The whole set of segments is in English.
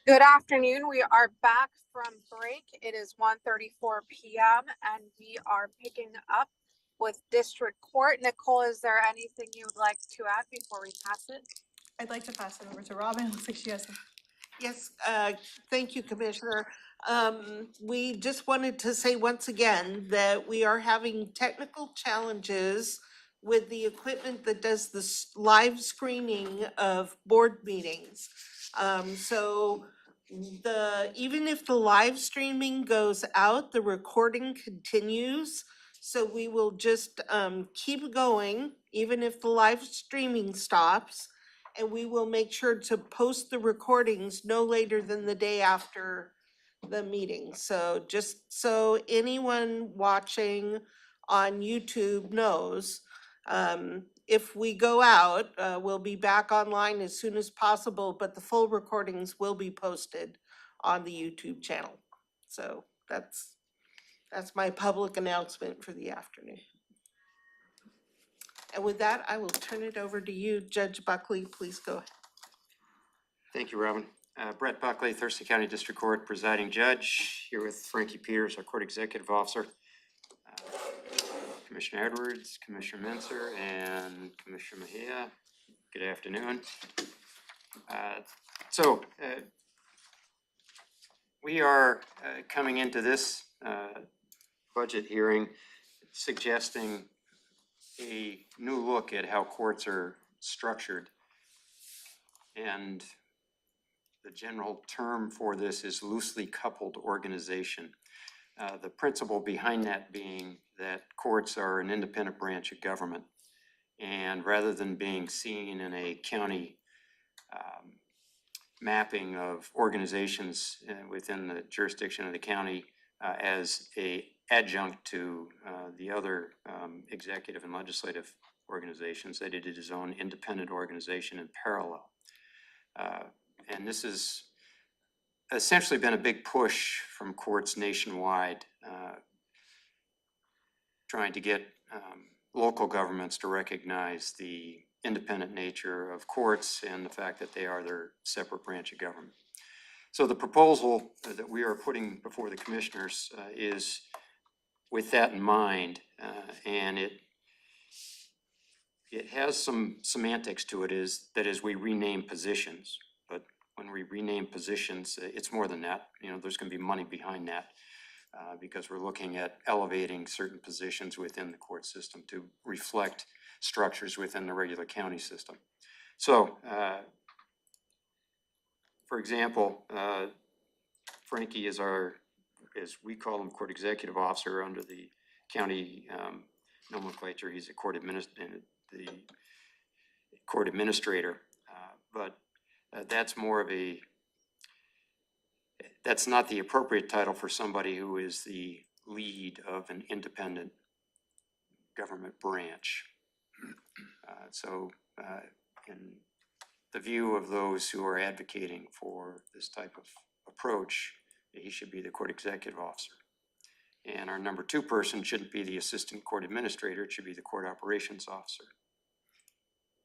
Good afternoon. We are back from break. It is 1:34 p.m. and we are picking up with District Court. Nicole, is there anything you would like to add before we pass it? I'd like to pass it over to Robin. Looks like she has some. Yes, thank you, Commissioner. We just wanted to say once again that we are having technical challenges with the equipment that does the live screening of board meetings. So even if the live streaming goes out, the recording continues. So we will just keep going, even if the live streaming stops. And we will make sure to post the recordings no later than the day after the meeting. So just so anyone watching on YouTube knows, if we go out, we'll be back online as soon as possible, but the full recordings will be posted on the YouTube channel. So that's my public announcement for the afternoon. And with that, I will turn it over to you, Judge Buckley. Please go ahead. Thank you, Robin. Brett Buckley, Thurston County District Court, presiding judge, here with Frankie Peters, our court executive officer, Commissioner Edwards, Commissioner Menser, and Commissioner Mejia. Good afternoon. We are coming into this budget hearing suggesting a new look at how courts are structured. And the general term for this is loosely coupled organization. The principle behind that being that courts are an independent branch of government. And rather than being seen in a county mapping of organizations within the jurisdiction of the county as a adjunct to the other executive and legislative organizations, that it is its own independent organization in parallel. And this has essentially been a big push from courts nationwide, trying to get local governments to recognize the independent nature of courts and the fact that they are their separate branch of government. So the proposal that we are putting before the commissioners is with that in mind, and it has some semantics to it, is that as we rename positions, but when we rename positions, it's more than that. You know, there's going to be money behind that because we're looking at elevating certain positions within the court system to reflect structures within the regular county system. So, for example, Frankie is as we call him, court executive officer under the county nomenclature. He's a court administrator, but that's more of that's not the appropriate title for somebody who is the lead of an independent government branch. In the view of those who are advocating for this type of approach, he should be the court executive officer. And our number two person shouldn't be the assistant court administrator, it should be the court operations officer.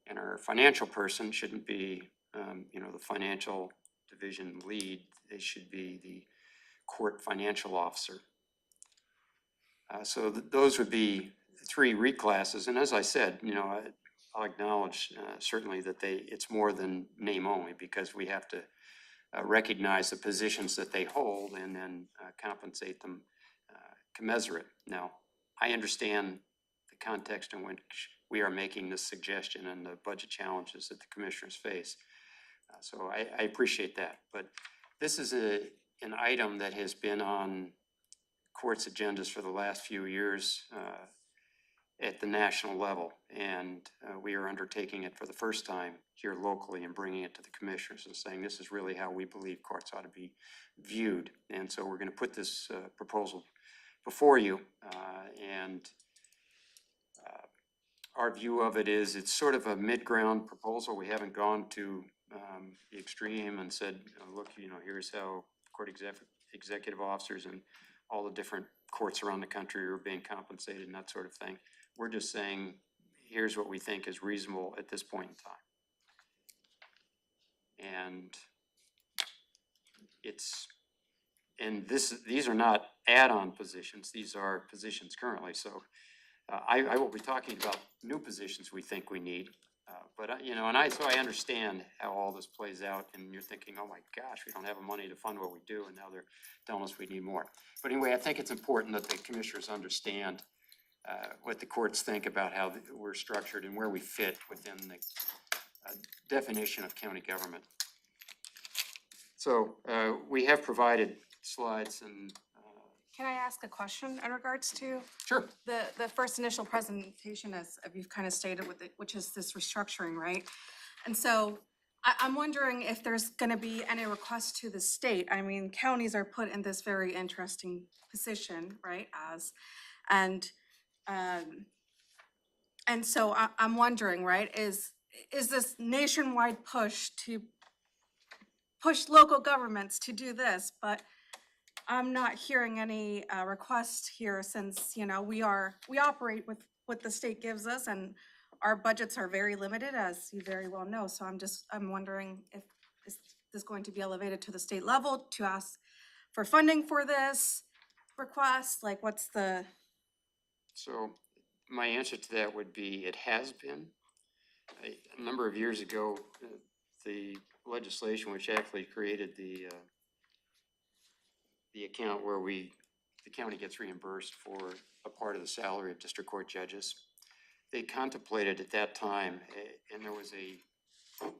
And our financial person shouldn't be, the financial division lead, they should be the court financial officer. Those would be three reclasses. And as I said, I'll acknowledge certainly that it's more than name only, because we have to recognize the positions that they hold and then compensate them commensurate. Now, I understand the context in which we are making this suggestion and the budget challenges that the commissioners face. So I appreciate that. But this is an item that has been on courts' agendas for the last few years at the national level. And we are undertaking it for the first time here locally and bringing it to the commissioners and saying this is really how we believe courts ought to be viewed. And so we're going to put this proposal before you. Our view of it is it's sort of a mid-ground proposal. We haven't gone to the extreme and said, look, here's how court executive officers and all the different courts around the country are being compensated and that sort of thing. We're just saying, here's what we think is reasonable at this point in time. And it's, and these are not add-on positions, these are positions currently, so I will be talking about new positions we think we need. But, you know, so I understand how all this plays out, and you're thinking, oh my gosh, we don't have the money to fund what we do, and now they're telling us we need more. But anyway, I think it's important that the commissioners understand what the courts think about how we're structured and where we fit within the definition of county government. So we have provided slides and. Can I ask a question in regards to Sure. the first initial presentation, as you've kind of stated with it, which is this restructuring, right? And so I'm wondering if there's going to be any request to the state. I mean, counties are put in this very interesting position, right? And so I'm wondering, right, is this nationwide push to push local governments to do this? But I'm not hearing any requests here, since, you know, we operate with what the state gives us, and our budgets are very limited, as you very well know. So I'm wondering if is this going to be elevated to the state level to ask for funding for this request? Like, what's the? So my answer to that would be it has been. A number of years ago, the legislation which actually created the account where the county gets reimbursed for a part of the salary of district court judges, they contemplated at that time, and there was I think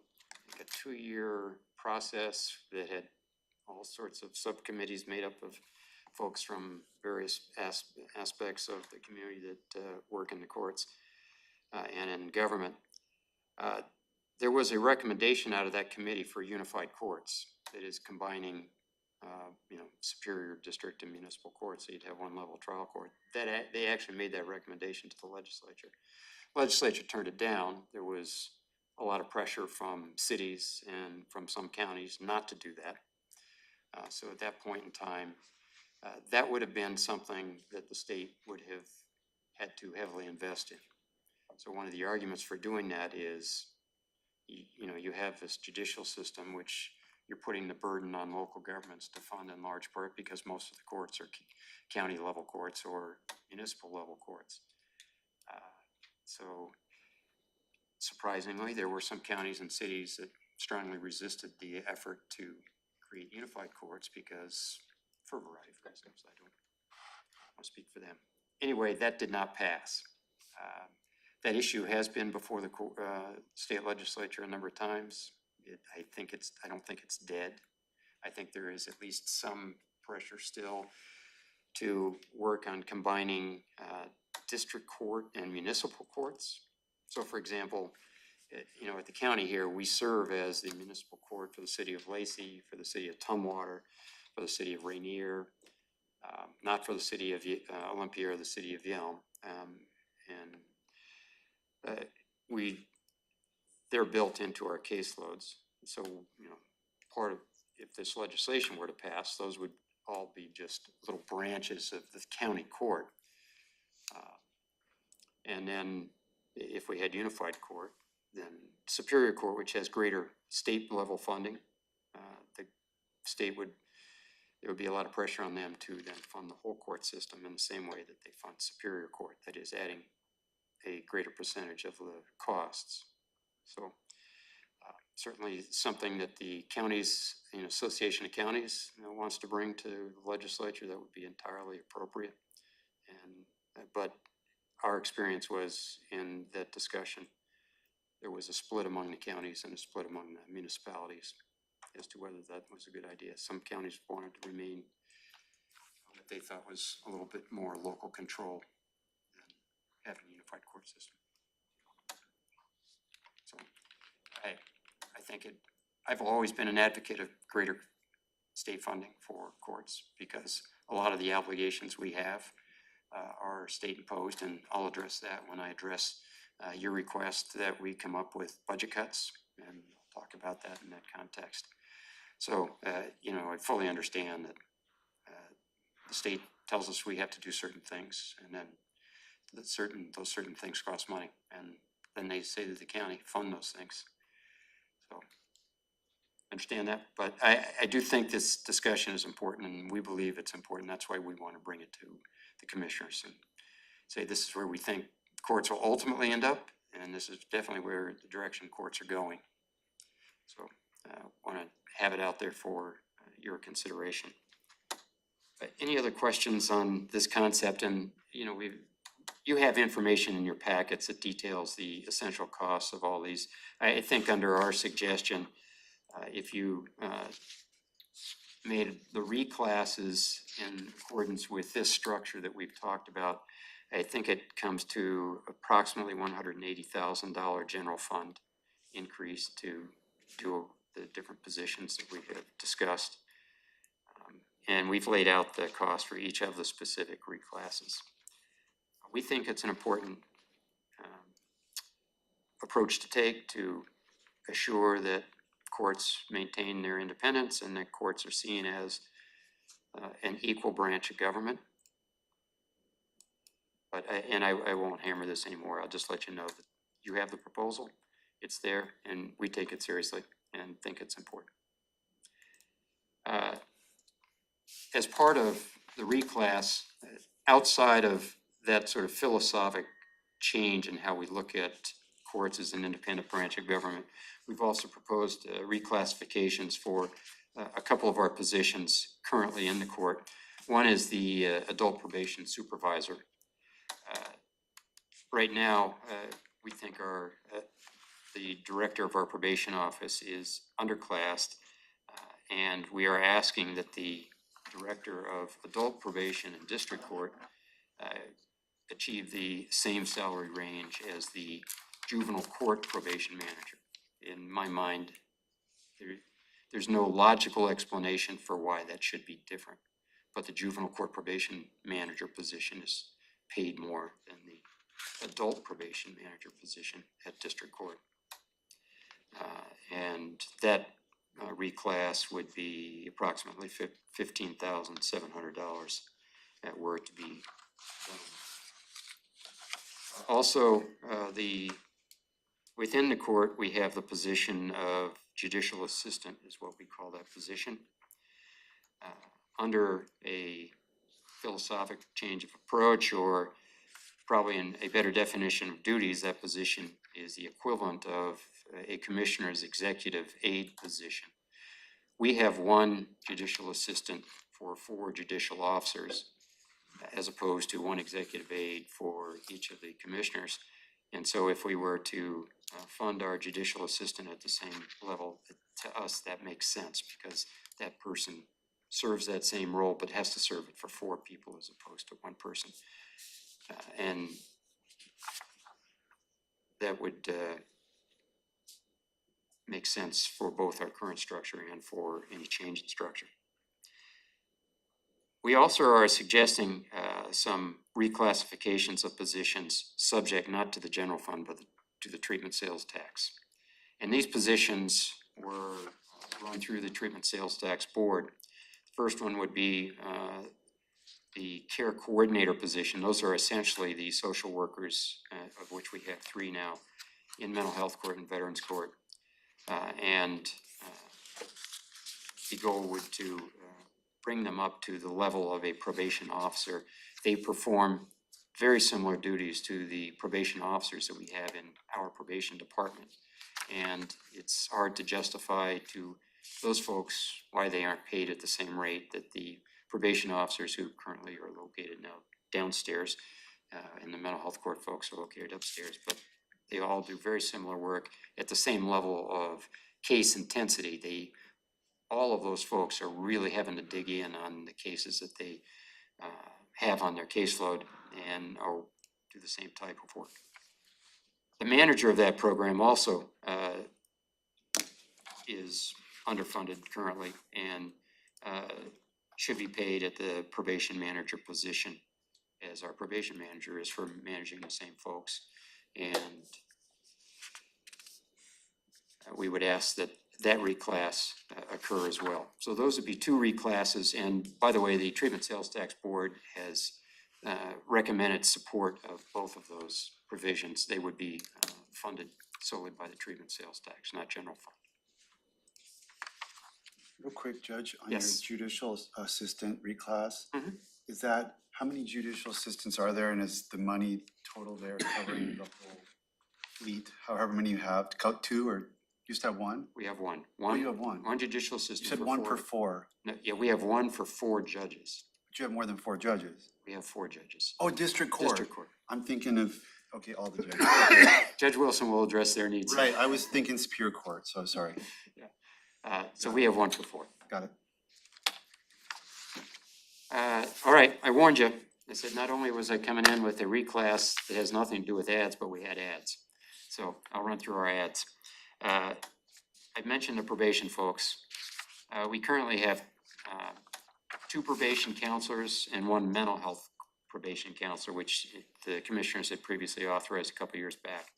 a 2-year process that had all sorts of subcommittees made up of folks from various aspects of the community that work in the courts and in government. There was a recommendation out of that committee for unified courts that is combining superior district and municipal courts, so you'd have one level trial court. They actually made that recommendation to the legislature. Legislature turned it down. There was a lot of pressure from cities and from some counties not to do that. So at that point in time, that would have been something that the state would have had to heavily invest in. So one of the arguments for doing that is, you have this judicial system which you're putting the burden on local governments to fund in large part, because most of the courts are county level courts or municipal level courts. So surprisingly, there were some counties and cities that strongly resisted the effort to create unified courts because, for a variety of reasons, I don't want to speak for them. Anyway, that did not pass. That issue has been before the state legislature a number of times. I don't think it's dead. I think there is at least some pressure still to work on combining district court and municipal courts. So for example, at the county here, we serve as the municipal court for the city of Lacey, for the city of Tumwater, for the city of Rainier, not for the city of Olympia or the city of Yelm. They're built into our caseloads. So, part of, if this legislation were to pass, those would all be just little branches of the county court. And then if we had unified court, then Superior Court, which has greater state level funding, the state there would be a lot of pressure on them to then fund the whole court system in the same way that they fund Superior Court, that is adding a greater percentage of the costs. So certainly something that the counties, Association of Counties wants to bring to the legislature, that would be entirely appropriate. But our experience was in that discussion, there was a split among the counties and a split among the municipalities as to whether that was a good idea. Some counties wanted to remain what they thought was a little bit more local control than having a unified court system. So I think I've always been an advocate of greater state funding for courts, because a lot of the obligations we have are state imposed, and I'll address that when I address your request that we come up with budget cuts, and I'll talk about that in that context. So, I fully understand that the state tells us we have to do certain things, and then those certain things cost money, and then they say to the county, fund those things. So understand that, but I do think this discussion is important, and we believe it's important. That's why we want to bring it to the commissioners and say this is where we think courts will ultimately end up, and this is definitely where the direction courts are going. So want to have it out there for your consideration. Any other questions on this concept? And you have information in your packets that details the essential costs of all these. I think under our suggestion, if you made the reclasses in accordance with this structure that we've talked about, I think it comes to approximately $180,000 general fund increase to do the different positions that we have discussed. And we've laid out the cost for each of the specific reclasses. We think it's an important approach to take to assure that courts maintain their independence and that courts are seen as an equal branch of government. But I won't hammer this anymore. I'll just let you know that you have the proposal. It's there, and we take it seriously and think it's important. As part of the reclass, outside of that sort of philosophic change in how we look at courts as an independent branch of government, we've also proposed reclassifications for a couple of our positions currently in the court. One is the adult probation supervisor. Right now, we think the director of our probation office is underclassed, and we are asking that the director of adult probation in district court achieve the same salary range as the juvenile court probation manager. In my mind, there's no logical explanation for why that should be different, but the juvenile court probation manager position is paid more than the adult probation manager position at district court. And that reclass would be approximately $15,700 that were to be done. Also, within the court, we have the position of judicial assistant is what we call that position. Under a philosophic change of approach, or probably in a better definition of duties, that position is the equivalent of a commissioner's executive aide position. We have one judicial assistant for 4 judicial officers, as opposed to one executive aide for each of the commissioners. And so if we were to fund our judicial assistant at the same level, to us that makes sense, because that person serves that same role but has to serve it for 4 people as opposed to 1 person. And that would make sense for both our current structure and for any change in structure. We also are suggesting some reclassifications of positions subject not to the general fund but to the treatment sales tax. And these positions were run through the treatment sales tax board. The first one would be the care coordinator position. Those are essentially the social workers, of which we have 3 now in mental health court and veterans court. The goal would to bring them up to the level of a probation officer. They perform very similar duties to the probation officers that we have in our probation department. And it's hard to justify to those folks why they aren't paid at the same rate that the probation officers who currently are located now downstairs, and the mental health court folks are located upstairs, but they all do very similar work at the same level of case intensity. All of those folks are really having to dig in on the cases that they have on their caseload and or do the same type of work. The manager of that program also is underfunded currently and should be paid at the probation manager position, as our probation manager is for managing the same folks. And we would ask that reclass occur as well. So those would be 2 reclasses. And by the way, the Treatment Sales Tax Board has recommended support of both of those provisions. They would be funded solely by the treatment sales tax, not general fund. Real quick, Judge, on your Yes. judicial assistant reclass, Mhm. is that, how many judicial assistants are there, and is the money total there covering the whole fleet, however many you have, two, or you used to have one? We have one. Oh, you have one. One judicial You assistant said for one four. per four, No, yeah, we have one for 4 judges. but you have more than 4 judges. We have 4 judges. Oh, district court. District court. I'm thinking of, okay, all the judges. Okay. Judge Wilson will address their needs. Right, I was thinking Superior Court, so sorry. So we have one for 4. Got it. All right, I warned you. I said not only was I coming in with a reclass that has nothing to do with ads, but we had ads. So I'll run through our ads. I mentioned the probation folks. We currently have 2 probation counselors and 1 mental health probation counselor, which the commissioners had previously authorized a couple years back.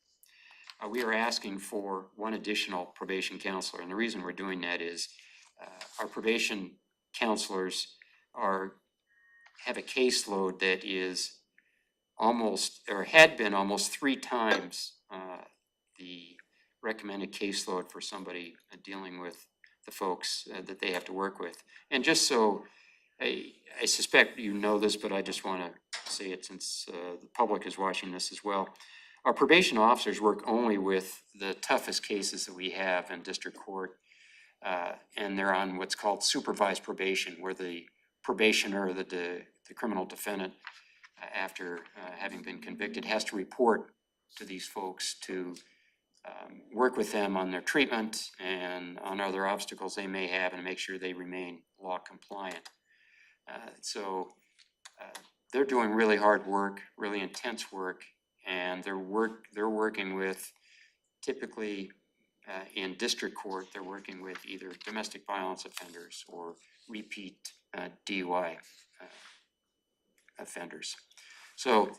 We are asking for 1 additional probation counselor, and the reason we're doing that is our probation counselors have a caseload that is almost, or had been almost 3 times the recommended caseload for somebody dealing with the folks that they have to work with. And just so, I suspect you know this, but I just want to say it since the public is watching this as well. Our probation officers work only with the toughest cases that we have in district court, and they're on what's called supervised probation, where the probationer, the criminal defendant, after having been convicted, has to report to these folks to work with them on their treatment and on other obstacles they may have, and make sure they remain law compliant. So they're doing really hard work, really intense work, and they're working with, typically in district court, they're working with either domestic violence offenders or repeat DUI offenders. So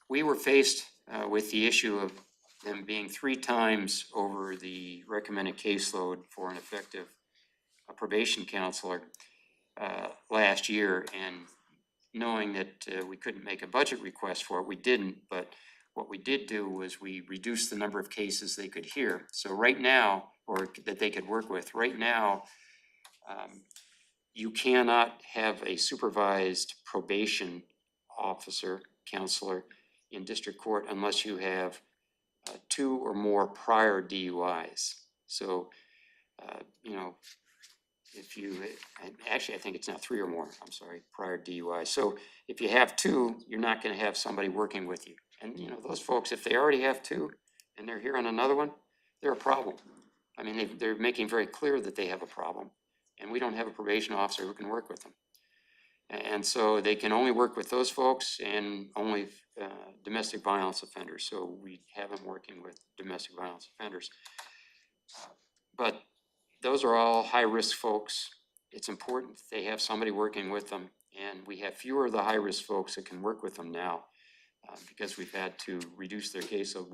we were faced with the issue of them being 3 times over the recommended caseload for an effective probation counselor last year, and knowing that we couldn't make a budget request for it, we didn't, but what we did do was we reduced the number of cases they could hear. So right now, or that they could work with, right now, you cannot have a supervised probation officer, counselor in district court unless you have 2 or more prior DUIs. So, if you, actually, I think it's now 3 or more, I'm sorry, prior DUIs. So if you have 2, you're not gonna have somebody working with you. And those folks, if they already have 2 and they're here on another one, they're a problem. I mean, they're making very clear that they have a problem, and we don't have a probation officer who can work with them. And so they can only work with those folks and only domestic violence offenders. So we have them working with domestic violence offenders. But those are all high-risk folks. It's important that they have somebody working with them, and we have fewer of the high-risk folks that can work with them now because we've had to reduce their caseload.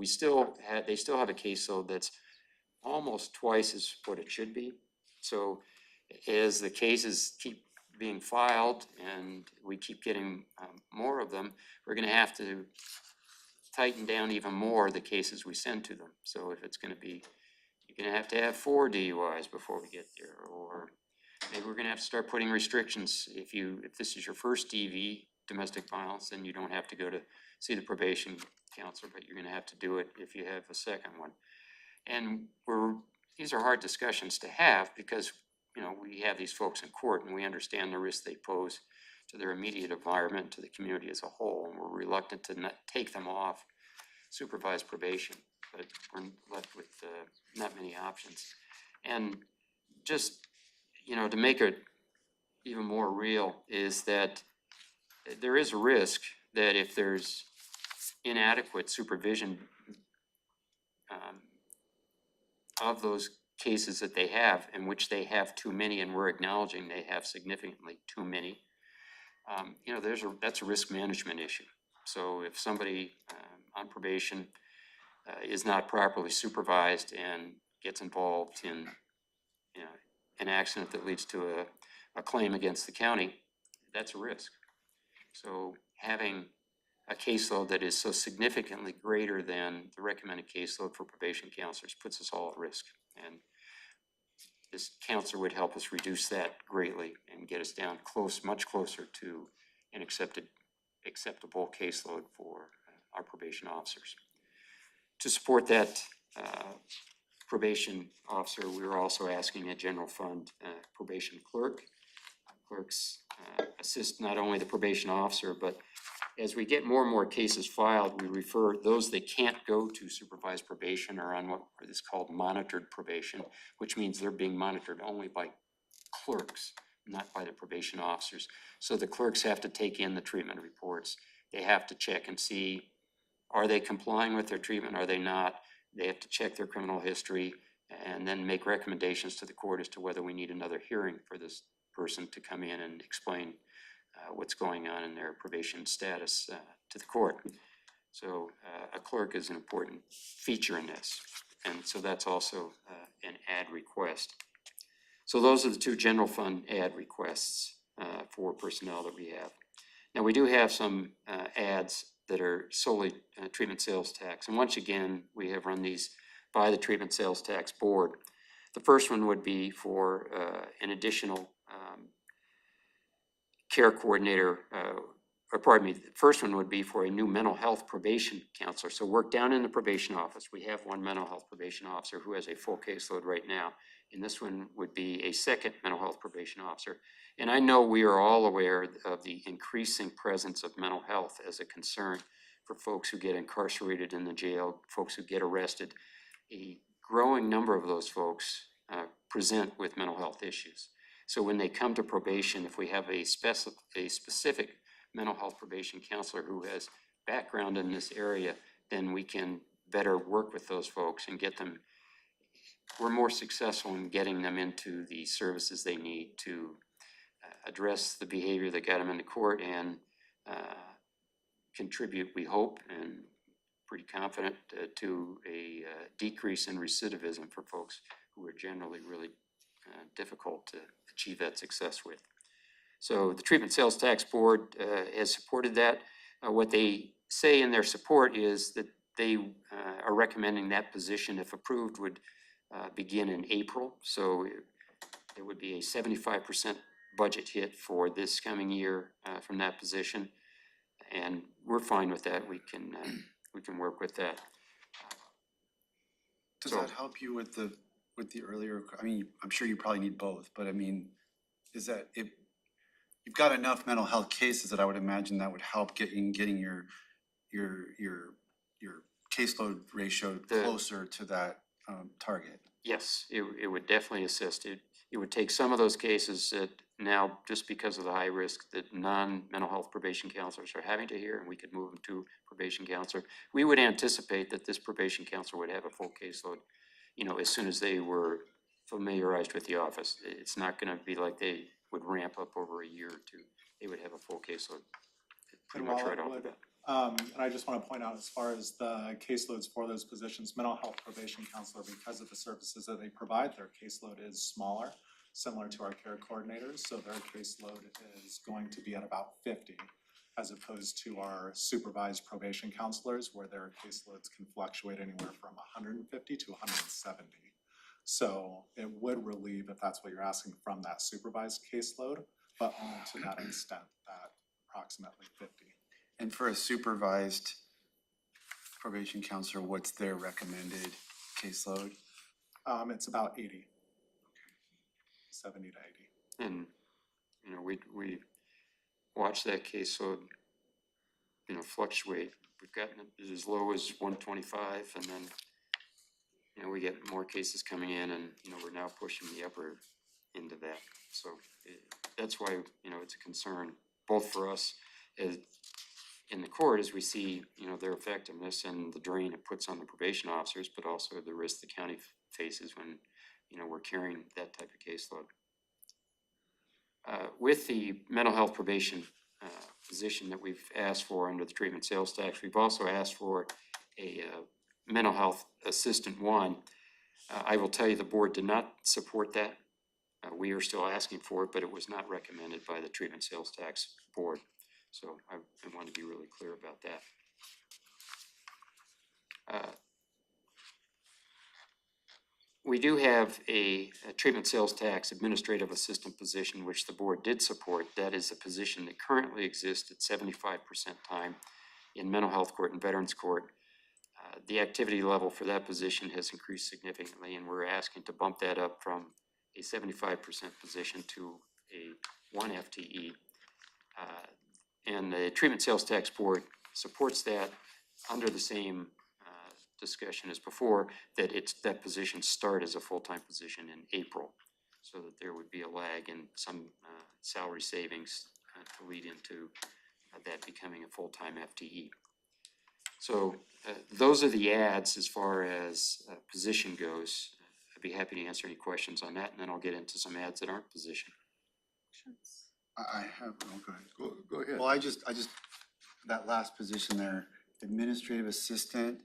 They still have a caseload that's almost twice as what it should be. So as the cases keep being filed and we keep getting more of them, we're gonna have to tighten down even more the cases we send to them. So if it's gonna be, you're gonna have to have 4 DUIs before we get there, or maybe we're gonna have to start putting restrictions. If this is your first DV, domestic violence, then you don't have to go to see the probation counselor, but you're gonna have to do it if you have a second one. And these are hard discussions to have because we have these folks in court and we understand the risk they pose to their immediate environment, to the community as a whole, and we're reluctant to not take them off supervised probation, but we're left with not many options. And just, to make it even more real is that there is a risk that if there's inadequate supervision of those cases that they have, in which they have too many, and we're acknowledging they have significantly too many, that's a risk management issue. So if somebody on probation is not properly supervised and gets involved in an accident that leads to a claim against the county, that's a risk. So having a caseload that is so significantly greater than the recommended caseload for probation counselors puts us all at risk. And this counselor would help us reduce that greatly and get us down much closer to an acceptable caseload for our probation officers. To support that probation officer, we were also asking a general fund probation clerk. Clerks assist not only the probation officer, but as we get more and more cases filed, we refer those that can't go to supervised probation are on what is called monitored probation, which means they're being monitored only by clerks, not by the probation officers. So the clerks have to take in the treatment reports. They have to check and see, are they complying with their treatment? Are they not? They have to check their criminal history and then make recommendations to the court as to whether we need another hearing for this person to come in and explain what's going on in their probation status to the court. So a clerk is an important feature in this. And so that's also an ad request. So those are the two general fund ad requests for personnel that we have. Now we do have some ads that are solely treatment sales tax. And once again, we have run these by the Treatment Sales Tax Board. The first one would be for an additional care coordinator, the first one would be for a new mental health probation counselor. So work down in the probation office. We have one mental health probation officer who has a full caseload right now. And this one would be a second mental health probation officer. And I know we are all aware of the increasing presence of mental health as a concern for folks who get incarcerated in the jail, folks who get arrested. A growing number of those folks present with mental health issues. So when they come to probation, if we have a specific mental health probation counselor who has background in this area, then we can better work with those folks and get them. We're more successful in getting them into the services they need to address the behavior that got them into court and contribute, we hope, and pretty confident to a decrease in recidivism for folks who are generally really difficult to achieve that success with. So the Treatment Sales Tax Board has supported that. What they say in their support is that they are recommending that position, if approved, would begin in April. So there would be a 75% budget hit for this coming year from that position. And we're fine with that. We can work with that. Does So- that help you with the earlier, I mean, I'm sure you probably need both, but I mean, is that if you've got enough mental health cases that I would imagine that would help getting your caseload ratio closer to that target? Yes, it would definitely assist. It would take some of those cases that now, just because of the high risk that non-mental health probation counselors are having to hear, and we could move them to probation counselor. We would anticipate that this probation counselor would have a full caseload, as soon as they were familiarized with the office. It's not gonna be like they would ramp up over a year or two. They would have a full caseload pretty much right off the bat. And I just want to point out, as far as the caseloads for those positions, mental health probation counselor, because of the services that they provide, their caseload is smaller, similar to our care coordinators. So their caseload is going to be at about 50, as opposed to our supervised probation counselors, where their caseloads can fluctuate anywhere from 150 to 170. So it would relieve, if that's what you're asking, from that supervised caseload, but only to that extent, that approximately 50. And for a supervised probation counselor, what's their recommended caseload? It's about 80. 70 to 80. And, we watch that caseload, fluctuate. We've gotten it as low as 125, and then, we get more cases coming in, and, we're now pushing the upper end of that. So that's why, it's a concern, both for us as in the court, as we see, their effectiveness and the drain it puts on the probation officers, but also the risk the county faces when, we're carrying that type of caseload. With the mental health probation position that we've asked for under the treatment sales tax, we've also asked for a mental health assistant one. I will tell you, the board did not support that. We are still asking for it, but it was not recommended by the treatment sales tax board. So I want to be really clear about that. We do have a treatment sales tax administrative assistant position, which the board did support. That is a position that currently exists at 75% time in mental health court and veterans court. The activity level for that position has increased significantly, and we're asking to bump that up from a 75% position to a 1 FTE. And the treatment sales tax board supports that under the same discussion as before, that that position start as a full-time position in April, so that there would be a lag in some salary savings to lead into that becoming a full-time FTE. So those are the ads as far as position goes. I'd be happy to answer any questions on that, and then I'll get into some ads that aren't position. I have, oh, go ahead. Go ahead. Well, I just, that last position there, administrative assistant,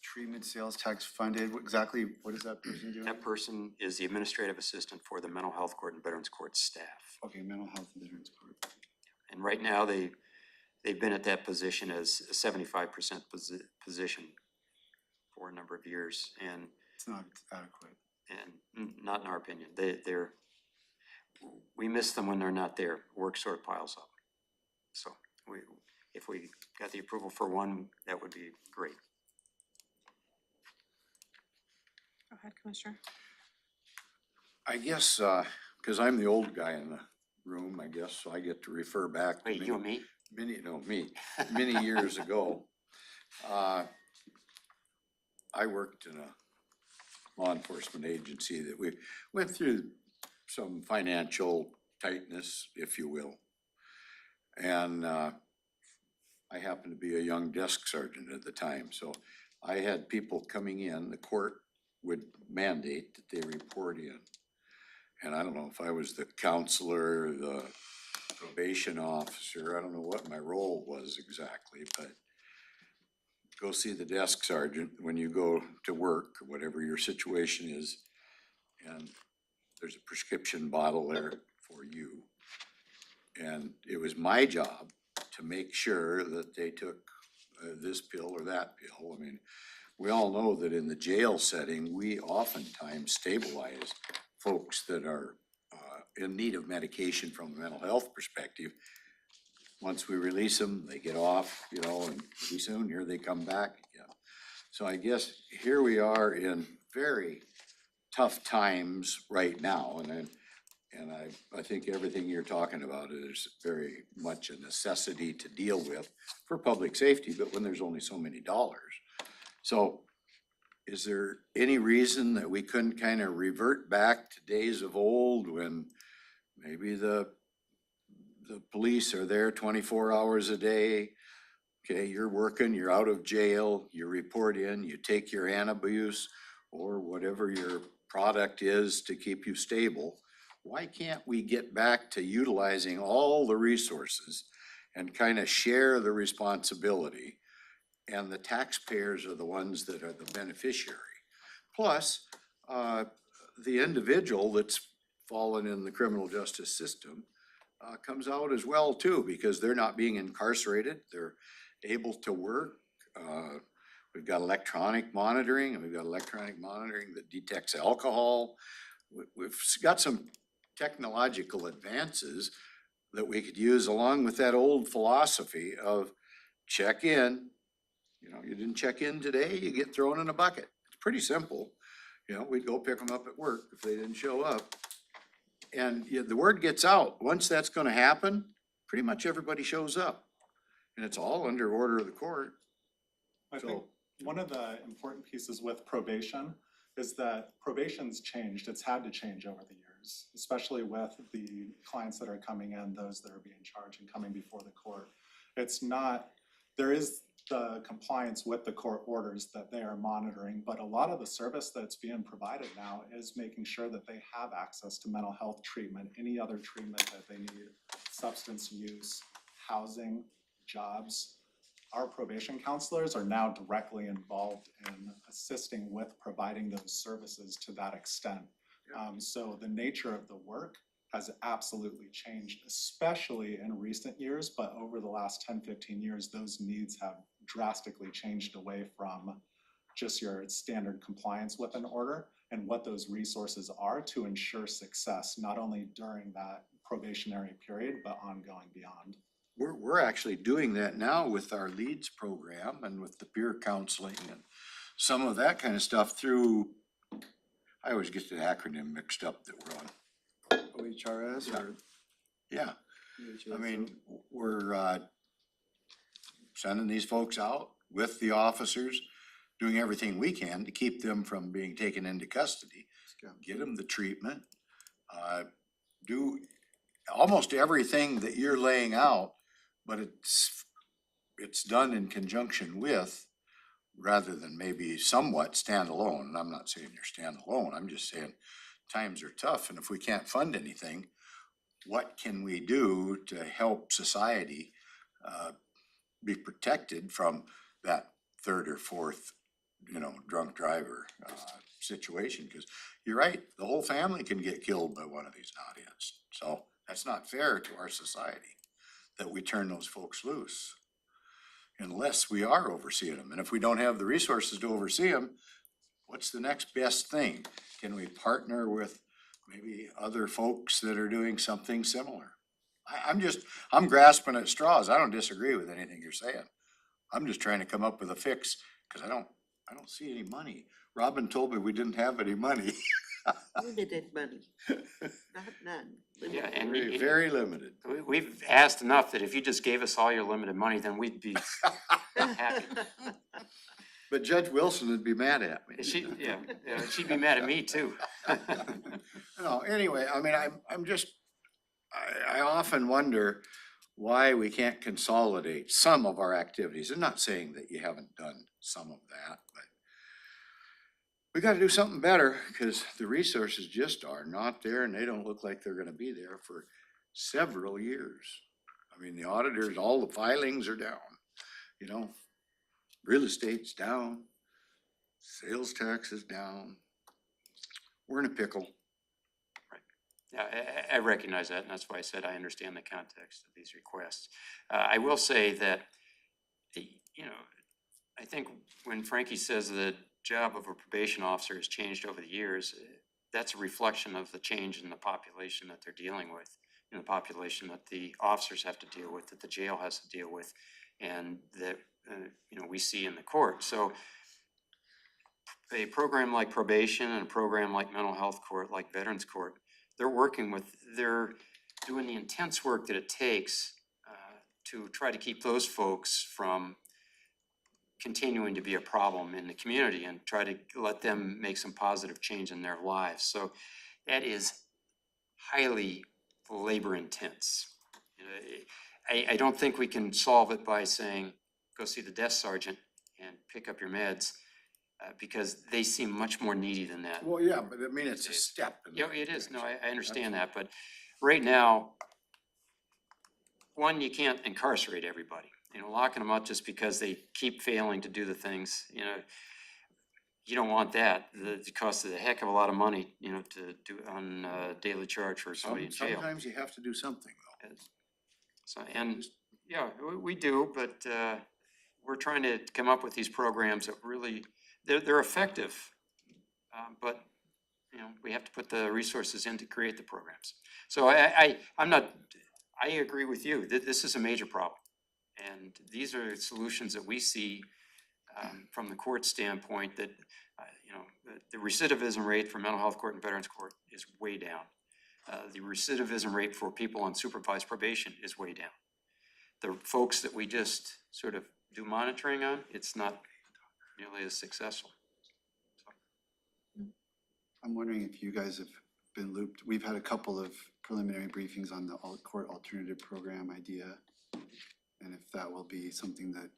treatment sales tax funded, exactly what is that person doing? That person is the administrative assistant for the mental health court and veterans court staff. Okay, mental health and veterans court. And right now, they've been at that position as a 75% position for a number of years, and It's not adequate. not in our opinion. We miss them when they're not there. Work sort of piles up. So if we got the approval for one, that would be great. Go ahead, Commissioner. I guess, because I'm the old guy in the room, I guess, so I get to refer back. to Wait, you and me? Many years ago. I worked in a law enforcement agency that we went through some financial tightness, if you will. And I happened to be a young desk sergeant at the time, so I had people coming in, the court would mandate that they report in. And I don't know if I was the counselor, the probation officer, I don't know what my role was exactly, but go see the desk sergeant when you go to work, or whatever your situation is, and there's a prescription bottle there for you. And it was my job to make sure that they took this pill or that pill. I mean, we all know that in the jail setting, we oftentimes stabilize folks that are in need of medication from a mental health perspective. Once we release them, they get off, you know, and pretty soon here they come back again. So I guess here we are in very tough times right now, and I think everything you're talking about is very much a necessity to deal with for public safety, but when there's only so many dollars. So is there any reason that we couldn't kind of revert back to days of old when maybe the police are there 24 hours a day? Okay, you're working, you're out of jail, you report in, you take your antabuse or whatever your product is to keep you stable. Why can't we get back to utilizing all the resources and kind of share the responsibility? And the taxpayers are the ones that are the beneficiary. Plus, the individual that's fallen in the criminal justice system comes out as well too, because they're not being incarcerated, they're able to work. We've got electronic monitoring, and we've got electronic monitoring that detects alcohol. We've got some technological advances that we could use along with that old philosophy of check in. You know, you didn't check in today, you get thrown in a bucket. It's pretty simple. You know, we'd go pick them up at work if they didn't show up. And the word gets out. Once that's gonna happen, pretty much everybody shows up. And it's all under order of the court. I think one of the important pieces with probation is that probation's changed. It's had to change over the years, especially with the clients that are coming in, those that are being charged and coming before the court. It's not, there is the compliance with the court orders that they are monitoring, but a lot of the service that's being provided now is making sure that they have access to mental health treatment, any other treatment that they need, substance use, housing, jobs. Our probation counselors are now directly involved in assisting with providing those services to that extent. So the nature of the work has absolutely changed, especially in recent years, but over the last 10, 15 years, those needs have drastically changed away from just your standard compliance with an order and what those resources are to ensure success, not only during that probationary period, but ongoing beyond. We're actually doing that now with our LEADS program and with the peer counseling and some of that kind of stuff through, I always get the acronym mixed up that we're on. OHRS or? Yeah, I EHS? mean, we're sending these folks out with the officers, doing everything we can to keep them from being taken into custody, get them the treatment, do almost everything that you're laying out, but it's done in conjunction with, rather than maybe somewhat standalone. And I'm not saying you're standalone, I'm just saying times are tough, and if we can't fund anything, what can we do to help society be protected from that third or fourth, drunk driver situation? Because you're right, the whole family can get killed by one of these knotheads. So that's not fair to our society that we turn those folks loose unless we are overseeing them. And if we don't have the resources to oversee them, what's the next best thing? Can we partner with maybe other folks that are doing something similar? I'm grasping at straws. I don't disagree with anything you're saying. I'm just trying to come up with a fix, because I don't see any money. Robin told me we didn't have any money. Limited money, not none. Yeah, limited. and Very, very limited. we've asked enough that if you just gave us all your limited money, then we'd be happy. But Judge Wilson would be mad at me. She'd be mad at me too. No, anyway, I mean, I often wonder why we can't consolidate some of our activities. I'm not saying that you haven't done some of that, but we gotta do something better, because the resources just are not there, and they don't look like they're gonna be there for several years. I mean, the auditors, all the filings are down, real estate's down, sales tax is down. We're in a pickle. Yeah, I recognize that, and that's why I said I understand the context of these requests. I will say that, I think when Frankie says the job of a probation officer has changed over the years, that's a reflection of the change in the population that they're dealing with, the population that the officers have to deal with, that the jail has to deal with, and that, we see in the court. So a program like probation and a program like mental health court, like veterans court, they're doing the intense work that it takes to try to keep those folks from continuing to be a problem in the community and try to let them make some positive change in their lives. So that is highly labor intense. I don't think we can solve it by saying, go see the desk sergeant and pick up your meds, because they seem much more needy than that. Well, yeah, but I mean, it's a step. Yeah, it is. No, I understand that, but right now, one, you can't incarcerate everybody. Locking them up just because they keep failing to do the things, you don't want that. It costs a heck of a lot of money, to do on a daily charge for somebody in jail. Sometimes you have to do something, though. So, and yeah, we do, but we're trying to come up with these programs that really, they're effective, but we have to put the resources in to create the programs. So I agree with you that this is a major problem, and these are solutions that we see from the court standpoint. That the recidivism rate for mental health court and veterans court is way down. The recidivism rate for people on supervised probation is way down. The folks that we just sort of do monitoring on, it's not nearly as successful. I'm wondering if you guys have been looped. We've had a couple of preliminary briefings on the court alternative program idea, and if that will be something that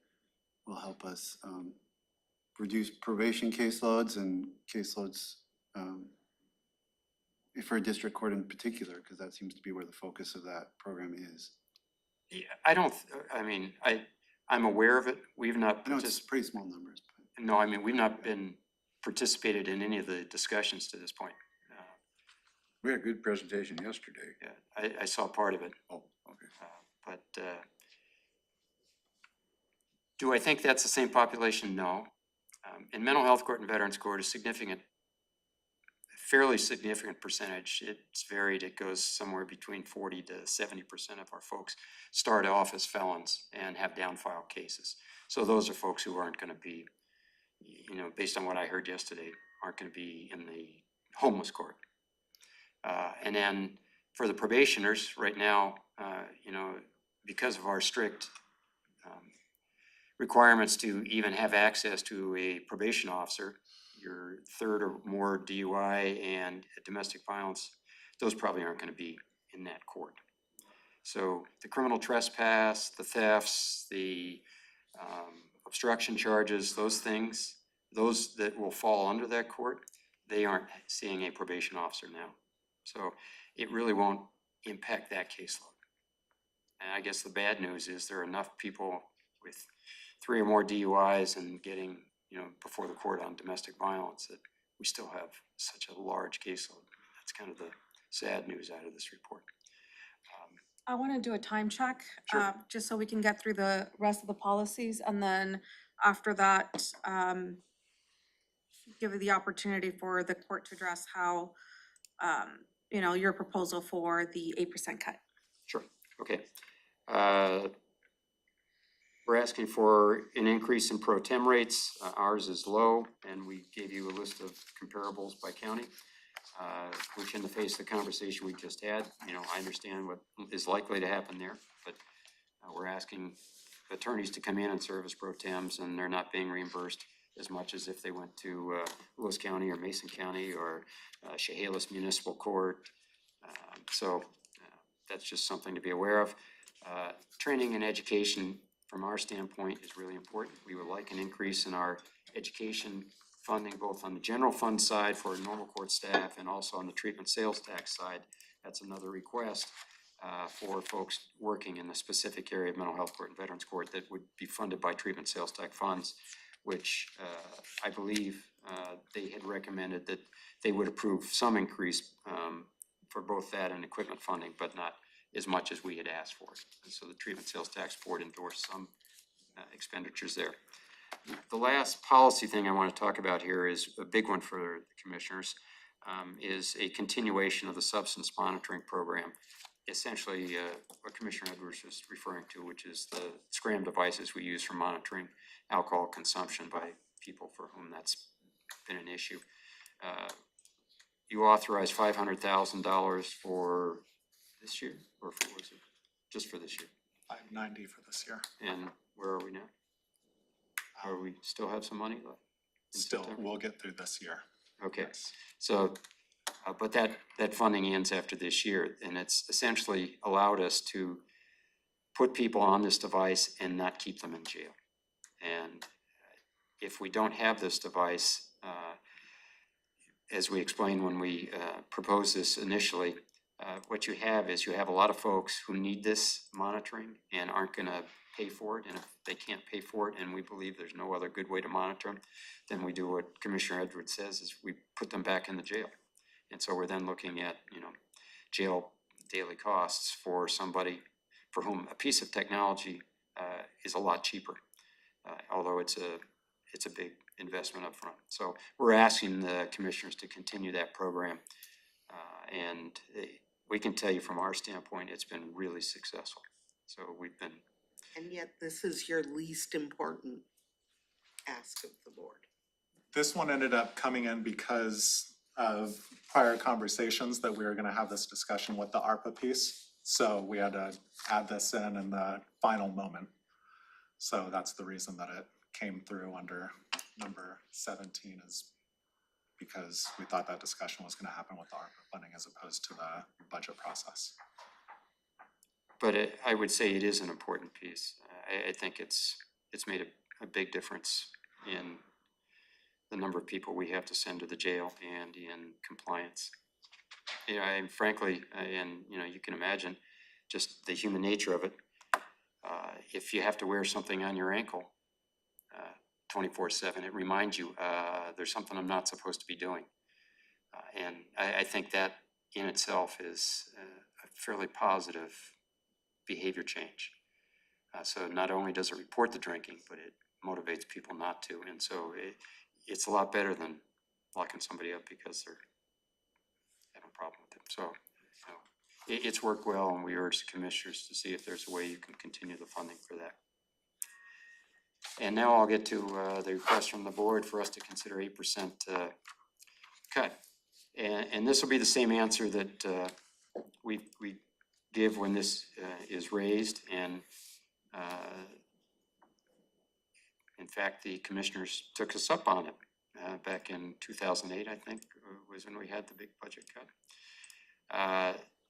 will help us reduce probation caseloads and caseloads for a district court in particular, because that seems to be where the focus of that program is. Yeah, I'm aware of it. We've not. I know it's pretty small numbers. But. No, we've not been participated in any of the discussions to this point. We had a good presentation yesterday. Yeah, I saw part of it. Oh, okay. But do I think that's the same population? No. In mental health court and veterans court, a significant fairly significant percentage. It's varied. It goes somewhere between 40 to 70% of our folks start off as felons and have down file cases. So those are folks who aren't going to be, you know, based on what I heard yesterday, aren't going to be in the homeless court. And then for the probationers right now, you know, because of our strict requirements to even have access to a probation officer, your third or more DUI and domestic violence, those probably aren't going to be in that court. So the criminal trespass, the thefts, the obstruction charges, those things, those that will fall under that court, they aren't seeing a probation officer now. So it really won't impact that caseload. And I guess the bad news is there are enough people with 3 or more DUIs and getting, you know, before the court on domestic violence that we still have such a large caseload. That's kind of the sad news out of this report. I want to do a time check, Sure. just so we can get through the rest of the policies, and then after that, give you the opportunity for the court to address how, you know, your proposal for the 8% cut. Sure, okay. We're asking for an increase in pro tem rates. Ours is low, and we gave you a list of comparables by county, which in the face of the conversation we just had, you know, I understand what is likely to happen there, but we're asking attorneys to come in and serve as pro tems, and they're not being reimbursed as much as if they went to Lewis County or Mason County or Chehalis Municipal Court. So that's just something to be aware of. Training and education from our standpoint is really important. We would like an increase in our education funding, both on the general fund side for normal court staff and also on the treatment sales tax side. That's another request for folks working in the specific area of mental health court and veterans court that would be funded by treatment sales tax funds, which I believe they had recommended that they would approve some increase for both that and equipment funding, but not as much as we had asked for. And so the treatment sales tax board endorsed some expenditures there. The last policy thing I want to talk about here is a big one for the commissioners, is a continuation of the substance monitoring program. Essentially, what Commissioner Edwards was referring to, which is the SCRAM devices we use for monitoring alcohol consumption by people for whom that's been an issue. You authorized $500,000 for this year, or for, was it just for this year? 590 for this year. And where are we now? Are we still have some money left? in Still, September? we'll get through this year. Okay, Yes. so, but that funding ends after this year, and it's essentially allowed us to put people on this device and not keep them in jail. And if we don't have this device, as we explained when we proposed this initially, what you have is you have a lot of folks who need this monitoring and aren't gonna pay for it. And if they can't pay for it, and we believe there's no other good way to monitor them, then we do what Commissioner Edwards says, is we put them back in the jail. And so we're then looking at, you know, jail daily costs for somebody for whom a piece of technology is a lot cheaper, although it's a big investment up front. So we're asking the commissioners to continue that program. And we can tell you from our standpoint, it's been really successful. So we've been. And yet this is your least important ask of the board. This one ended up coming in because of prior conversations that we were gonna have this discussion with the ARPA piece. So we had to add this in the final moment. So that's the reason that it came through under number 17, is because we thought that discussion was gonna happen with the ARPA funding as opposed to the budget process. But I would say it is an important piece. I think it's made a big difference in the number of people we have to send to the jail and in compliance. Yeah, and frankly, and you know, you can imagine just the human nature of it. If you have to wear something on your ankle 24/7, it reminds you there's something I'm not supposed to be doing. And I think that in itself is a fairly positive behavior change. So not only does it report the drinking, but it motivates people not to. And so it's a lot better than locking somebody up because they're problem with it. So, it's worked well, and we urge the commissioners to see if there's a way you can continue the funding for that. And now I'll get to the request from the board for us to consider 8% cut. And this will be the same answer that we give when this is raised. And in fact, the commissioners took us up on it back in 2008, I think, was when we had the big budget cut.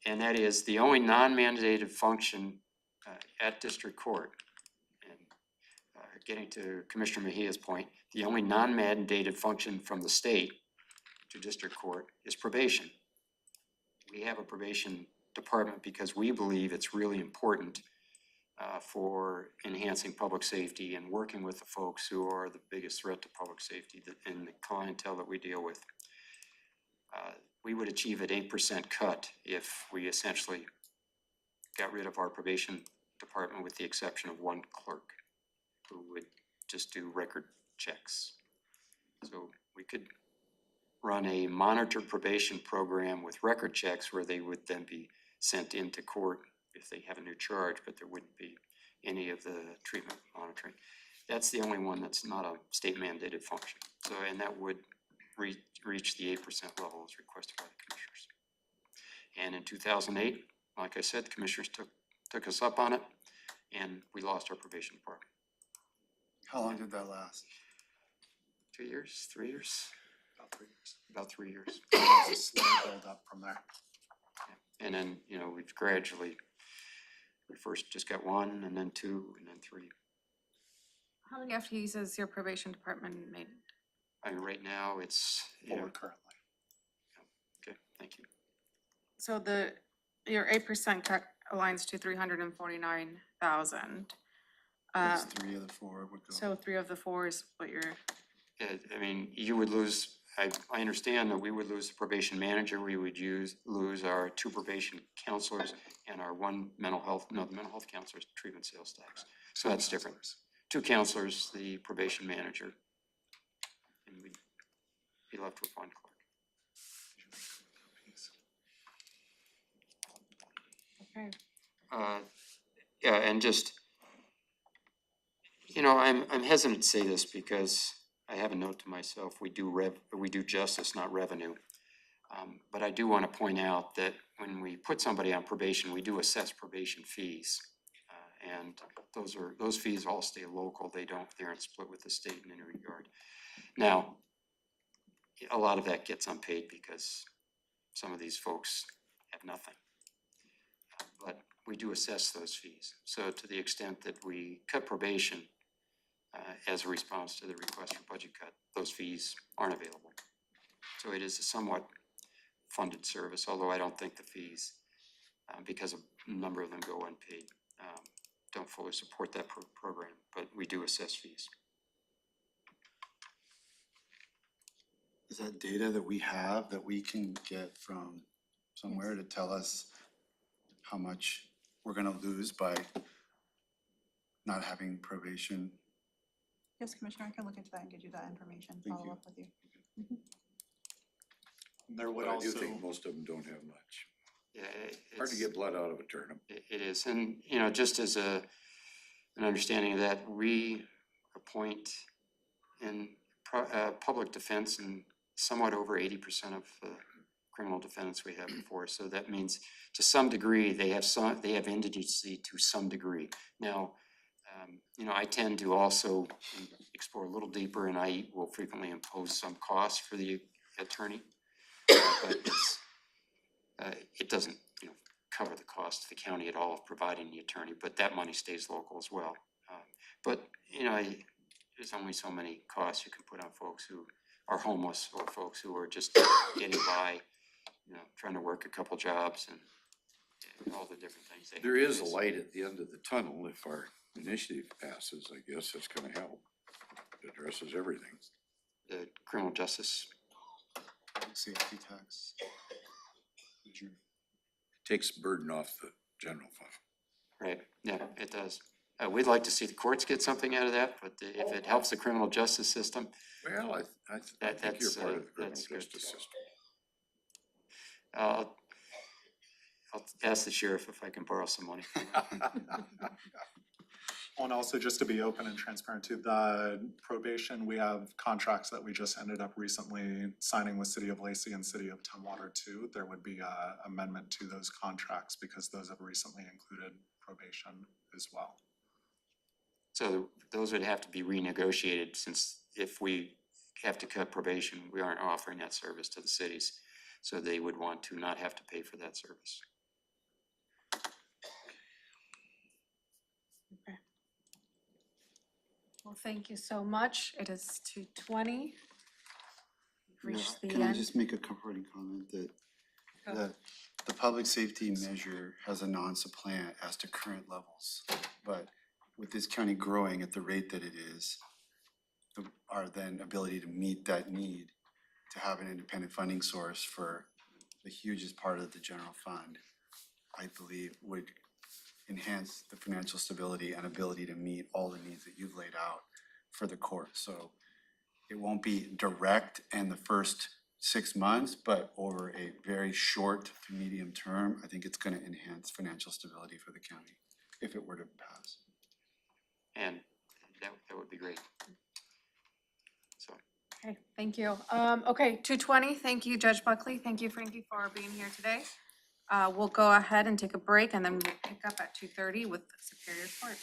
And that is the only non-mandated function at district court. And getting to Commissioner Mejia's point, the only non-mandated function from the state to district court is probation. We have a probation department because we believe it's really important for enhancing public safety and working with the folks who are the biggest threat to public safety in the clientele that we deal with. We would achieve an 8% cut if we essentially got rid of our probation department with the exception of one clerk who would just do record checks. So we could run a monitored probation program with record checks where they would then be sent into court if they have a new charge, but there wouldn't be any of the treatment monitoring. That's the only one that's not a state mandated function. So, and that would reach the 8% level as requested by the commissioners. And in 2008, like I said, the commissioners took us up on it, and we lost our probation department. How long did that last? 2 years, 3 years? About 3 years. About 3 years. It was a slow build up from there. And then, we've gradually, we first just got 1, and then 2, and then 3. How many FTEs has your probation department made? I mean, right now, it's, 4 currently. okay, thank you. So your 8% cut aligns to 349,000. That's 3 of the 4 would go. So 3 of the 4 is what you're, I mean, you would lose, I understand that we would lose the probation manager, we would lose our 2 probation counselors and our 1 the mental health counselors, treatment sales tax. So that's different. 2 counselors, the probation manager, and we'd be left with 1 clerk. okay. Yeah, and just, I'm hesitant to say this because I have a note to myself, we do justice, not revenue. But I do want to point out that when we put somebody on probation, we do assess probation fees. And those fees all stay local, they aren't split with the state in any regard. Now, a lot of that gets unpaid because some of these folks have nothing. But we do assess those fees. So to the extent that we cut probation as a response to the request for budget cut, those fees aren't available. So it is a somewhat funded service, although I don't think the fees, because a number of them go unpaid, don't fully support that program, but we do assess fees. Is that data that we have that we can get from somewhere to tell us how much we're gonna lose by not having probation? Yes, Commissioner, I can look into that and get you that information, Thank follow you. up with you. There would But I do also, think most of them don't have much. Yeah, Hard to it's- get blood out of a turnip. It is, and just as an understanding of that, we appoint in public defense and somewhat over 80% of the criminal defendants we have before. So that means to some degree, they have indigency to some degree. Now, I tend to also explore a little deeper, and I will frequently impose some costs for the attorney. But it doesn't, cover the cost of the county at all of providing the attorney, but that money stays local as well. But, there's only so many costs you can put on folks who are homeless or folks who are just getting by, trying to work a couple jobs and all the different things. There is a light at the end of the tunnel. If our initiative passes, I guess that's gonna help. It addresses everything. The criminal justice, Safety tax. Takes burden off the general fund. right, yeah, it does. We'd like to see the courts get something out of that, but if it helps the criminal justice system, Well, I think you're that's, part of the criminal that's good. justice system. I'll ask the sheriff if I can borrow some money. And also just to be open and transparent to the probation, we have contracts that we just ended up recently signing with City of Lacey and City of Tumwater too. There would be a amendment to those contracts because those have recently included probation as well. So those would have to be renegotiated, since if we have to cut probation, we aren't offering that service to the cities. So they would want to not have to pay for that service. Well, thank you so much. It is 2:20. We've reached the Can I end. just make a comforting comment that Go. the public safety measure has a non-supplant as to current levels. But with this county growing at the rate that it is, our then ability to meet that need to have an independent funding source for the hugest part of the general fund, I believe would enhance the financial stability and ability to meet all the needs that you've laid out for the court. So it won't be direct in the first 6 months, but over a very short to medium term, I think it's gonna enhance financial stability for the county if it were to pass. And that would be great. So, Okay, thank you. Okay, 2:20. Thank you, Judge Buckley. Thank you, Frankie, for being here today. We'll go ahead and take a break, and then we'll pick up at 2:30 with Superior Court.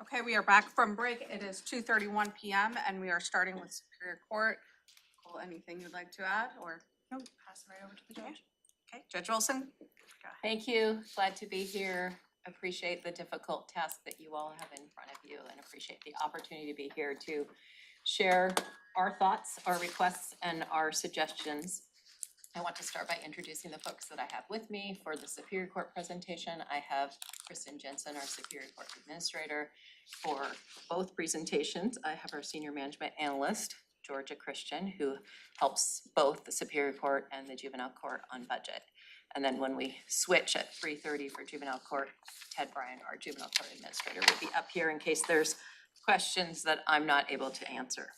Okay, we are back from break. It is 2:31 PM and we are starting with Superior Court. Nicole, anything you'd like to add or? Nope, pass it right over to the judge. Okay, Judge Olson? Thank you. Glad to be here. Appreciate the difficult task that you all have in front of you and appreciate the opportunity to be here to share our thoughts, our requests, and our suggestions. I want to start by introducing the folks that I have with me for the Superior Court presentation. I have Kristen Jensen, our Superior Court Administrator. For both presentations, I have our Senior Management Analyst, Georgia Christian, who helps both the Superior Court and the Juvenile Court on budget. And then when we switch at 3:30 for Juvenile Court, Ted Bryan, our Juvenile Court Administrator, will be up here in case there's questions that I'm not able to answer.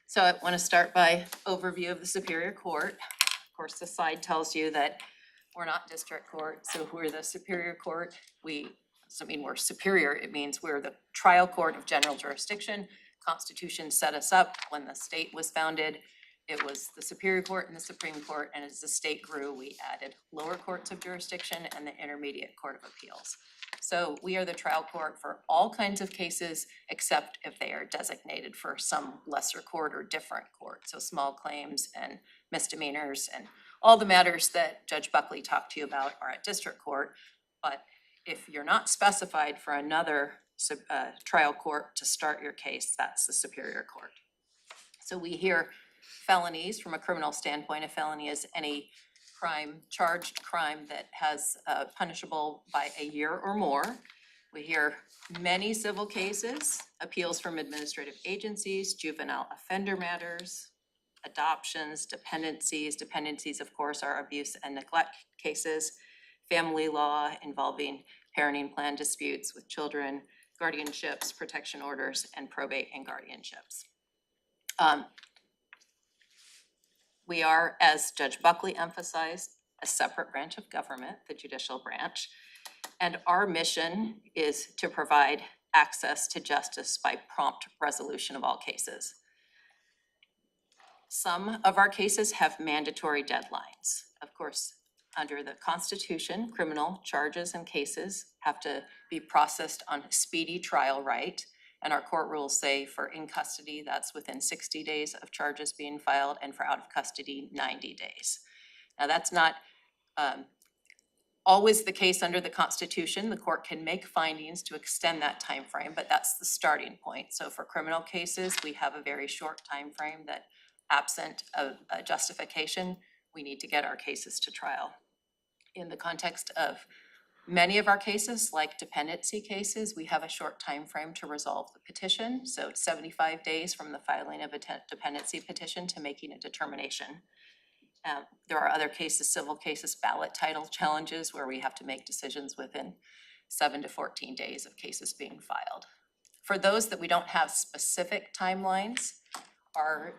So I want to start by overview of the Superior Court. Of course, the slide tells you that we're not district court, so we're the Superior Court. Doesn't mean we're superior, it means we're the trial court of general jurisdiction. Constitution set us up when the state was founded. It was the Superior Court and the Supreme Court, and as the state grew, we added lower courts of jurisdiction and the Intermediate Court of Appeals. So we are the trial court for all kinds of cases, except if they are designated for some lesser court or different court. So small claims and misdemeanors and all the matters that Judge Buckley talked to you about are at district court. But if you're not specified for another trial court to start your case, that's the Superior Court. So we hear felonies from a criminal standpoint. A felony is any crime, charged crime that has punishable by a year or more. We hear many civil cases, appeals from administrative agencies, juvenile offender matters, adoptions, dependencies. Dependencies, of course, are abuse and neglect cases, family law involving parenting plan disputes with children, guardianships, protection orders, and probate and guardianships. We are, as Judge Buckley emphasized, a separate branch of government, the judicial branch. And our mission is to provide access to justice by prompt resolution of all cases. Some of our cases have mandatory deadlines. Of course, under the Constitution, criminal charges and cases have to be processed on speedy trial right. And our court rules say for in custody, that's within 60 days of charges being filed, and for out of custody, 90 days. Now, that's not always the case under the Constitution. The court can make findings to extend that time frame, but that's the starting point. So for criminal cases, we have a very short time frame that, absent of a justification, we need to get our cases to trial. In the context of many of our cases, like dependency cases, we have a short time frame to resolve the petition. So 75 days from the filing of a dependency petition to making a determination. There are other cases, civil cases, ballot title challenges, where we have to make decisions within 7 to 14 days of cases being filed. For those that we don't have specific timelines, our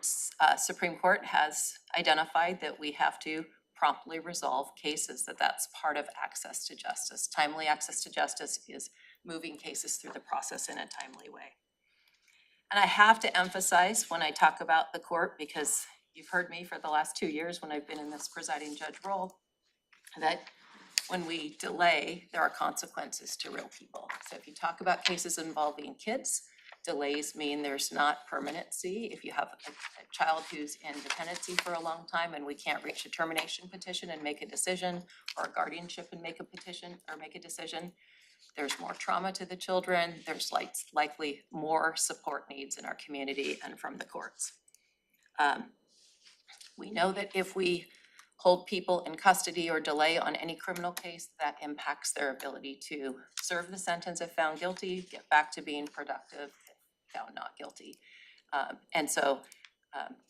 Supreme Court has identified that we have to promptly resolve cases, that's part of access to justice. Timely access to justice is moving cases through the process in a timely way. And I have to emphasize when I talk about the court, because you've heard me for the last 2 years when I've been in this presiding judge role, that when we delay, there are consequences to real people. So if you talk about cases involving kids, delays mean there's not permanency. If you have a child who's in dependency for a long time and we can't reach a termination petition and make a decision, or a guardianship and make a petition or make a decision, there's more trauma to the children. There's likely more support needs in our community and from the courts. We know that if we hold people in custody or delay on any criminal case, that impacts their ability to serve the sentence if found guilty, get back to being productive if found not guilty. And so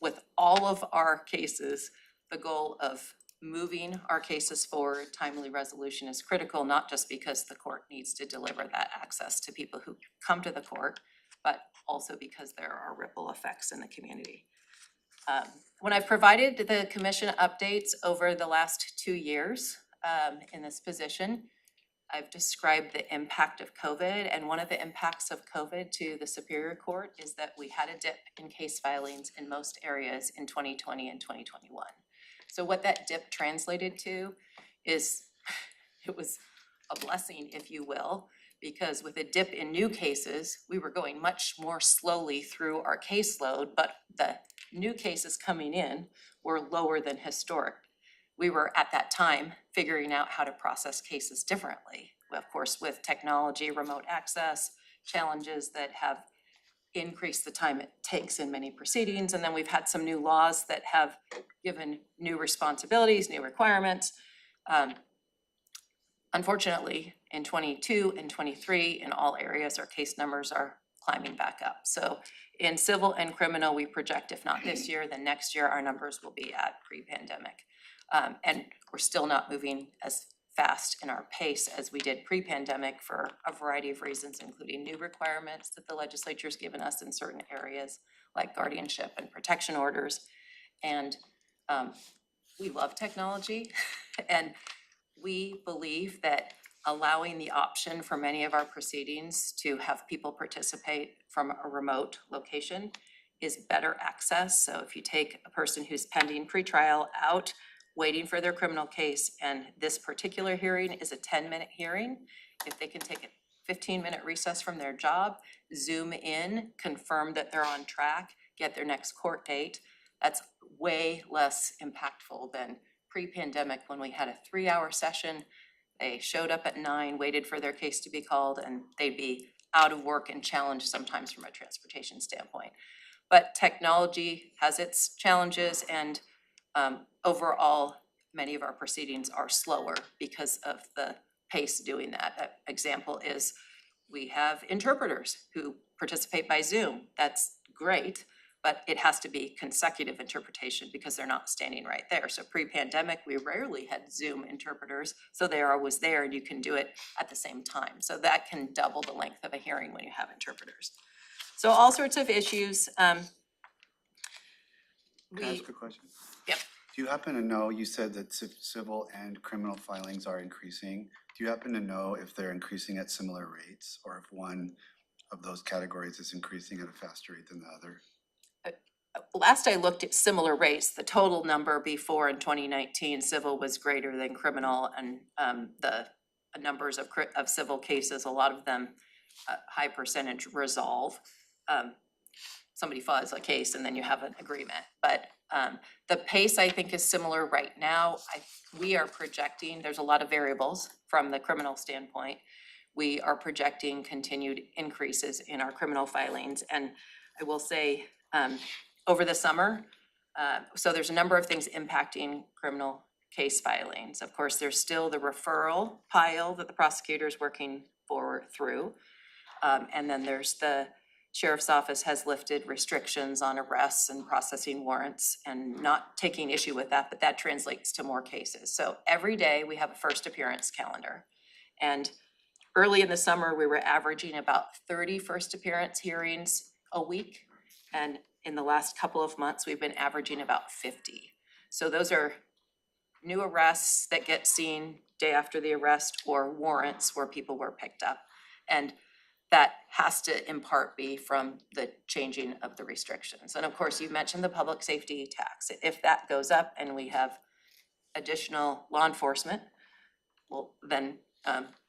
with all of our cases, the goal of moving our cases forward, timely resolution is critical, not just because the court needs to deliver that access to people who come to the court, but also because there are ripple effects in the community. When I've provided the commission updates over the last 2 years in this position, I've described the impact of COVID, and one of the impacts of COVID to the Superior Court is that we had a dip in case filings in most areas in 2020 and 2021. So what that dip translated to is, it was a blessing, if you will, because with a dip in new cases, we were going much more slowly through our caseload, but the new cases coming in were lower than historic. We were at that time figuring out how to process cases differently. Of course, with technology, remote access, challenges that have increased the time it takes in many proceedings. And then we've had some new laws that have given new responsibilities, new requirements. Unfortunately, in 22 and 23, in all areas, our case numbers are climbing back up. So in civil and criminal, we project if not this year, then next year, our numbers will be at pre-pandemic. And we're still not moving as fast in our pace as we did pre-pandemic for a variety of reasons, including new requirements that the legislature's given us in certain areas like guardianship and protection orders. And we love technology and we believe that allowing the option for many of our proceedings to have people participate from a remote location is better access. So if you take a person who's pending pretrial out, waiting for their criminal case, and this particular hearing is a 10-minute hearing, if they can take a 15-minute recess from their job, Zoom in, confirm that they're on track, get their next court date, that's way less impactful than pre-pandemic when we had a 3-hour session. They showed up at 9, waited for their case to be called, and they'd be out of work and challenged sometimes from a transportation standpoint. But technology has its challenges, and overall, many of our proceedings are slower because of the pace doing that. An example is we have interpreters who participate by Zoom. That's great, but it has to be consecutive interpretation because they're not standing right there. So pre-pandemic, we rarely had Zoom interpreters, so they're always there and you can do it at the same time. So that can double the length of a hearing when you have interpreters. So all sorts of issues. Can I ask a question? Yep. Do you happen to know, you said that civil and criminal filings are increasing. Do you happen to know if they're increasing at similar rates or if one of those categories is increasing at a faster rate than the other? Last I looked at similar rates, the total number before in 2019, civil was greater than criminal, and the numbers of civil cases, a lot of them, high percentage resolve. Somebody files a case and then you have an agreement. But the pace I think is similar right now. We are projecting, there's a lot of variables from the criminal standpoint. We are projecting continued increases in our criminal filings. And I will say, over the summer, so there's a number of things impacting criminal case filings. Of course, there's still the referral pile that the prosecutor is working through. And then there's the sheriff's office has lifted restrictions on arrests and processing warrants and not taking issue with that, but that translates to more cases. So every day we have a first appearance calendar. And early in the summer, we were averaging about 30 first appearance hearings a week. And in the last couple of months, we've been averaging about 50. So those are new arrests that get seen day after the arrest or warrants where people were picked up. And that has to in part be from the changing of the restrictions. And of course, you mentioned the public safety tax. If that goes up and we have additional law enforcement, well, then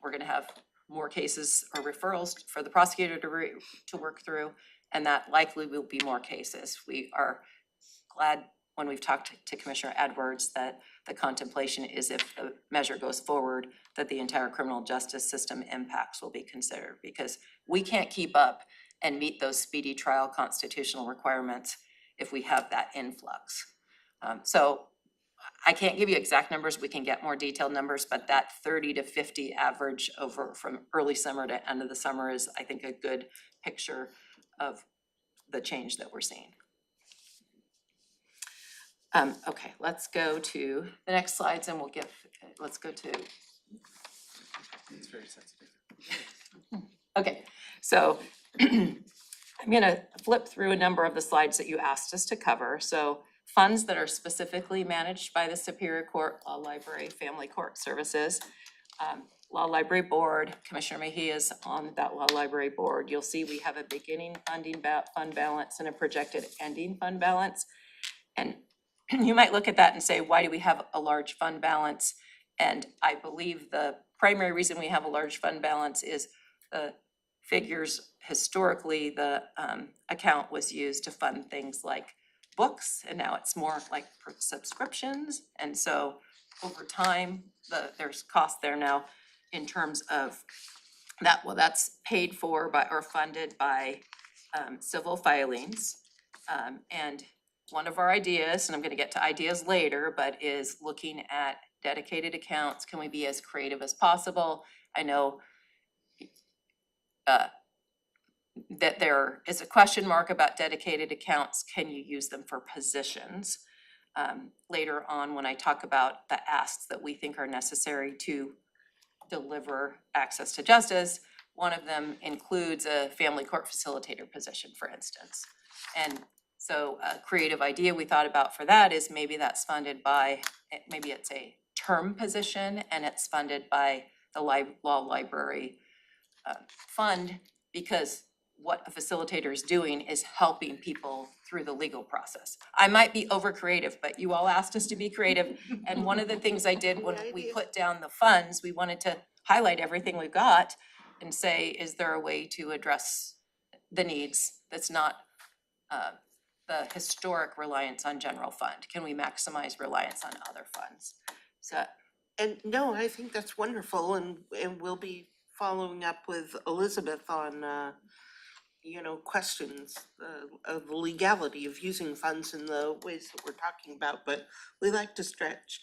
we're gonna have more cases or referrals for the prosecutor to work through, and that likely will be more cases. We are glad when we've talked to Commissioner Edwards that the contemplation is if the measure goes forward, that the entire criminal justice system impacts will be considered, because we can't keep up and meet those speedy trial constitutional requirements if we have that influx. So I can't give you exact numbers, we can get more detailed numbers, but that 30 to 50 average over from early summer to end of the summer is, I think, a good picture of the change that we're seeing. Okay, let's go to the next slides and let's go to. It's very sensitive. Okay, so I'm gonna flip through a number of the slides that you asked us to cover. So funds that are specifically managed by the Superior Court, Law Library, Family Court Services, Law Library Board. Commissioner Mejia is on that Law Library Board. You'll see we have a beginning funding fund balance and a projected ending fund balance. And you might look at that and say, why do we have a large fund balance? And I believe the primary reason we have a large fund balance is the figures, historically, the account was used to fund things like books, and now it's more like subscriptions. And so over time, there's cost there now in terms of that, well, that's paid for by or funded by civil filings. And one of our ideas, and I'm gonna get to ideas later, but is looking at dedicated accounts. Can we be as creative as possible? I know that there is a question mark about dedicated accounts. Can you use them for positions? Later on, when I talk about the asks that we think are necessary to deliver access to justice, one of them includes a family court facilitator position, for instance. And so a creative idea we thought about for that is maybe that's funded by, maybe it's a term position and it's funded by the law library fund, because what a facilitator is doing is helping people through the legal process. I might be over creative, but you all asked us to be creative. And one of the things I did when we put down the funds, we wanted to highlight everything we've got and say, is there a way to address the needs that's not the historic reliance on general fund? Can we maximize reliance on other funds? So, And no, I think that's wonderful, and we'll be following up with Elizabeth on, questions of the legality of using funds in the ways that we're talking about, but we like to stretch.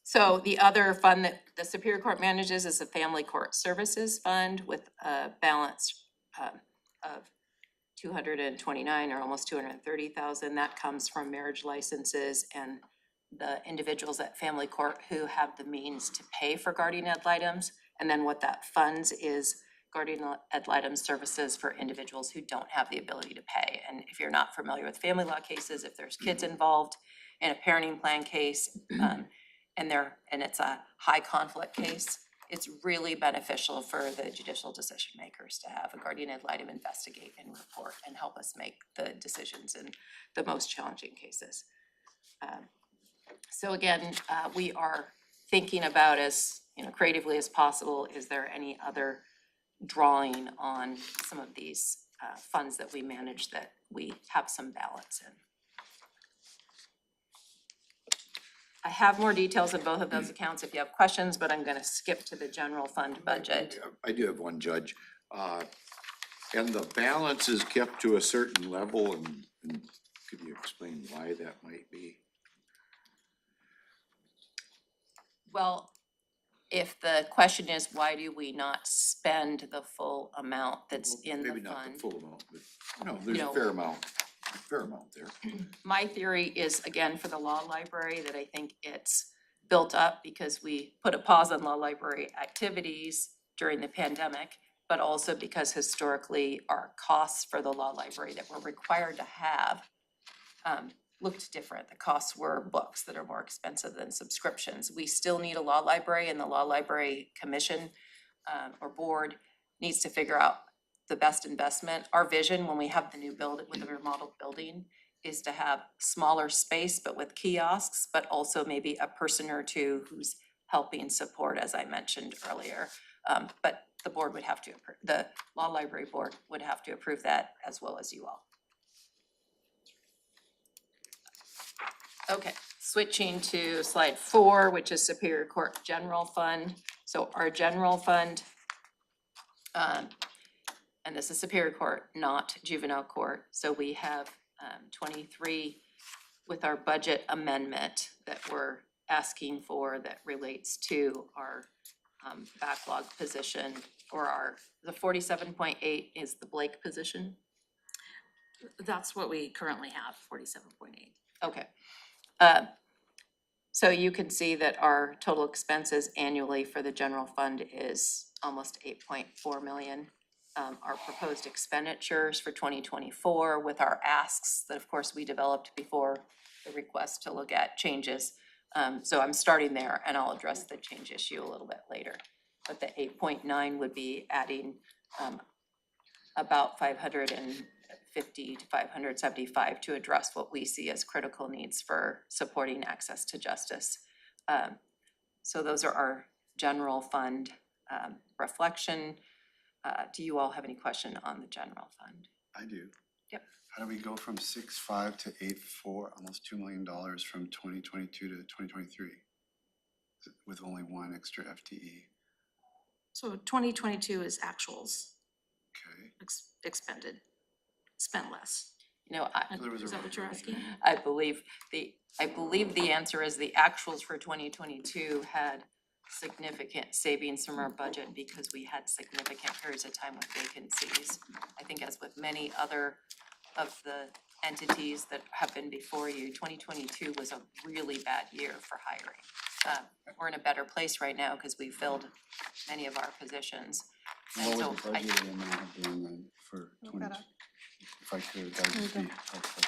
So the other fund that the Superior Court manages is the Family Court Services Fund with a balance of 229 or almost 230,000. That comes from marriage licenses and the individuals at family court who have the means to pay for guardian ad litem. And then what that funds is guardian ad litem services for individuals who don't have the ability to pay. And if you're not familiar with family law cases, if there's kids involved in a parenting plan case, and it's a high conflict case, it's really beneficial for the judicial decision makers to have a guardian ad litem investigate and report and help us make the decisions in the most challenging cases. So again, we are thinking about as creatively as possible, is there any other drawing on some of these funds that we manage that we have some balance in? I have more details in both of those accounts if you have questions, but I'm gonna skip to the general fund budget. I do have one, Judge. And the balance is kept to a certain level, and could you explain why that might be? Well, if the question is, why do we not spend the full amount that's in the Maybe not the fund? full amount, but, there's a fair amount there. My theory is, again, for the law library, that I think it's built up because we put a pause on law library activities during the pandemic, but also because historically our costs for the law library that we're required to have looked different. The costs were books that are more expensive than subscriptions. We still need a law library, and the Law Library Commission or board needs to figure out the best investment. Our vision when we have the new building, with the remodeled building, is to have smaller space but with kiosks, but also maybe a person or two who's helping support, as I mentioned earlier. But the board would have to, the Law Library Board would have to approve that, as well as you all. Okay, switching to slide 4, which is Superior Court General Fund. So our general fund, and this is Superior Court, not juvenile court. So we have 23 with our budget amendment that we're asking for that relates to our backlog position, or the 47.8 is the Blake position. That's what we currently have, 47.8. Okay. So you can see that our total expenses annually for the general fund is almost 8.4 million. Our proposed expenditures for 2024 with our asks that of course we developed before the request to look at changes. So I'm starting there and I'll address the change issue a little bit later. But the 8.9 would be adding about 550 to 575 to address what we see as critical needs for supporting access to justice. So those are our general fund reflection. Do you all have any question on the general fund? I do. Yep. How do we go from 6.5 to 8.4, almost $2 million from 2022 to 2023? With only one extra FTE, So 2022 is actuals okay? expended, spent less. You know, So there was a Is that what you're asking? I believe the answer is the actuals for 2022 had significant savings from our budget because we had significant periods of time with vacancies. I think as with many other of the entities that have been before you, 2022 was a really bad year for hiring. We're in a better place right now because we filled many of our positions. And What so would the I, budgeted amount have been then for Look 20? that up. If I could, that would be helpful.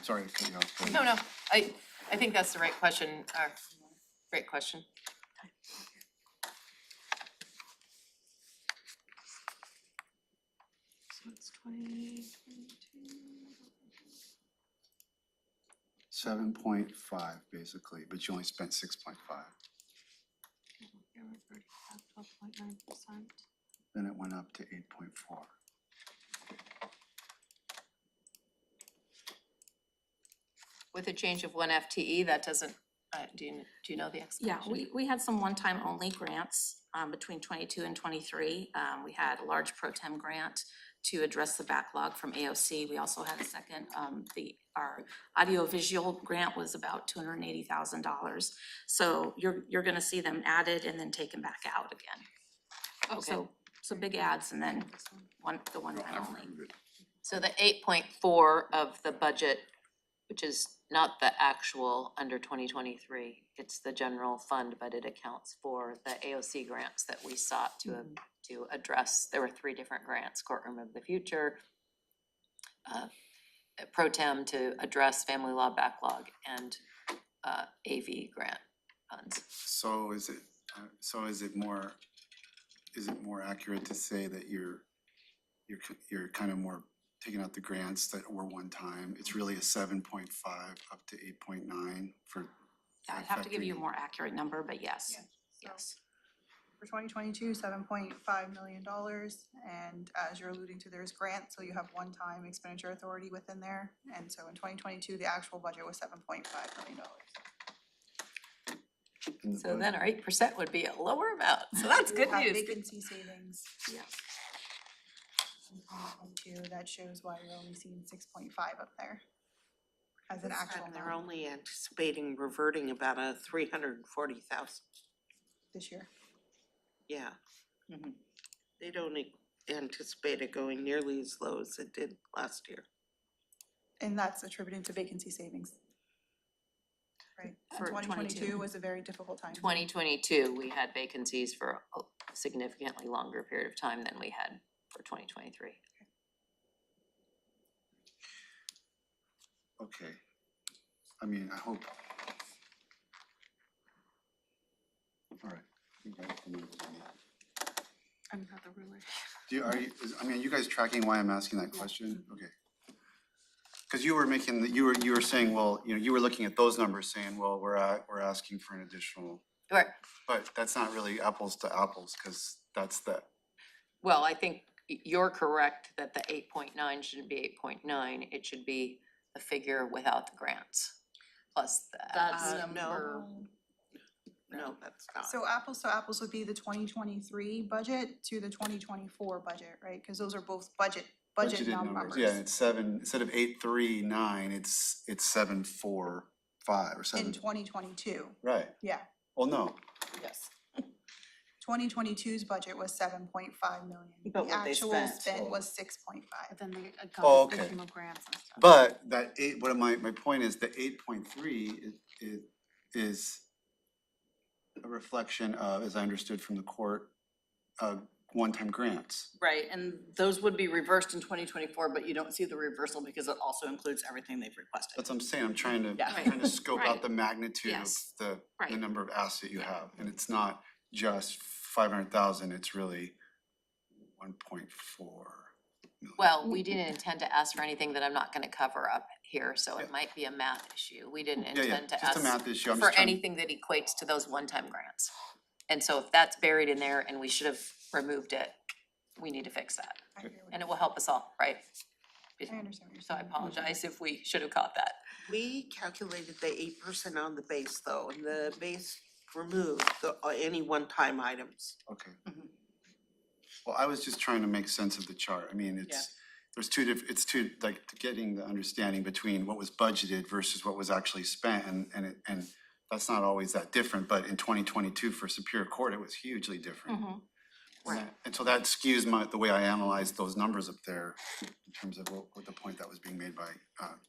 Sorry to cut you off. but- no, I think that's the right question, great question. So it's 2022. 7.5 basically, but you only spent 6.5. 12.9%. Then it went up to 8.4. With a change of one FTE, that doesn't, do you know the Yeah, explanation? we had some one-time only grants, between 22 and 23. We had a large pro tem grant to address the backlog from AOC. We also had a second, our audiovisual grant was about $280,000. So you're gonna see them added and then taken back out again. Okay, So big adds and then the one-time only. so the 8.4 of the budget, which is not the actual under 2023, it's the general fund, but it accounts for the AOC grants that we sought to address. There were 3 different grants: Courtroom of the Future, Pro Tem to address family law backlog, and AV grant funds. So is it more accurate to say that you're kind of more taking out the grants that were one time? It's really a 7.5 up to 8.9 for. I'd have to give you a factoring- more accurate number, but yes, Yeah, so yes. For 2022, $7.5 million, and as you're alluding to, there's grants, so you have one-time expenditure authority within there. And so in 2022, the actual budget was $7.5 million. in the So then budget. our 8% would be a lower amount, so that's good You have news. vacancy savings. Yeah. In 2022, that shows why you're only seeing 6.5 up there as an actual And they're amount only anticipating reverting about a 340,000. this year. Yeah. Mhm. They don't anticipate it going nearly as low as it did last year. And that's attributed to vacancy savings. Right, and For 2022 was a very difficult time. 2022, we had vacancies for a significantly longer period of time than we had for 2023. Okay. I mean, I hope. All right. You guys can move on. I'm not the ruler. I mean, are you guys tracking why I'm asking that question? Okay. Because you were saying, well, you were looking at those numbers saying, well, we're asking for an additional, Right. but that's not really apples to apples, because that's the, Well, I think you're correct that the 8.9 shouldn't be 8.9, it should be the figure without the grants, plus the. That's no. number, No, that's not. So apples would be the 2023 budget to the 2024 budget, right? Because those are both budget budgeted numbers. Yeah, it's 7, instead of 839, it's 745 or 7. In 2022, Right. yeah. Well, no. Yes. 2022's budget was 7.5 million. But what they The actual spent. spend was 6.5. Then they Oh, got okay. additional grants and stuff. But that my point is the 8.3 is a reflection of, as I understood from the court, one-time grants. Right, and those would be reversed in 2024, but you don't see the reversal because it also includes everything they've requested. That's what I'm saying. I'm trying to Yeah. scope out Right. the magnitude of Yes. the Right. number of assets that you have. And it's not just 500,000, it's really 1.4 million. Well, we didn't intend to ask for anything that I'm not gonna cover up here, so Yeah. it might be a math issue. We didn't Yeah, intend to just a ask math issue. I'm for just trying. anything that equates to those one-time grants. And so if that's buried in there and we should have removed it, we need to fix that. I hear what And it you're will help us all, right? saying. I understand what you're So I saying. apologize if we should have caught that. We calculated the 8% on the base though, and the base removed any one-time items. Okay. Mm-hmm. Well, I was just trying to make sense of the chart. I mean, it's two, like, getting the understanding between what was budgeted versus what was actually spent, and that's not always that different, but in 2022 for Superior Court, it was hugely different. And so that skews the way I analyzed those numbers up there in terms of what the point that was being made by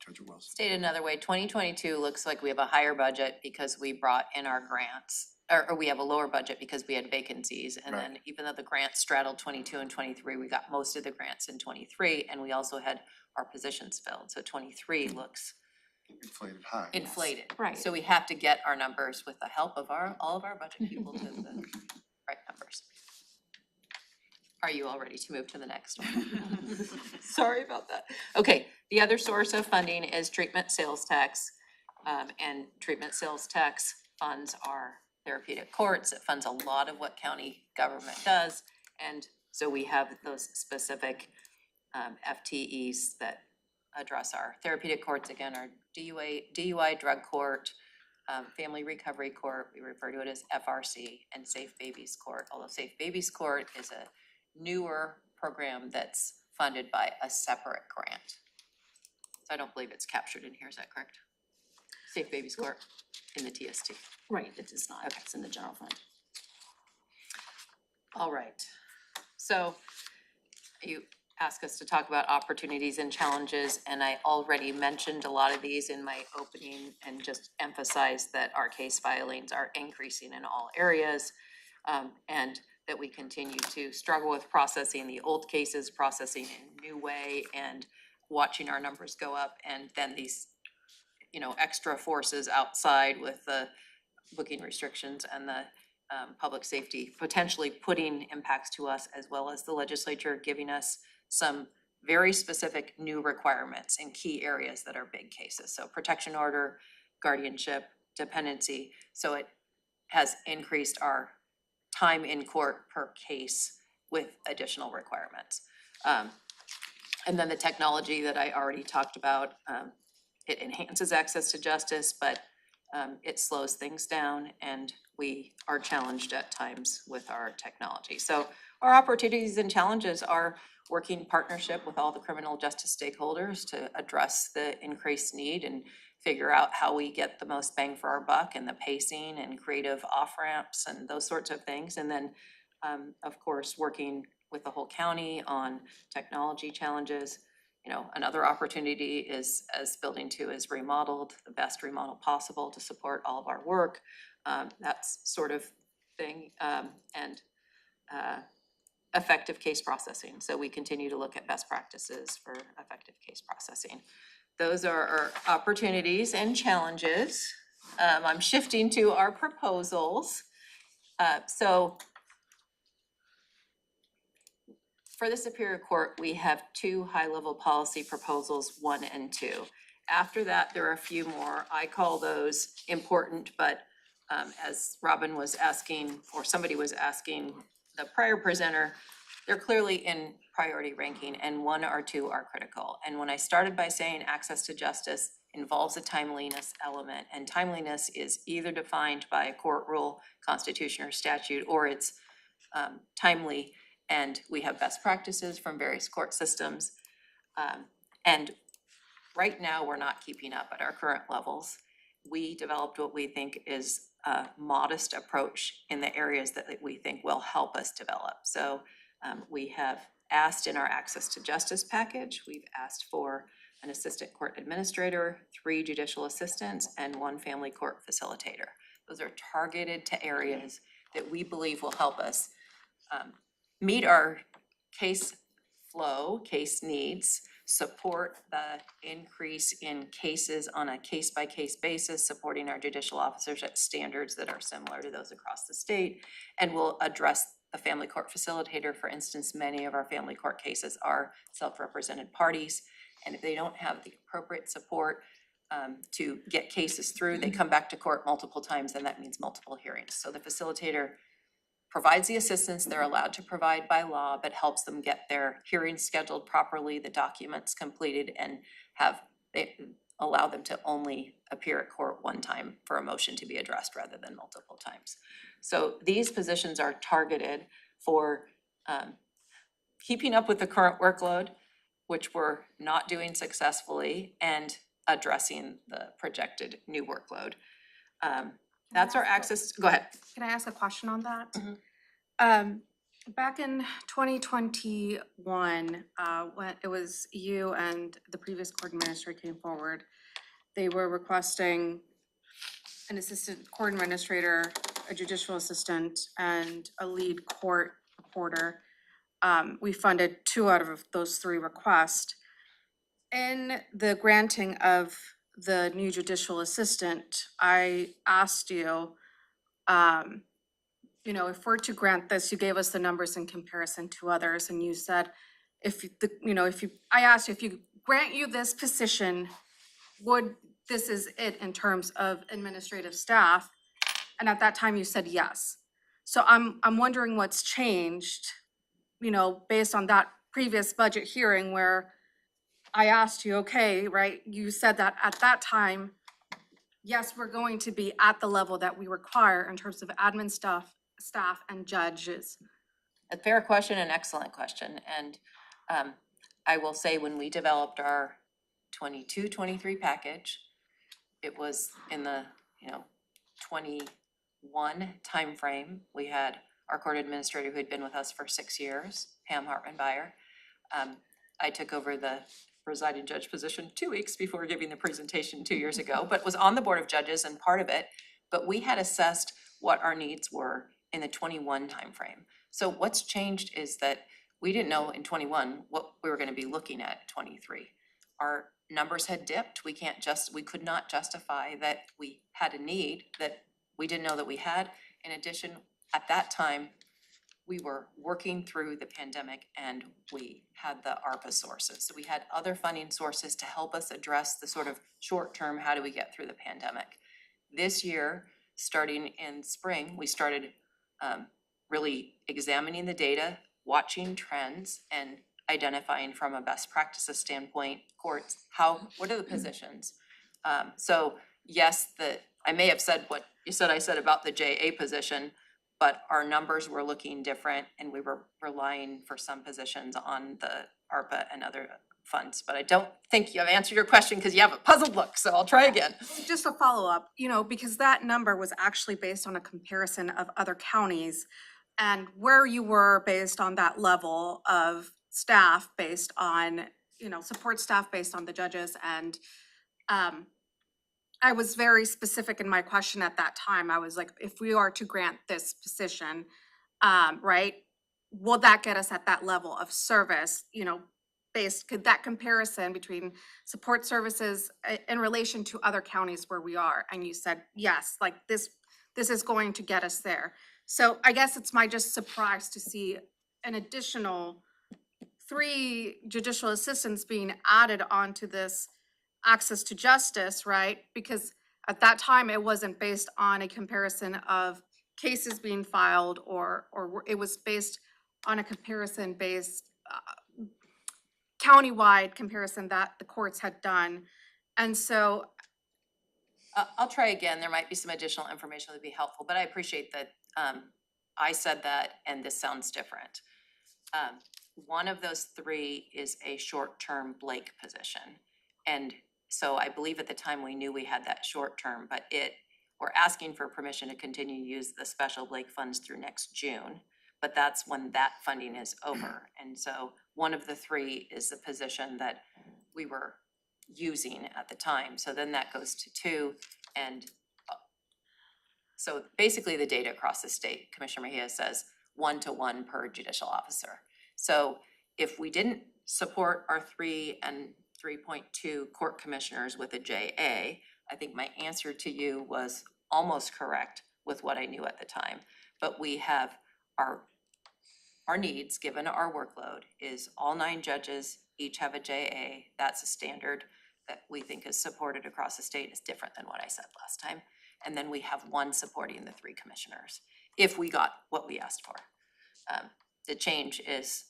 Judge Wilson. Stated another way, 2022 looks like we have a higher budget because we brought in our grants, or we have a lower budget because we had vacancies. And Right. then even though the grants straddled 22 and 23, we got most of the grants in 23, and we also had our positions filled. So 23 looks Inflated high. inflated. Right. So we have to get our numbers with the help of all of our budget people to the right numbers. Are you all ready to move to the next one? Sorry about that. Okay, the other source of funding is treatment sales tax. And treatment sales tax funds our therapeutic courts. It funds a lot of what county government does. And so we have those specific FTEs that address our therapeutic courts, again, our DUI drug court, family recovery court, we refer to it as FRC, and Safe Babies Court, although Safe Babies Court is a newer program that's funded by a separate grant. So I don't believe it's captured in here, is that correct? Safe Babies Court in the TST. Right, it is not, it's in the general fund. All right, so you ask us to talk about opportunities and challenges, and I already mentioned a lot of these in my opening and just emphasized that our case filings are increasing in all areas, and that we continue to struggle with processing the old cases, processing in a new way, and watching our numbers go up, and then these, extra forces outside with the booking restrictions and the public safety potentially putting impacts to us, as well as the legislature giving us some very specific new requirements in key areas that are big cases. So protection order, guardianship, dependency. So it has increased our time in court per case with additional requirements. And then the technology that I already talked about, it enhances access to justice, but it slows things down, and we are challenged at times with our technology. So our opportunities and challenges are working partnership with all the criminal justice stakeholders to address the increased need and figure out how we get the most bang for our buck, and the pacing and creative off-ramps and those sorts of things. And then, of course, working with the whole county on technology challenges. Another opportunity is, as Building 2 is remodeled, the best remodel possible to support all of our work, that's sort of thing, and effective case processing. So we continue to look at best practices for effective case processing. Those are our opportunities and challenges. I'm shifting to our proposals. So for the Superior Court, we have 2 high-level policy proposals, 1 and 2. After that, there are a few more. I call those important, but as Robin was asking, or somebody was asking the prior presenter, they're clearly in priority ranking, and 1 or 2 are critical. And when I started by saying access to justice involves a timeliness element, and timeliness is either defined by a court rule, constitution, or statute, or it's timely, and we have best practices from various court systems. And right now, we're not keeping up at our current levels. We developed what we think is a modest approach in the areas that we think will help us develop. So we have asked in our access to justice package, we've asked for an assistant court administrator, 3 judicial assistants, and 1 family court facilitator. Those are targeted to areas that we believe will help us meet our case flow, case needs, support the increase in cases on a case-by-case basis, supporting our judicial officers at standards that are similar to those across the state, and will address the family court facilitator. For instance, many of our family court cases are self-represented parties, and if they don't have the appropriate support to get cases through, they come back to court multiple times, and that means multiple hearings. So the facilitator provides the assistance they're allowed to provide by law, but helps them get their hearings scheduled properly, the documents completed, and they allow them to only appear at court one time for a motion to be addressed rather than multiple times. So these positions are targeted for keeping up with the current workload, which we're not doing successfully, and addressing the projected new workload. That's our access, go ahead. Can I ask a question on that? Mhm. Back in 2021, when it was you and the previous court administrator came forward, they were requesting an assistant court administrator, a judicial assistant, and a lead court reporter. We funded 2 out of those 3 requests. In the granting of the new judicial assistant, I asked you, you know, if we're to grant this, you gave us the numbers in comparison to others, and you said, I asked you, if you grant you this position, this is it in terms of administrative staff? And at that time you said yes. So I'm wondering what's changed, you know, based on that previous budget hearing where I asked you, okay, right, you said that at that time, yes, we're going to be at the level that we require in terms of admin staff and judges. A fair question, an excellent question, and I will say when we developed our 22-23 package, it was in the 21 timeframe. We had our court administrator who had been with us for 6 years, Pam Hartman-Beyer. I took over the presiding judge position 2 weeks before giving the presentation 2 years ago, but was on the Board of Judges and part of it. But we had assessed what our needs were in the 21 timeframe. So what's changed is that we didn't know in 21 what we were gonna be looking at 23. Our numbers had dipped. We could not justify that we had a need that we didn't know that we had. In addition, at that time, we were working through the pandemic and we had the ARPA sources. So we had other funding sources to help us address the sort of short term, how do we get through the pandemic? This year, starting in spring, we started really examining the data, watching trends, and identifying from a best practices standpoint, courts, what are the positions? So yes, I may have said what you said I said about the JA position, but our numbers were looking different and we were relying for some positions on the ARPA and other funds. But I don't think you have answered your question because you have a puzzled look, so I'll try again. Just a follow-up, you know, because that number was actually based on a comparison of other counties and where you were based on that level of staff based on, you know, support staff based on the judges. And I was very specific in my question at that time. I was like, if we are to grant this position, right, will that get us at that level of service, you know, could that comparison between support services in relation to other counties where we are? And you said, yes, like this is going to get us there. So I guess it's my just surprise to see an additional 3 judicial assistants being added onto this access to justice, right? Because at that time, it wasn't based on a comparison of cases being filed or it was based on a comparison based countywide comparison that the courts had done. And so I'll try again. There might be some additional information that would be helpful, but I appreciate that I said that and this sounds different. One of those 3 is a short-term Blake position. And so I believe at the time we knew we had that short-term, but we're asking for permission to continue to use the special Blake funds through next June. But that's when that funding is over. And so one of the 3 is the position that we were using at the time. So then that goes to 2. And so basically the data across the state, Commissioner Mejia says 1-to-1 per judicial officer. So if we didn't support our 3 and 3.2 court commissioners with a JA, I think my answer to you was almost correct with what I knew at the time. But we have our needs, given our workload, is all 9 judges each have a JA. That's a standard that we think is supported across the state. Is different than what I said last time. And then we have 1 supporting the 3 commissioners. if we got what we asked for. The change is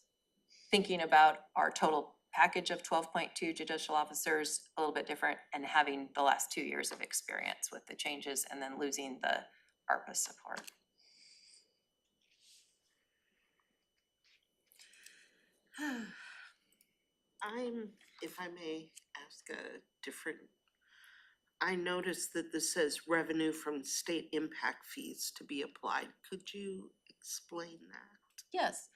thinking about our total package of 12.2 judicial officers a little bit different, and having the last 2 years of experience with the changes, and then losing the ARPA support. If I may ask a different, I noticed that this says revenue from state impact fees to be applied. Could you explain that? Yes,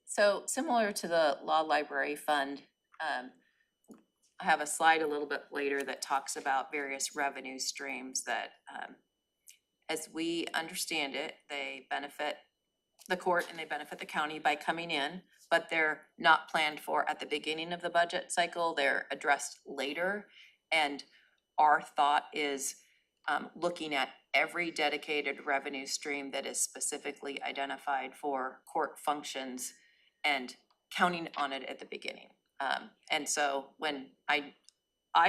so similar to the law library fund, I have a slide a little bit later that talks about various revenue streams that, as we understand it, they benefit the court and they benefit the county by coming in, but they're not planned for at the beginning of the budget cycle, they're addressed later. And our thought is, looking at every dedicated revenue stream that is specifically identified for court functions and counting on it at the beginning. And so when I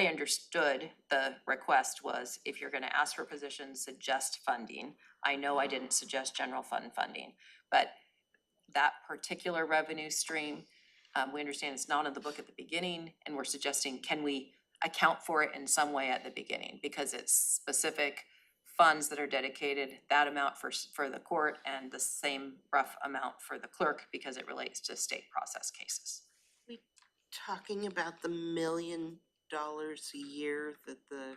understood the request was, if you're gonna ask for positions, suggest funding. I know I didn't suggest general fund funding, but that particular revenue stream, we understand it's not in the book at the beginning, and we're suggesting, can we account for it in some way at the beginning? Because it's specific funds that are dedicated, that amount for the court, and the same rough amount for the clerk, because it relates to state process cases. We talking about the $1 million a year that the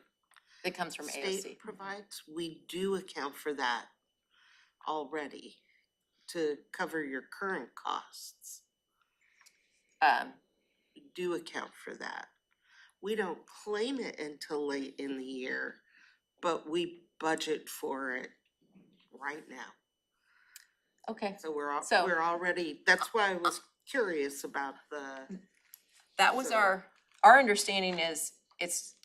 It comes from AOC. state provides? We do account for that already to cover your current costs. We do account for that. We don't claim it until late in the year, but we budget for it right now. Okay, So So- we're already, that's why I was curious about the, that was So- our understanding is, it's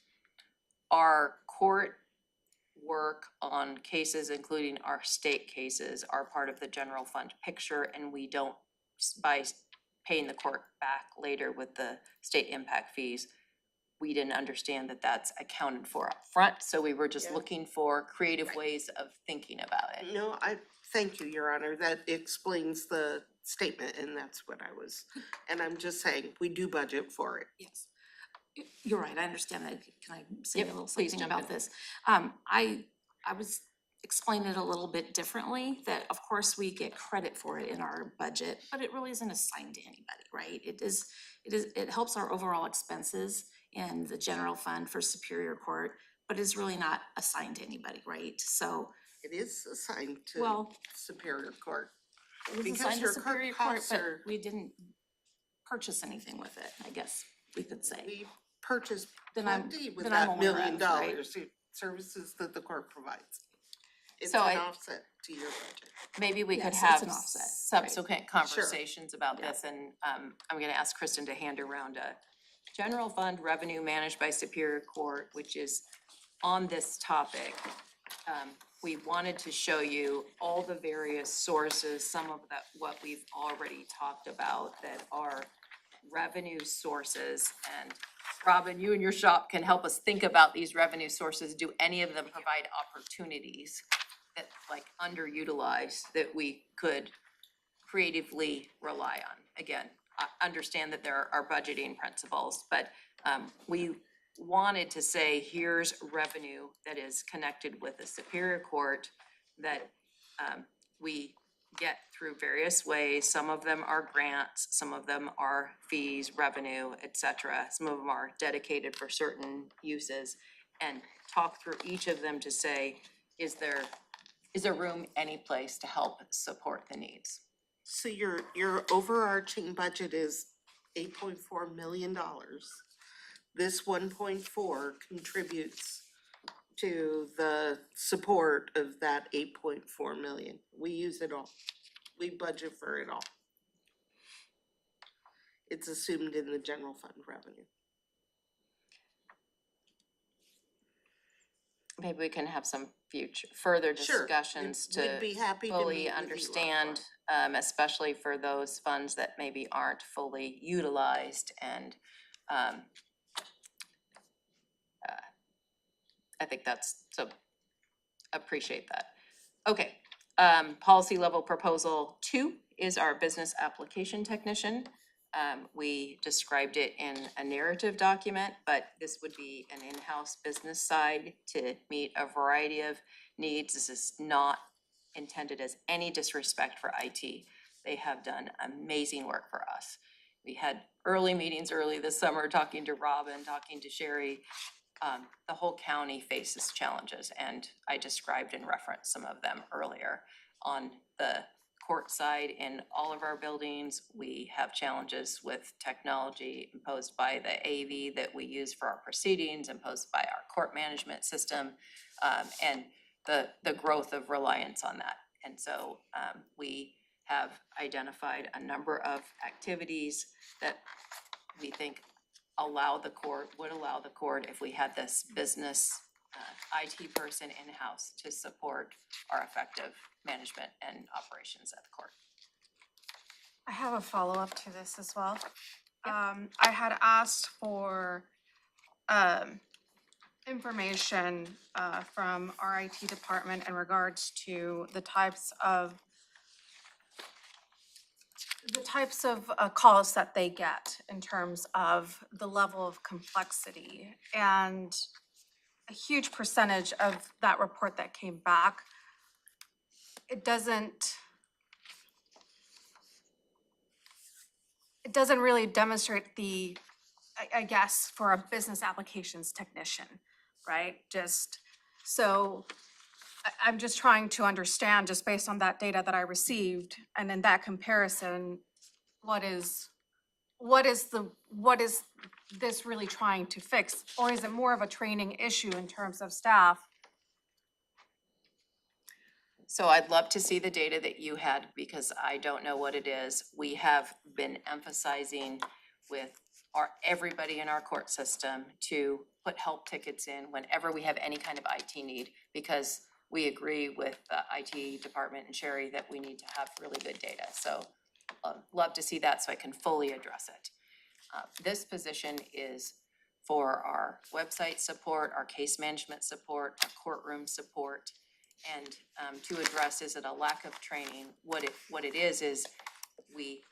our court work on cases, including our state cases, are part of the general fund picture, and we don't, by paying the court back later with the state impact fees, we didn't understand that that's accounted for up front. So we were just Yeah. looking for creative ways of thinking about it. no, thank you, Your Honor, that explains the statement, and that's what I was, and I'm just saying, we do budget for it. Yes. You're right, I understand that. Can I say Yep, a little please something jump about in. this? I was explaining it a little bit differently, that of course we get credit for it in our budget, but it really isn't assigned to anybody, right? It helps our overall expenses in the general fund for Superior Court, but is really not assigned to anybody, right? So, It is assigned to well, Superior Court. it was Because assigned to your current Superior Court, costs but are- we didn't purchase anything with it, I guess we could say. We purchase Then I'm- plenty with then I'm that $1 aware million of, right? services that the court provides. It's So an I- offset to your budget. Maybe we could Yes, it's have an offset, right. subsequent conversations about Yeah. this, and I'm gonna ask Kristen to hand around a general fund revenue managed by Superior Court, which is on this topic. We wanted to show you all the various sources, some of that, what we've already talked about, that are revenue sources. And Robin, you and your shop can help us think about these revenue sources. Do any of them provide opportunities that, like, underutilized, that we could creatively rely on? Again, I understand that there are budgeting principles, but we wanted to say, here's revenue that is connected with the Superior Court that we get through various ways. Some of them are grants, some of them are fees, revenue, et cetera. Some of them are dedicated for certain uses, and talk through each of them to say, is there room any place to help support the needs? So your overarching budget is $8.4 million. This 1.4 contributes to the support of that 8.4 million. We use it all. We budget for it all. It's assumed in the general fund revenue. Maybe we can have some further Sure, discussions we'd to be happy to meet with fully you understand, especially for those funds that maybe aren't fully utilized, and I think that's, so appreciate that. Okay, Policy level proposal 2 is our business application technician. We described it in a narrative document, but this would be an in-house business side to meet a variety of needs. This is not intended as any disrespect for IT. They have done amazing work for us. We had early meetings early this summer, talking to Robin, talking to Sherry. The whole county faces challenges, and I described and referenced some of them earlier. On the court side, in all of our buildings, we have challenges with technology imposed by the AV that we use for our proceedings, imposed by our court management system, and the growth of reliance on that. And so we have identified a number of activities that we think would allow the court, if we had this business IT person in-house to support our effective management and operations at the court. I have a follow-up to this as well. I had asked for information from our IT department in regards to the types of calls that they get in terms of the level of complexity. And a huge percentage of that report that came back, it doesn't really demonstrate the, I guess, for a business applications technician, right? Just, so I'm just trying to understand, just based on that data that I received, and in that comparison, what is this really trying to fix? Or is it more of a training issue in terms of staff? So I'd love to see the data that you had, because I don't know what it is. We have been emphasizing with everybody in our court system to put help tickets in whenever we have any kind of IT need, because we agree with the IT department and Sherry that we need to have really good data. So love to see that so I can fully address it. This position is for our website support, our case management support, our courtroom support, and to address, is it a lack of training? What it is we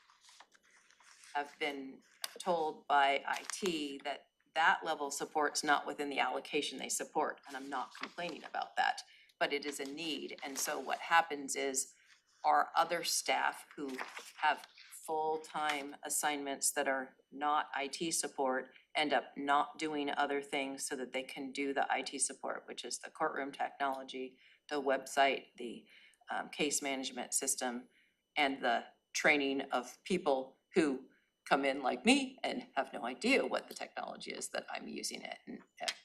have been told by IT that level of support's not within the allocation they support, and I'm not complaining about that, but it is a need. And so what happens is our other staff who have full-time assignments that are not IT support end up not doing other things so that they can do the IT support, which is the courtroom technology, the website, the case management system, and the training of people who come in like me and have no idea what the technology is that I'm using it, and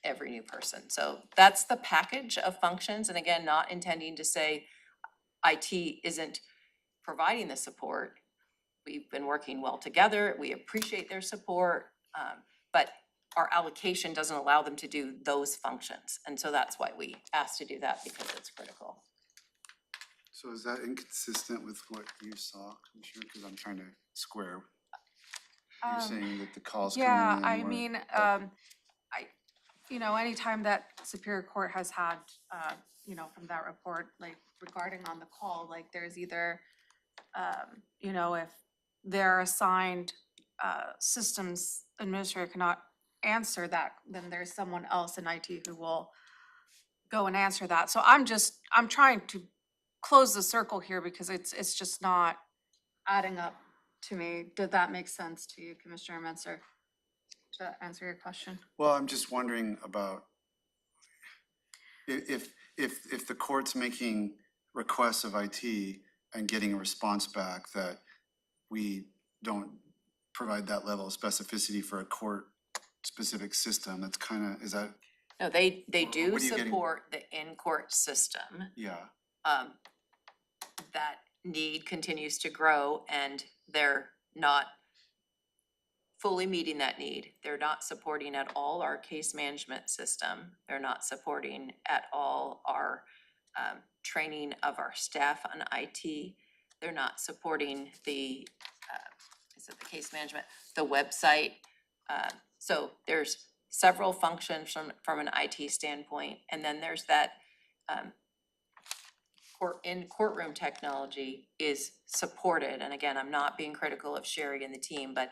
every new person. So that's the package of functions. And again, not intending to say IT isn't providing the support. We've been working well together. We appreciate their support, but our allocation doesn't allow them to do those functions. And so that's why we asked to do that, because it's critical. So is that inconsistent with what you saw, Commissioner? Because I'm trying to square. You're saying that the calls coming in. Yeah, I were- mean, anytime that Superior Court has had, from that report, like regarding on the call, like there's either, if their assigned systems administrator cannot answer that, then there's someone else in IT who will go and answer that. So I'm trying to close the circle here, because it's just not adding up to me. Did that make sense to you, Commissioner Menser? To answer your question? Well, I'm just wondering about if the court's making requests of IT and getting a response back that we don't provide that level of specificity for a court-specific system, that's kind of, is that? No, they do What are you getting? support the in-court system. Yeah, That need continues to grow, and they're not fully meeting that need. They're not supporting at all our case management system. They're not supporting at all our training of our staff on IT. They're not supporting the case management, the website. So there's several functions from an IT standpoint, and then there's that in courtroom technology is supported, and again, I'm not being critical of Sherry and the team, but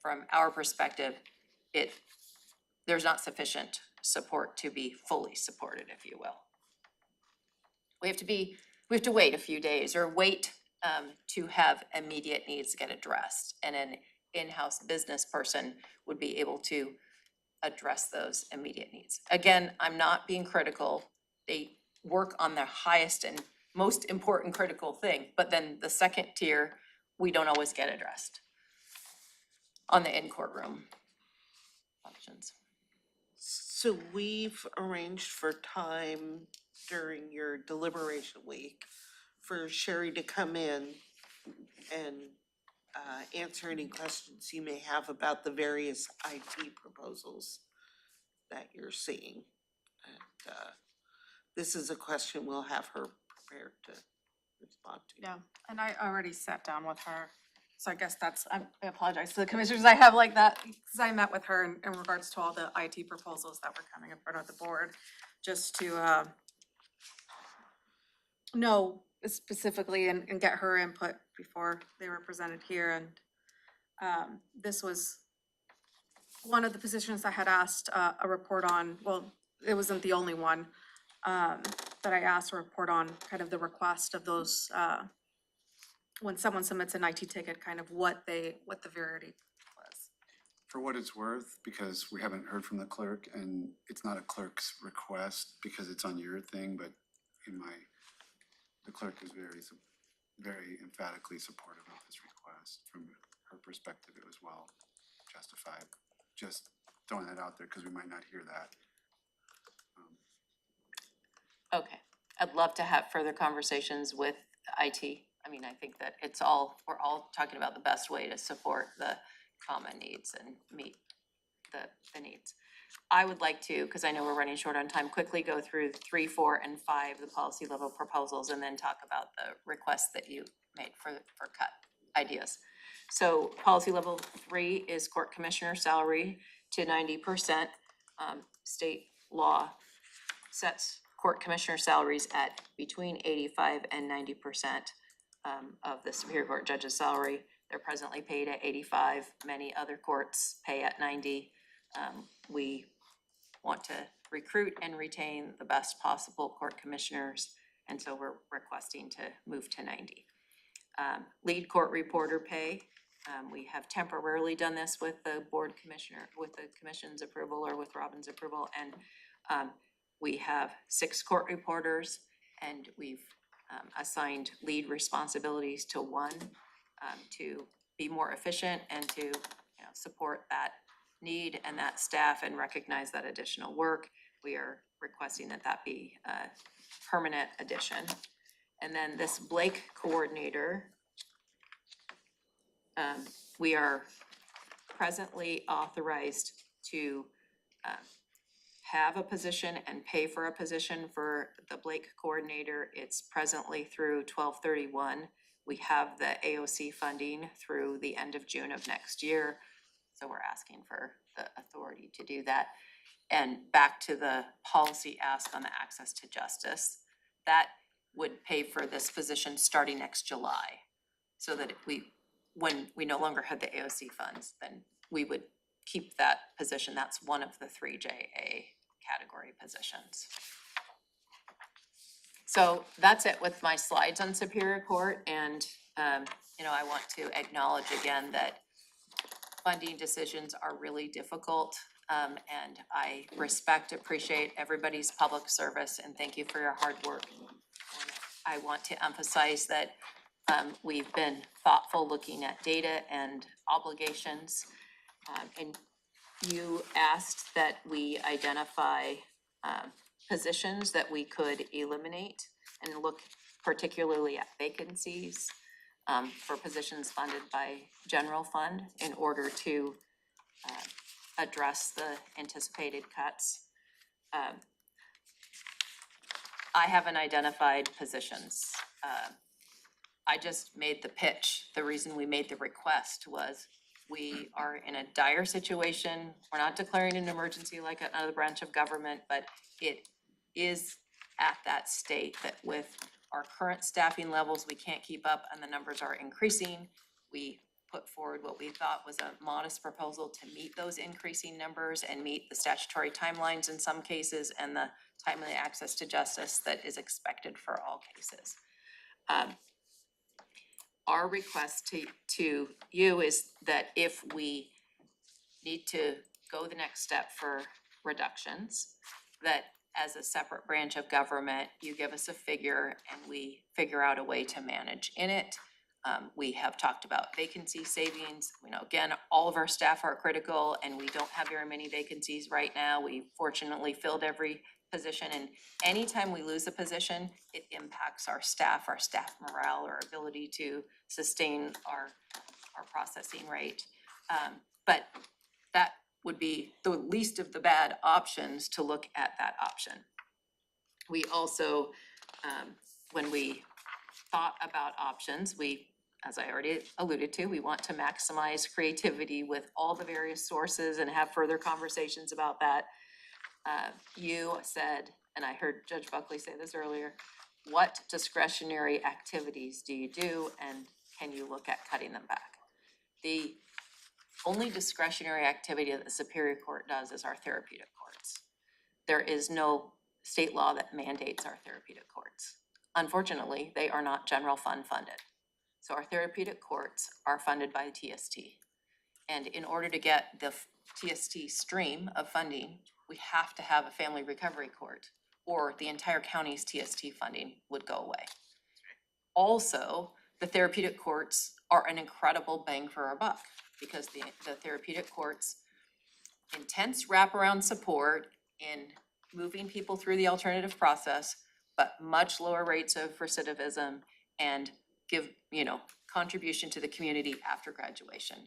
from our perspective, there's not sufficient support to be fully supported, if you will. We have to wait a few days or wait to have immediate needs get addressed. And an in-house business person would be able to address those immediate needs. Again, I'm not being critical. They work on the highest and most important critical thing, but then the second tier, we don't always get addressed on the in-courtroom functions. So we've arranged for time during your deliberation week for Sherry to come in and answer any questions you may have about the various IT proposals that you're seeing. And this is a question we'll have her prepared to respond to. Yeah, and I already sat down with her, so I guess I apologize to the commissioners, I have like that, because I met with her in regards to all the IT proposals that were coming in front of the board, just to know specifically and get her input before they were presented here, and this was one of the positions I had asked a report on. Well, it wasn't the only one that I asked a report on, kind of the request of those, when someone submits an IT ticket, kind of what the verity was. For what it's worth, because we haven't heard from the clerk, and it's not a clerk's request because it's on your thing, but the clerk is very emphatically supportive of this request. From her perspective, it was well justified. Just throwing that out there because we might not hear that. Okay, I'd love to have further conversations with IT. I mean, I think that we're all talking about the best way to support the common needs and meet the needs. I would like to, because I know we're running short on time, quickly go through 3, 4, and 5, the policy level proposals, and then talk about the requests that you made for cut ideas. So policy level 3 is court commissioner salary to 90%. State law sets court commissioner salaries at between 85 and 90% of the Superior Court judge's salary. They're presently paid at 85. Many other courts pay at 90. We want to recruit and retain the best possible court commissioners, and so we're requesting to move to 90. Lead court reporter pay. We have temporarily done this with the board commissioner, with the commission's approval or with Robin's approval, and we have 6 court reporters, and we've assigned lead responsibilities to 1 to be more efficient and to support that need and that staff and recognize that additional work. We are requesting that be a permanent addition. And then this Blake coordinator, we are presently authorized to have a position and pay for a position for the Blake coordinator. It's presently through 12/31. We have the AOC funding through the end of June of next year. So we're asking for the authority to do that. And back to the policy ask on the access to justice, that would pay for this position starting next July. So that when we no longer had the AOC funds, then we would keep that position. That's one of the 3 JA category positions. So that's it with my slides on Superior Court, and I want to acknowledge again that funding decisions are really difficult, and I appreciate everybody's public service, and thank you for your hard work. I want to emphasize that we've been thoughtful looking at data and obligations, and you asked that we identify positions that we could eliminate and look particularly at vacancies for positions funded by general fund in order to address the anticipated cuts. I haven't identified positions. I just made the pitch. The reason we made the request was we are in a dire situation. We're not declaring an emergency like another branch of government, but it is at that state that with our current staffing levels, we can't keep up and the numbers are increasing. We put forward what we thought was a modest proposal to meet those increasing numbers and meet the statutory timelines in some cases and the timely access to justice that is expected for all cases. Our request to you is that if we need to go the next step for reductions, that as a separate branch of government, you give us a figure and we figure out a way to manage in it. We have talked about vacancy savings. You know, again, all of our staff are critical and we don't have very many vacancies right now. We fortunately filled every position, and anytime we lose a position, it impacts our staff morale, our ability to sustain our processing rate. But that would be the least of the bad options to look at that option. We also, when we thought about options, as I already alluded to, we want to maximize creativity with all the various sources and have further conversations about that. You said, and I heard Judge Buckley say this earlier, what discretionary activities do you do and can you look at cutting them back? The only discretionary activity that the Superior Court does is our therapeutic courts. There is no state law that mandates our therapeutic courts. Unfortunately, they are not general fund funded. So our therapeutic courts are funded by the TST. And in order to get the TST stream of funding, we have to have a family recovery court, or the entire county's TST funding would go away. Also, the therapeutic courts are an incredible bang for our buck, because the therapeutic courts intense wraparound support in moving people through the alternative process, but much lower rates of recidivism and give, contribution to the community after graduation.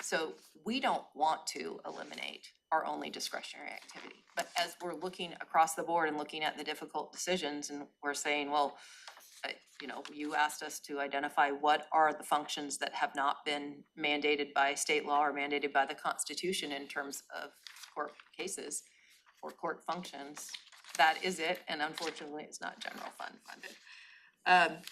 So we don't want to eliminate our only discretionary activity. But as we're looking across the board and looking at the difficult decisions, and we're saying, well, you asked us to identify what are the functions that have not been mandated by state law or mandated by the Constitution in terms of court cases or court functions. That is it, and unfortunately, it's not general fund funded.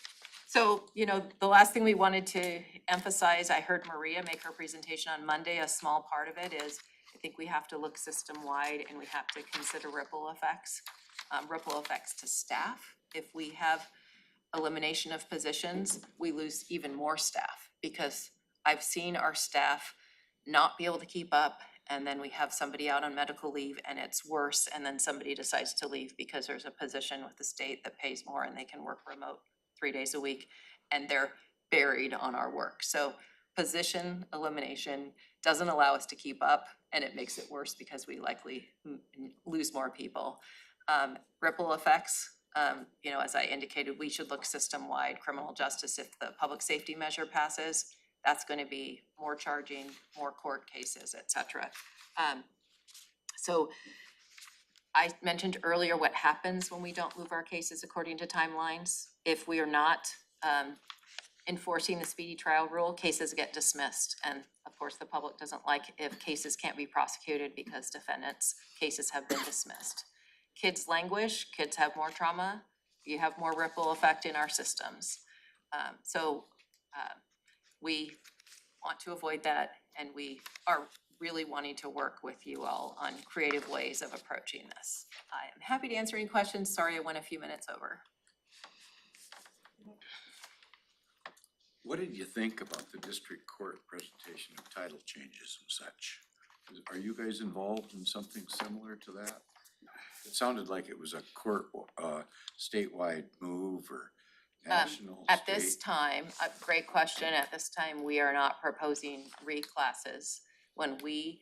So, the last thing we wanted to emphasize, I heard Maria make her presentation on Monday. A small part of it is, I think we have to look system-wide and we have to consider ripple effects to staff. If we have elimination of positions, we lose even more staff, because I've seen our staff not be able to keep up, and then we have somebody out on medical leave and it's worse, and then somebody decides to leave because there's a position with the state that pays more and they can work remote 3 days a week, and they're buried on our work. So position elimination doesn't allow us to keep up, and it makes it worse because we likely lose more people. Ripple effects, as I indicated, we should look system-wide. Criminal justice, if the public safety measure passes, that's going to be more charging, more court cases, et cetera. So I mentioned earlier what happens when we don't move our cases according to timelines. If we are not enforcing the speedy trial rule, cases get dismissed. And of course, the public doesn't like if cases can't be prosecuted because defendants' cases have been dismissed. Kids languish, kids have more trauma, you have more ripple effect in our systems. We want to avoid that, and we are really wanting to work with you all on creative ways of approaching this. I am happy to answer any questions. Sorry I went a few minutes over. What did you think about the district court presentation of title changes and such? Are you guys involved in something similar to that? It sounded like it was a court, statewide move or national, At this state. time, a great question. At this time, we are not proposing reclasses. When we,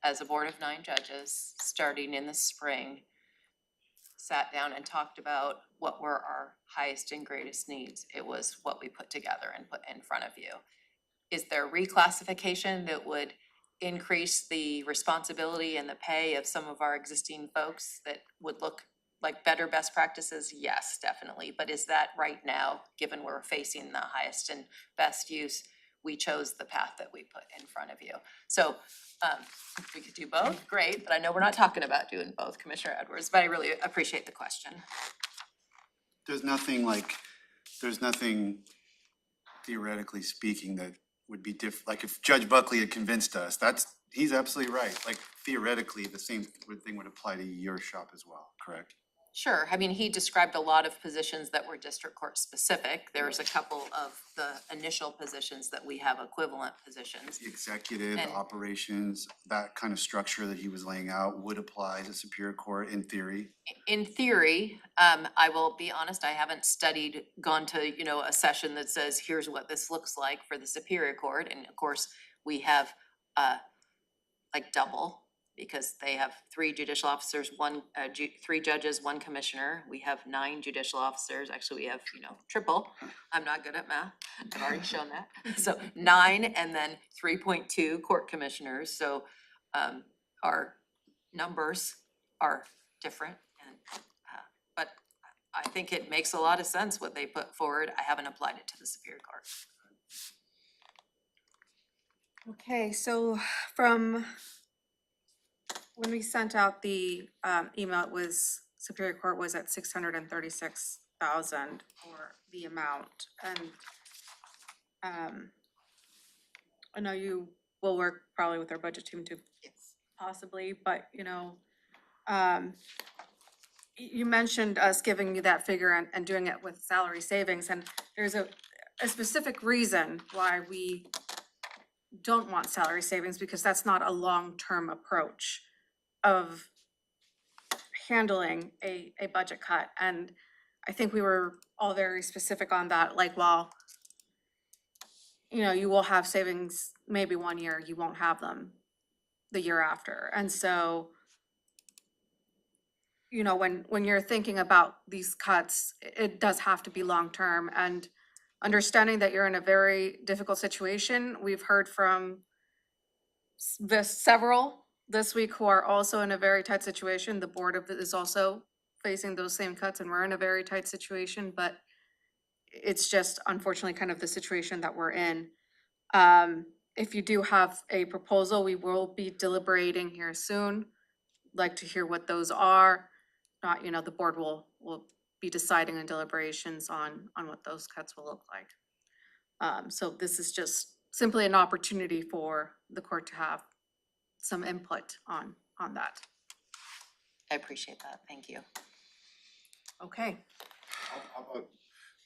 as a board of 9 judges, starting in the spring, sat down and talked about what were our highest and greatest needs, it was what we put together and put in front of you. Is there reclassification that would increase the responsibility and the pay of some of our existing folks that would look like better best practices? Yes, definitely. But is that right now, given we're facing the highest and best use? we chose the path that we put in front of you. So, if we could do both, great, but I know we're not talking about doing both, Commissioner Edwards, but I really appreciate the question. There's nothing theoretically speaking that would be like if Judge Buckley had convinced us, he's absolutely right. Like theoretically, the same thing would apply to your shop as well, correct? Sure, I mean, he described a lot of positions that were district court specific. There's a couple of the initial positions that we have equivalent positions. The executive, And- operations, that kind of structure that he was laying out would apply to Superior Court in theory. In theory, I will be honest, I haven't gone to, a session that says, here's what this looks like for the Superior Court. And of course, we have, like double, because they have 3 judicial officers, 3 judges, 1 commissioner. We have 9 judicial officers. Actually, we have, triple. I'm not good at math. I've already shown that. So 9 and then 3.2 court commissioners. So, our numbers are different. And, but I think it makes a lot of sense what they put forward. I haven't applied it to the Superior Court. Okay, so from when we sent out the email, it was Superior Court was at 636,000 for the amount. And I know you will work probably with our budget team to possibly, but you mentioned us giving you that figure and doing it with salary savings, and there's a specific reason why we don't want salary savings, because that's not a long-term approach of handling a budget cut. And I think we were all very specific on that, like, well, you will have savings maybe 1 year, you won't have them the year after. And so, when you're thinking about these cuts, it does have to be long-term. And understanding that you're in a very difficult situation, we've heard from several this week who are also in a very tight situation. The board of it is also facing those same cuts, and we're in a very tight situation, but it's just unfortunately kind of the situation that we're in. If you do have a proposal, we will be deliberating here soon. Like to hear what those are. Not, the board will be deciding in deliberations on what those cuts will look like. So this is just simply an opportunity for the court to have some input on that. I appreciate that, thank you. Okay. How about,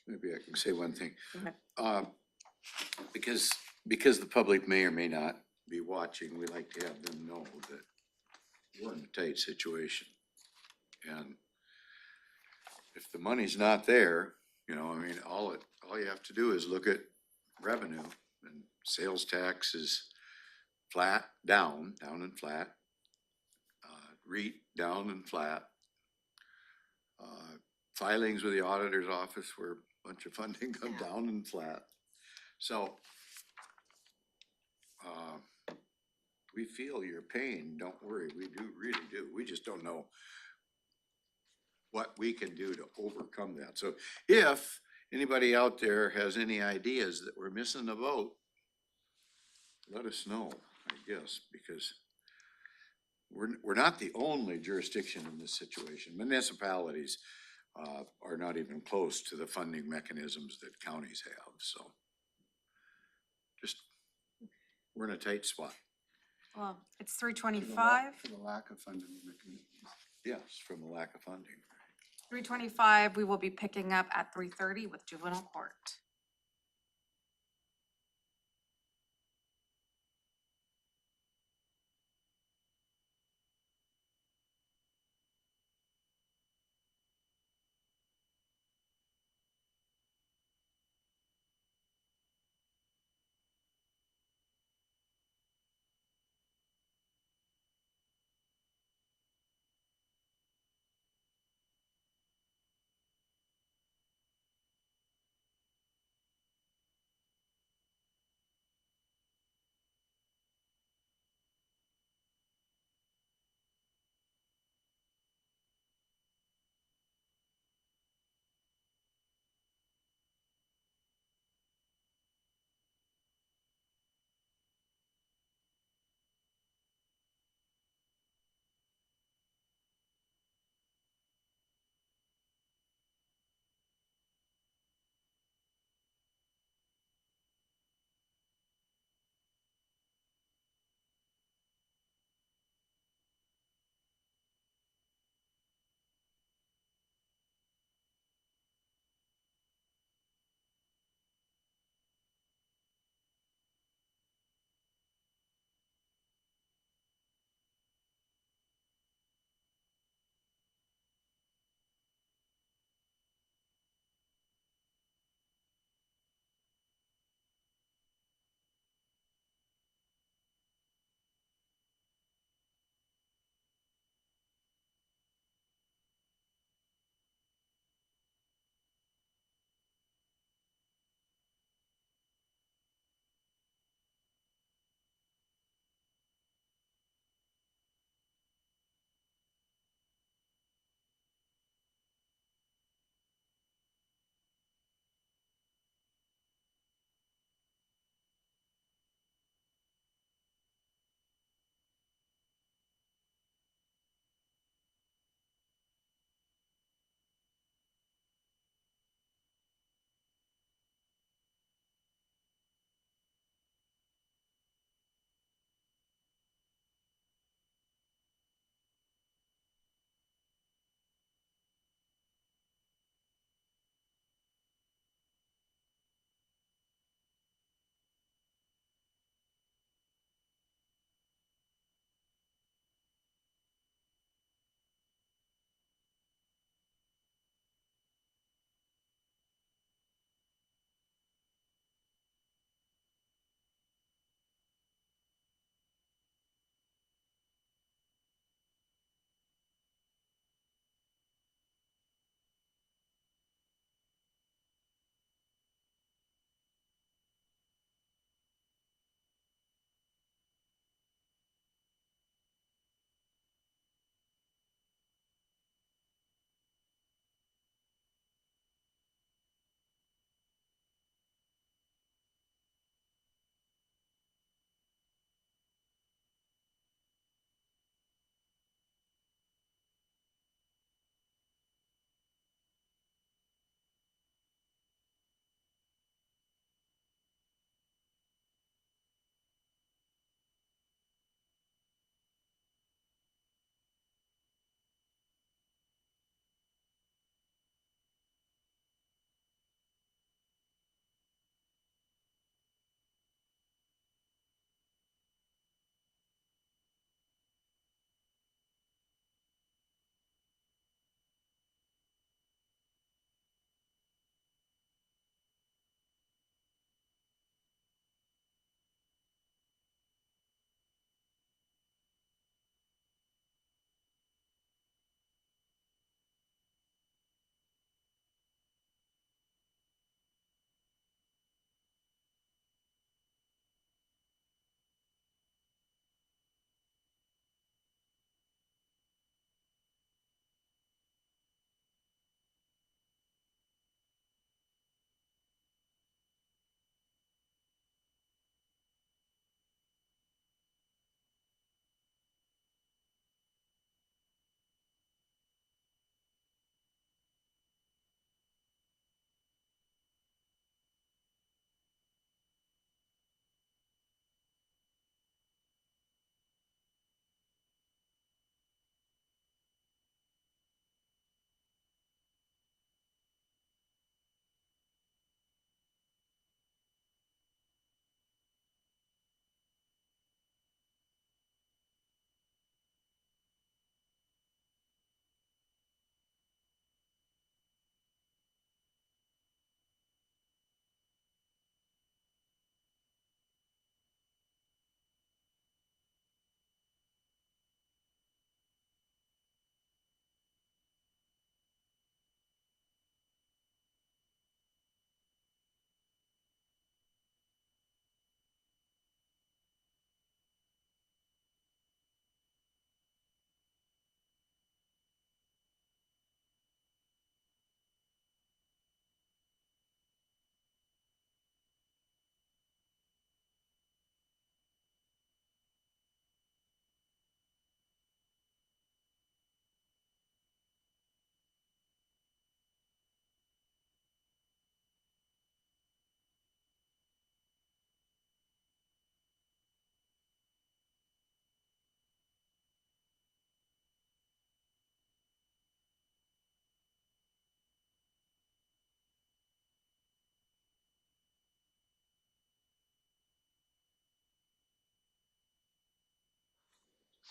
maybe I can say one thing. Okay. Because the public may or may not be watching, we like to have them know that we're in a tight situation. And if the money's not there, all you have to do is look at revenue, and sales tax is flat, down and flat. REIT down and flat. Filings with the auditor's office where a bunch of funding come down and flat. So, we feel your pain, don't worry, we really do. We just don't know what we can do to overcome that. So if anybody out there has any ideas that we're missing the boat, let us know, I guess, because we're not the only jurisdiction in this situation. Municipalities are not even close to the funding mechanisms that counties have, so we're in a tight spot. Well, it's 325. For the lack of funding mechanisms. Yes, from the lack of funding. 325, we will be picking up at 3:30 with juvenile court.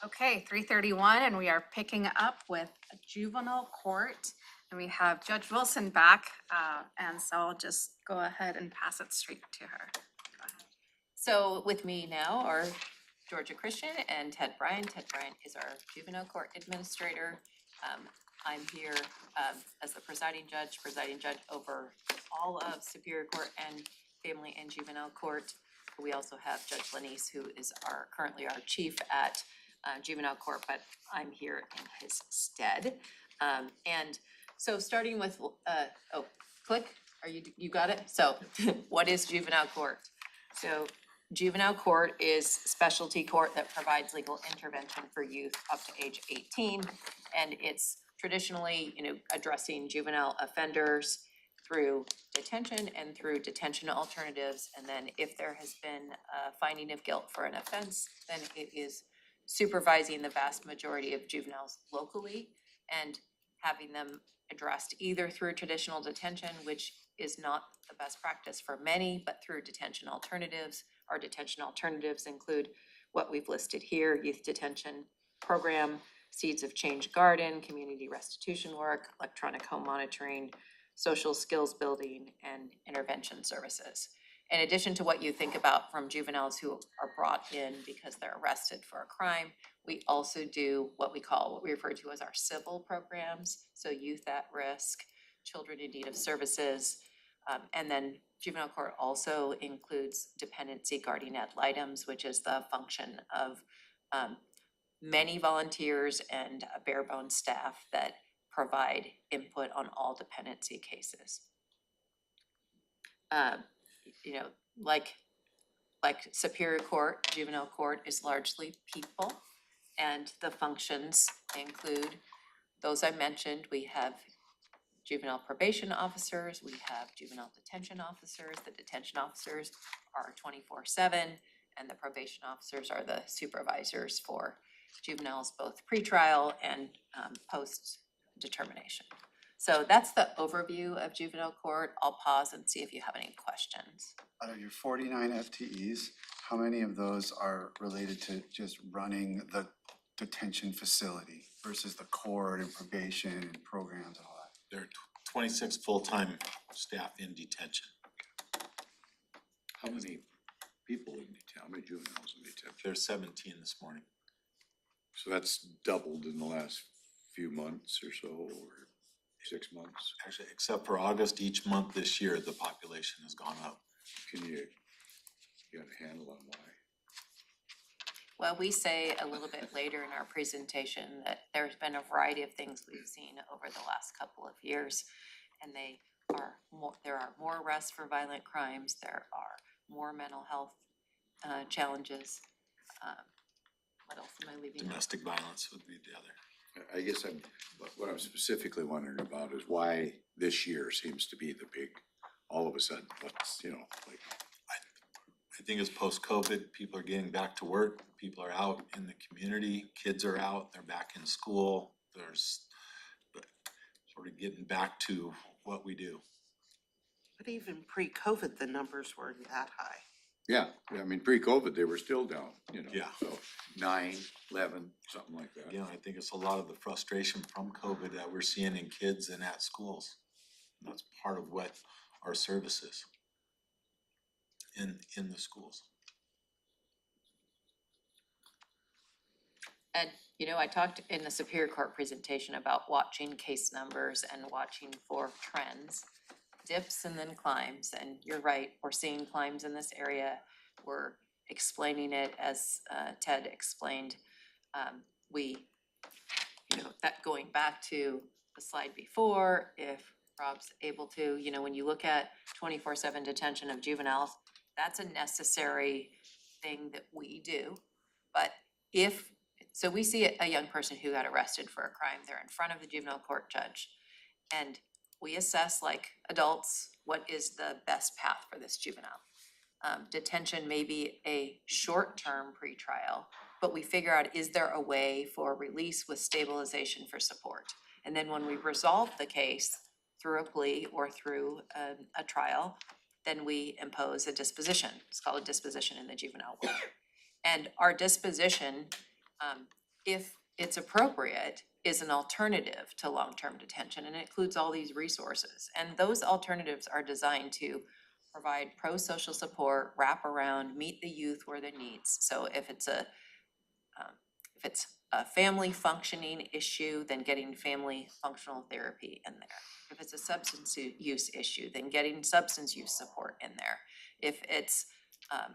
Okay, 3:31, and we are picking up with juvenile court. And we have Judge Wilson back, and so I'll just go ahead and pass it straight to her. Go ahead. So with me now are Georgia Christian and Ted Bryant. Ted Bryant is our juvenile court administrator. I'm here as the presiding judge over all of Superior Court and Family and Juvenile Court. We also have Judge Lenise, who is currently our chief at Juvenile Court, but I'm here in his stead. And so starting with, click, you got it? So what is juvenile court? So juvenile court is specialty court that provides legal intervention for youth up to age 18. And it's traditionally, addressing juvenile offenders through detention and through detention alternatives. And then if there has been a finding of guilt for an offense, then it is supervising the vast majority of juveniles locally and having them addressed either through traditional detention, which is not the best practice for many, but through detention alternatives. Our detention alternatives include what we've listed here: youth detention program, Seeds of Change Garden, community restitution work, electronic home monitoring, social skills building, and intervention services. In addition to what you think about from juveniles who are brought in because they're arrested for a crime, we also do what we refer to as our civil programs. So youth at risk, children in need of services, and then juvenile court also includes dependency guardian ad litem, which is the function of many volunteers and a bare bones staff that provide input on all dependency cases. Like Superior Court, juvenile court is largely people, and the functions include those I mentioned. We have juvenile probation officers, we have juvenile detention officers. The detention officers are 24/7, and the probation officers are the supervisors for juveniles, both pretrial and post-determination. So that's the overview of juvenile court. I'll pause and see if you have any questions. Out of your 49 FTEs, how many of those are related to just running the detention facility versus the court and probation and programs and all that? There are 26 full-time staff in detention. How many people in detention, how many juveniles in detention? There's 17 this morning. So that's doubled in the last few months or so, or 6 months? Actually, except for August, each month this year, the population has gone up. Can you get a handle on why? Well, we say a little bit later in our presentation that there's been a variety of things we've seen over the last couple of years, and there are more arrests for violent crimes, there are more mental health challenges. What else am I leaving out? Domestic violence would be the other. I guess what I'm specifically wondering about is why this year seems to be the big, all of a sudden, what's, like. I think it's post-COVID, people are getting back to work, people are out in the community, kids are out, they're back in school, there's sort of getting back to what we do. But even pre-COVID, the numbers weren't that high. Yeah, I mean, pre-COVID, they were still down, Yeah. So 9, 11, something like that. Again, I think it's a lot of the frustration from COVID that we're seeing in kids and at schools. And that's part of what our service is in the schools. And, I talked in the Superior Court presentation about watching case numbers and watching for trends, dips and then climbs. And you're right, we're seeing climbs in this area. We're explaining it as Ted explained. That going back to the slide before, if Rob's able to, when you look at 24/7 detention of juveniles, that's a necessary thing that we do. But so we see a young person who got arrested for a crime, they're in front of the juvenile court judge, and we assess, like adults, what is the best path for this juvenile. Detention may be a short-term pretrial, but we figure out, is there a way for release with stabilization for support? And then when we resolve the case through a plea or through a trial, then we impose a disposition. It's called a disposition in the juvenile world. And our disposition if it's appropriate, is an alternative to long-term detention, and it includes all these resources. And those alternatives are designed to provide pro-social support, wrap around, meet the youth where their needs. So if it's a family functioning issue, then getting family functional therapy in there. If it's a substance use issue, then getting substance use support in there. If it's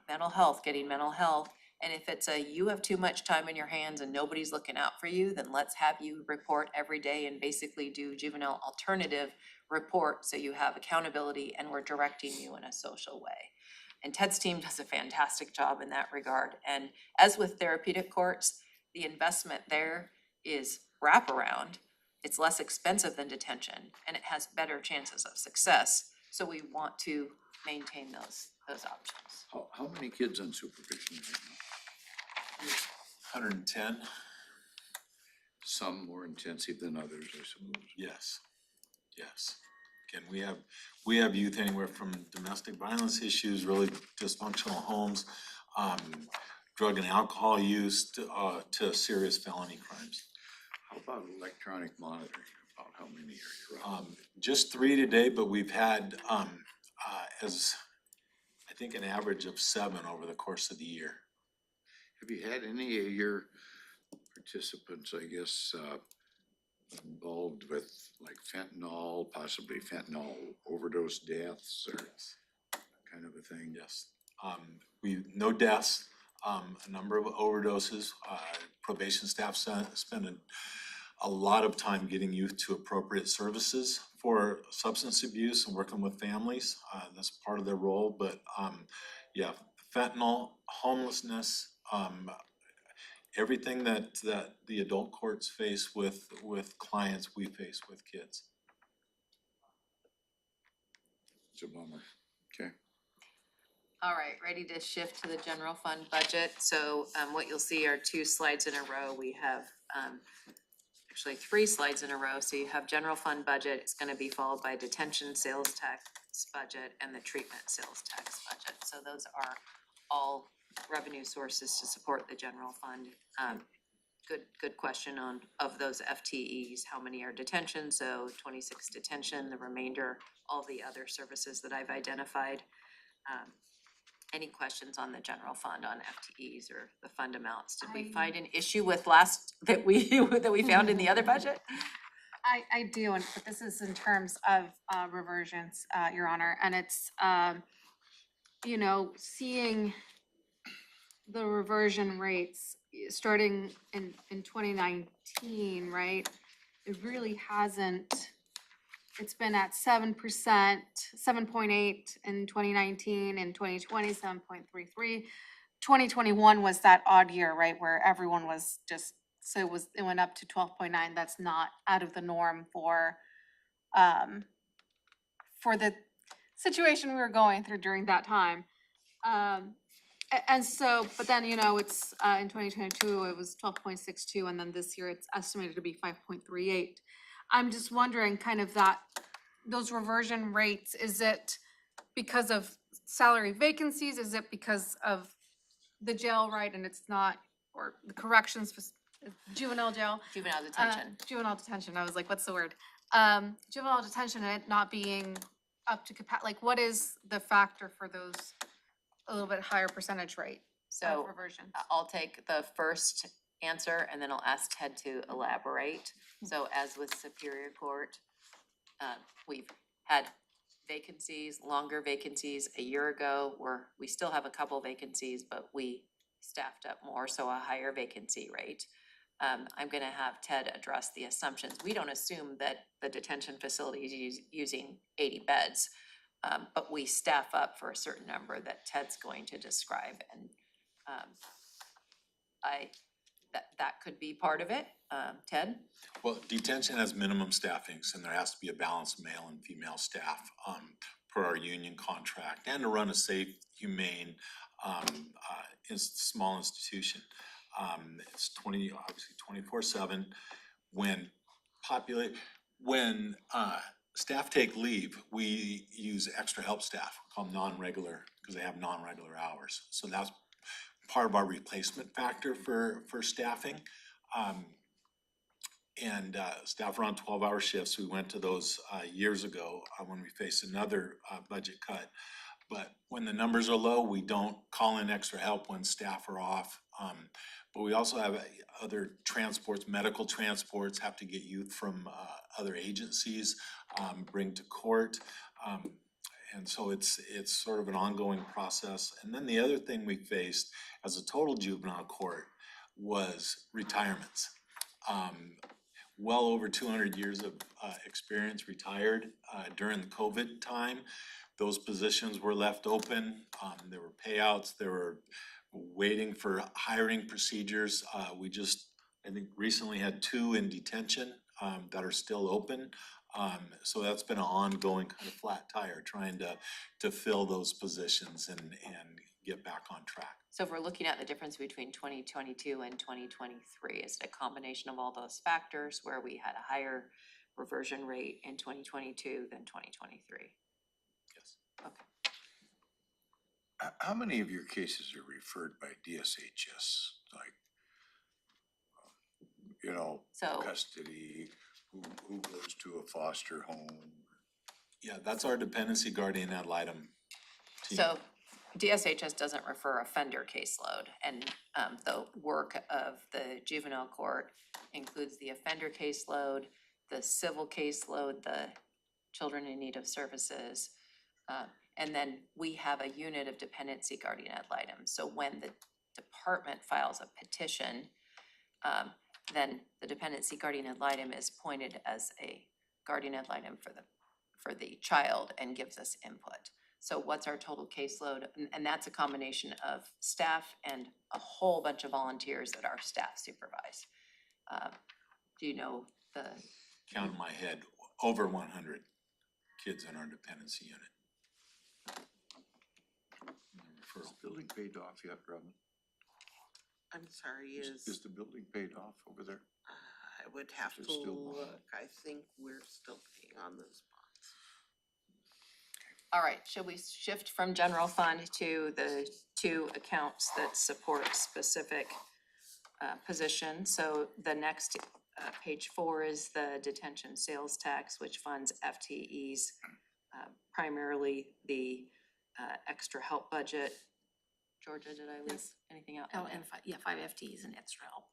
mental health, getting mental health. And if it's you have too much time in your hands and nobody's looking out for you, then let's have you report every day and basically do juvenile alternative report so you have accountability and we're directing you in a social way. And Ted's team does a fantastic job in that regard. And as with therapeutic courts, the investment there is wraparound. It's less expensive than detention and it has better chances of success. So we want to maintain those options. How many kids on supervision right now? 110, Some more intensive than others, I suppose. yes, yes. Again, we have youth anywhere from domestic violence issues, really dysfunctional homes, drug and alcohol use to serious felony crimes. How about electronic monitoring? About how many are you around? Just 3 today, but we've had as I think an average of 7 over the course of the year. Have you had any of your participants, I guess, involved with like fentanyl, possibly fentanyl overdose deaths or kind of a thing? Yes. No deaths, a number of overdoses. Probation staff spend a lot of time getting youth to appropriate services for substance abuse and working with families. That's part of their role, but yeah, fentanyl, homelessness, everything that the adult courts face with clients, we face with kids. It's a bummer. Okay. All right, ready to shift to the general fund budget. So what you'll see are 2 slides in a row. We have actually 3 slides in a row. So you have general fund budget. It's going to be followed by detention sales tax budget and the treatment sales tax budget. So those are all revenue sources to support the general fund. Good question of those FTEs, how many are detention? So 26 detention, the remainder, all the other services that I've identified. Any questions on the general fund on FTEs or the fund amounts? Did we find an issue with that we found in the other budget? I do, but this is in terms of reversions, Your Honor, and it's, seeing the reversion rates starting in 2019, right? It really hasn't, it's been at 7%, 7.8 in 2019, in 2020, 7.33. 2021 was that odd year, right, where everyone was just, so it went up to 12.9. That's not out of the norm for the situation we were going through during that time. And so, but then, it's in 2022, it was 12.62, and then this year it's estimated to be 5.38. I'm just wondering kind of those reversion rates, is it because of salary vacancies? Is it because of the jail, right, and it's not, or the corrections, juvenile jail? Juvenile detention. Juvenile detention, I was like, what's the word? Juvenile detention and it not being up to capacity, like what is the factor for those a little bit higher percentage rate of reversion? I'll take the first answer and then I'll ask Ted to elaborate. So as with Superior Court, we've had vacancies, longer vacancies a year ago, where we still have a couple vacancies, but we staffed up more, so a higher vacancy rate. I'm gonna have Ted address the assumptions. We don't assume that the detention facility is using 80 beds, but we staff up for a certain number that Ted's going to describe, and that could be part of it. Ted? Well, detention has minimum staffings and there has to be a balance of male and female staff per our union contract and to run a safe, humane, small institution. It's obviously 24/7. When staff take leave, we use extra help staff, we call them non-regular, because they have non-regular hours. So that's part of our replacement factor for staffing. And staff are on 12-hour shifts. We went to those years ago when we faced another budget cut. But when the numbers are low, we don't call in extra help when staff are off. But we also have other transports, medical transports, have to get youth from other agencies, bring to court. And so it's sort of an ongoing process. And then the other thing we faced as a total juvenile court was retirements. Well over 200 years of experience retired during the COVID time. Those positions were left open. There were payouts. There were waiting for hiring procedures. We just, I think, recently had 2 in detention that are still open. So that's been an ongoing kind of flat tire, trying to fill those positions and get back on track. So if we're looking at the difference between 2022 and 2023, is it a combination of all those factors where we had a higher reversion rate in 2022 than 2023? Yes. Okay. How many of your cases are referred by DSHS, like, So- custody, who goes to a foster home? Yeah, that's our dependency guardian ad litem team. So DSHS doesn't refer offender caseload, and the work of the juvenile court includes the offender caseload, the civil caseload, the children in need of services, and then we have a unit of dependency guardian ad litem. So when the department files a petition, then the dependency guardian ad litem is appointed as a guardian ad litem for the child and gives us input. So what's our total caseload? And that's a combination of staff and a whole bunch of volunteers that our staff supervise. Do you know the? Count in my head, over 100 kids in our dependency unit. Is the building paid off yet, Robin? I'm sorry, Is the building paid off over there? I would have Is to it still bond? look. I think we're still paying on those bonds. All right, should we shift from general fund to the 2 accounts that support specific positions? So the next, page 4 is the detention sales tax, which funds FTEs, primarily the extra help budget. Georgia, did I leave anything out? Oh, and 5 FTEs and extra help.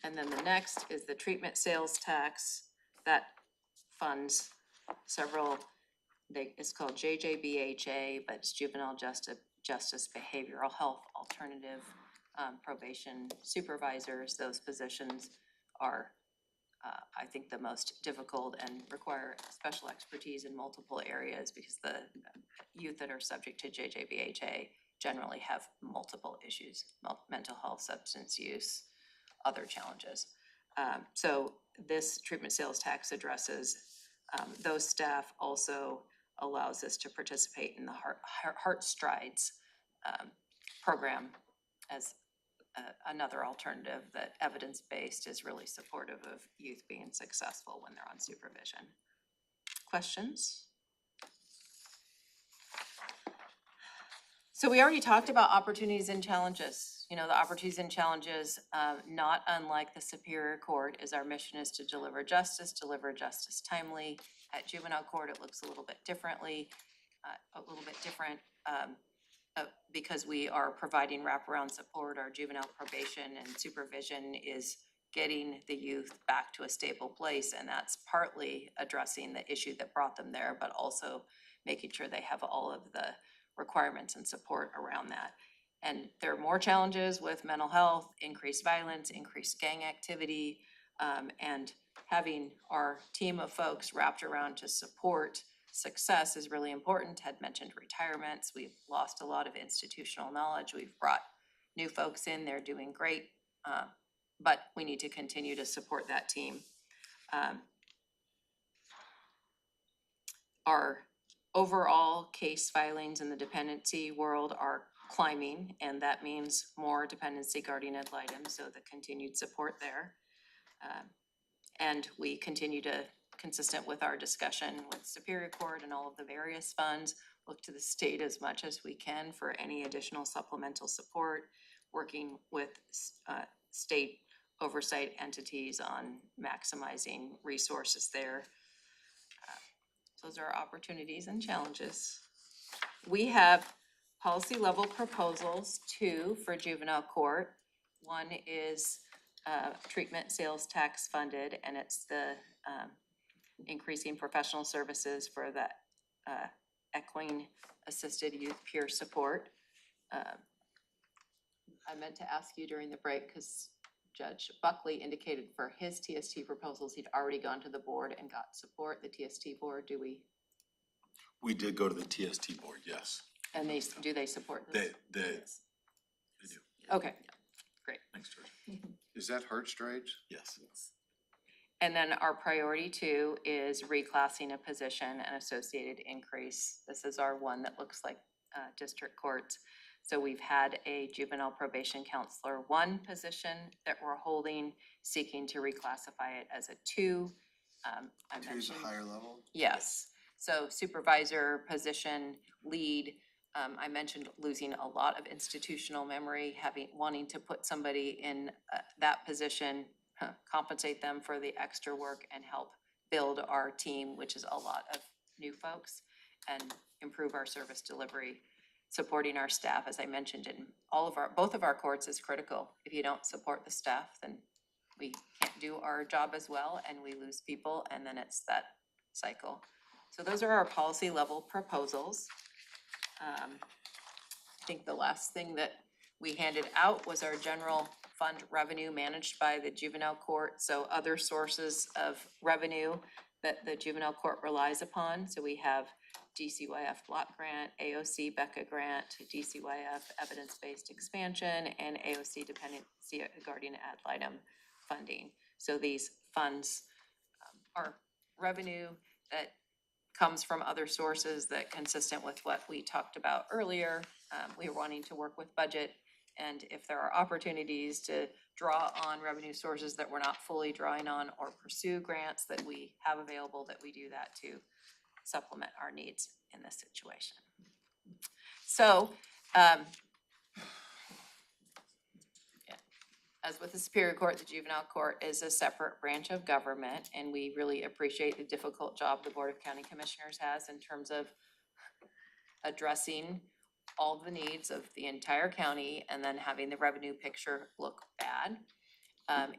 And then the next is the treatment sales tax that funds several, it's called JJBHA, but it's Juvenile Justice Behavioral Health Alternative Probation Supervisors. Those positions are, I think, the most difficult and require special expertise in multiple areas because the youth that are subject to JJBHA generally have multiple issues, mental health, substance use, other challenges. So this treatment sales tax addresses those staff, also allows us to participate in the Heart Strides program as another alternative that evidence-based is really supportive of youth being successful when they're on supervision. Questions? So we already talked about opportunities and challenges. You know, the opportunities and challenges, not unlike the Superior Court, is our mission is to deliver justice timely. At juvenile court, it looks a little bit different, because we are providing wraparound support. Our juvenile probation and supervision is getting the youth back to a stable place, and that's partly addressing the issue that brought them there, but also making sure they have all of the requirements and support around that. And there are more challenges with mental health, increased violence, increased gang activity, and having our team of folks wrapped around to support success is really important. Ted mentioned retirements. We've lost a lot of institutional knowledge. We've brought new folks in, they're doing great, but we need to continue to support that team. Our overall case filings in the dependency world are climbing, and that means more dependency guardian ad litem, so the continued support there. And we continue to, consistent with our discussion with Superior Court and all of the various funds, look to the state as much as we can for any additional supplemental support. working with state oversight entities on maximizing resources there. Those are opportunities and challenges. We have policy level proposals, 2 for juvenile court. One is treatment sales tax funded, and it's the increasing professional services for the equine assisted youth peer support. I meant to ask you during the break, because Judge Buckley indicated for his TST proposals, he'd already gone to the board and got support, the TST board. Do we, We did go to the TST board, yes. and do they support this? They do. Okay, great. Thanks, George. Is that Heart Strides? Yes. And then our priority 2 is reclassing a position and associated increase. This is our one that looks like district courts. So we've had a juvenile probation counselor 1 position that we're holding, seeking to reclassify it as a 2. I 2 is a mentioned, higher level? yes. So supervisor position, lead. I mentioned losing a lot of institutional memory, wanting to put somebody in that position, compensate them for the extra work and help build our team, which is a lot of new folks, and improve our service delivery. Supporting our staff, as I mentioned, in both of our courts is critical. If you don't support the staff, then we can't do our job as well, and we lose people, and then it's that cycle. So those are our policy level proposals. I think the last thing that we handed out was our general fund revenue managed by the juvenile court. So other sources of revenue that the juvenile court relies upon. So we have DCYF block grant, AOC BECA grant, DCYF evidence-based expansion, and AOC dependency guardian ad litem funding. So these funds are revenue that comes from other sources that consistent with what we talked about earlier. We are wanting to work with budget, and if there are opportunities to draw on revenue sources that we're not fully drawing on, or pursue grants that we have available, that we do that to supplement our needs in this situation. So, as with the Superior Court, the Juvenile Court is a separate branch of government, and we really appreciate the difficult job the Board of County Commissioners has in terms of addressing all the needs of the entire county and then having the revenue picture look bad.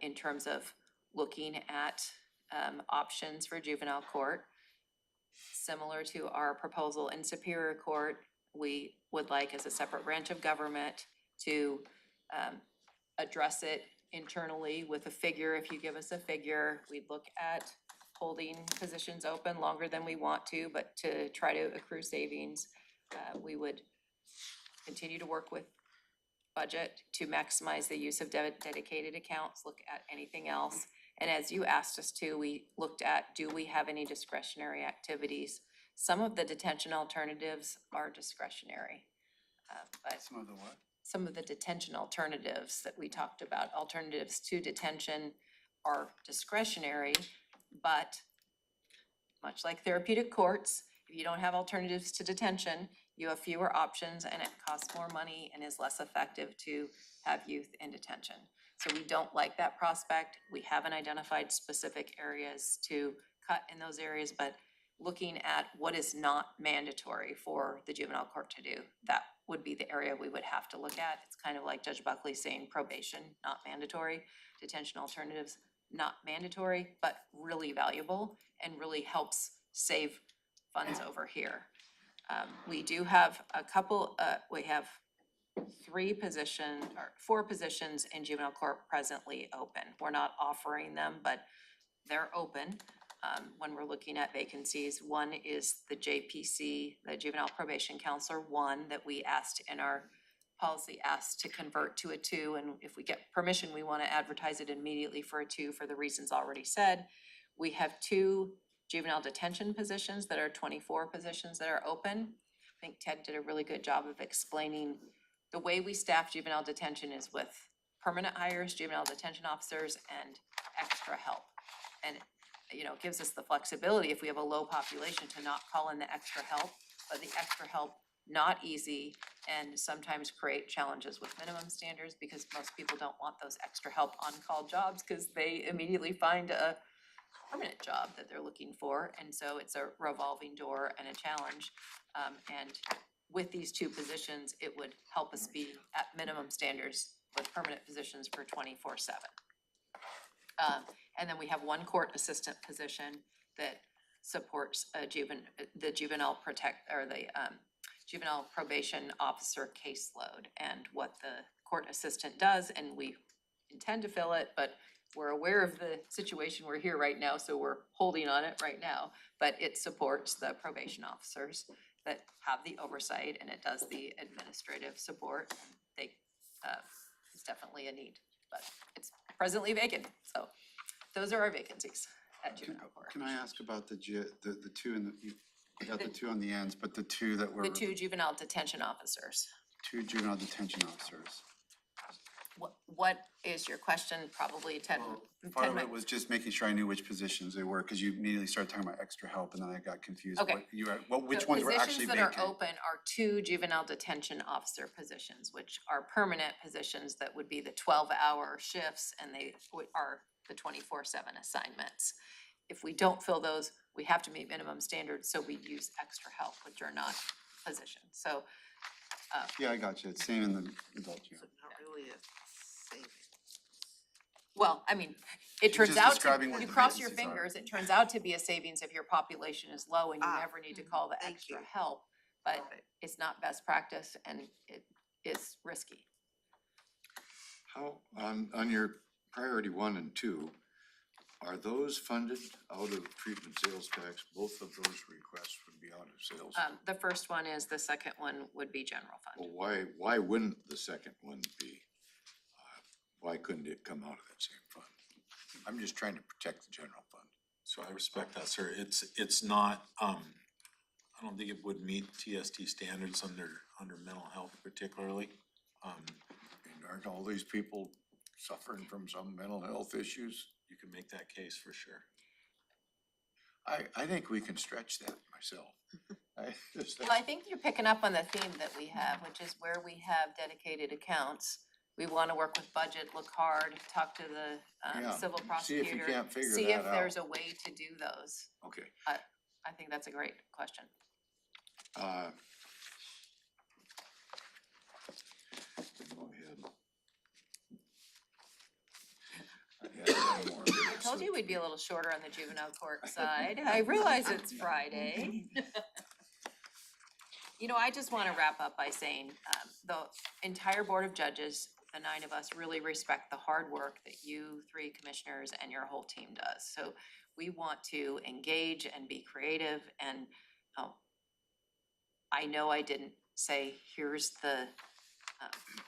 In terms of looking at options for juvenile court. Similar to our proposal in Superior Court, we would like, as a separate branch of government, to address it internally with a figure. If you give us a figure, we'd look at holding positions open longer than we want to, but to try to accrue savings. We would continue to work with budget to maximize the use of dedicated accounts, look at anything else. And as you asked us to, we looked at, do we have any discretionary activities? Some of the detention alternatives are discretionary. But Some of the what? some of the detention alternatives that we talked about, alternatives to detention, are discretionary, but much like therapeutic courts, if you don't have alternatives to detention, you have fewer options and it costs more money and is less effective to have youth in detention. So we don't like that prospect. We haven't identified specific areas to cut in those areas, but looking at what is not mandatory for the juvenile court to do, that would be the area we would have to look at. It's kind of like Judge Buckley saying probation, not mandatory, detention alternatives, not mandatory, but really valuable and really helps save funds over here. We do have a couple, we have 4 positions in juvenile court presently open. We're not offering them, but they're open. When we're looking at vacancies, one is the JPC, the Juvenile Probation Counselor 1, that we asked in our policy, asked to convert to a 2, and if we get permission, we want to advertise it immediately for a 2 for the reasons already said. We have 2 juvenile detention positions that are 24 positions that are open. I think Ted did a really good job of explaining the way we staff juvenile detention is with permanent hires, juvenile detention officers, and extra help. And you know, it gives us the flexibility if we have a low population to not call in the extra help, but the extra help not easy and sometimes create challenges with minimum standards because most people don't want those extra help on-call jobs because they immediately find a permanent job that they're looking for. And so it's a revolving door and a challenge. And with these two positions, it would help us be at minimum standards with permanent positions for 24/7. And then we have one court assistant position that supports the juvenile juvenile probation officer caseload and what the court assistant does, and we intend to fill it, but we're aware of the situation we're here right now, so we're holding on it right now. But it supports the probation officers that have the oversight, and it does the administrative support. They, it's definitely a need, but it's presently vacant, so those are our vacancies at juvenile court. Can I ask about the two in the, I got the two on the ends, but the two that were. The two juvenile detention officers. Two juvenile detention officers. What is your question? Probably 10 Part of it minutes. was just making sure I knew which positions they were, because you immediately started talking about extra help, and then I got confused. Okay. Which The ones were actually positions that vacant? are open are two juvenile detention officer positions, which are permanent positions that would be the 12-hour shifts, and they are the 24/7 assignments. If we don't fill those, we have to meet minimum standards, so we use extra help, which are not positions. So Yeah, I got you. It's same in the adult jail. Not really a savings. well, I mean, it She's turns just out, describing what you the cross your vacancies are. fingers, it turns out to be a savings if your population is low and you Ah, never need to call the thank extra you. help. But Got it. it's not best practice and it is risky. How, on your priority 1 and 2, are those funded out of treatment sales tax? Both of those requests would be out of sales. The first one is, the second one would be general fund. Well, why wouldn't the second one be? Why couldn't it come out of that same fund? I'm just trying to protect the general fund. So I respect that, sir. It's not, I don't think it would meet TST standards under mental health particularly. And aren't all these people suffering from some mental health issues? You can make that case for sure. I think we can stretch that myself. Well, I think you're picking up on the theme that we have, which is where we have dedicated accounts. We wanna work with budget, look hard, talk to the Yeah, civil see if you prosecutor. can't figure See if that there's out. a way to do those. Okay. I think that's a great question. Go ahead. I had one more, but I it told you slipped we'd be me. a little shorter on the juvenile court side. I realize it's Friday. You know, I just wanna wrap up by saying, the entire Board of Judges, the 9 of us, really respect the hard work that you 3 commissioners and your whole team does. So we want to engage and be creative, and I know I didn't say, here's the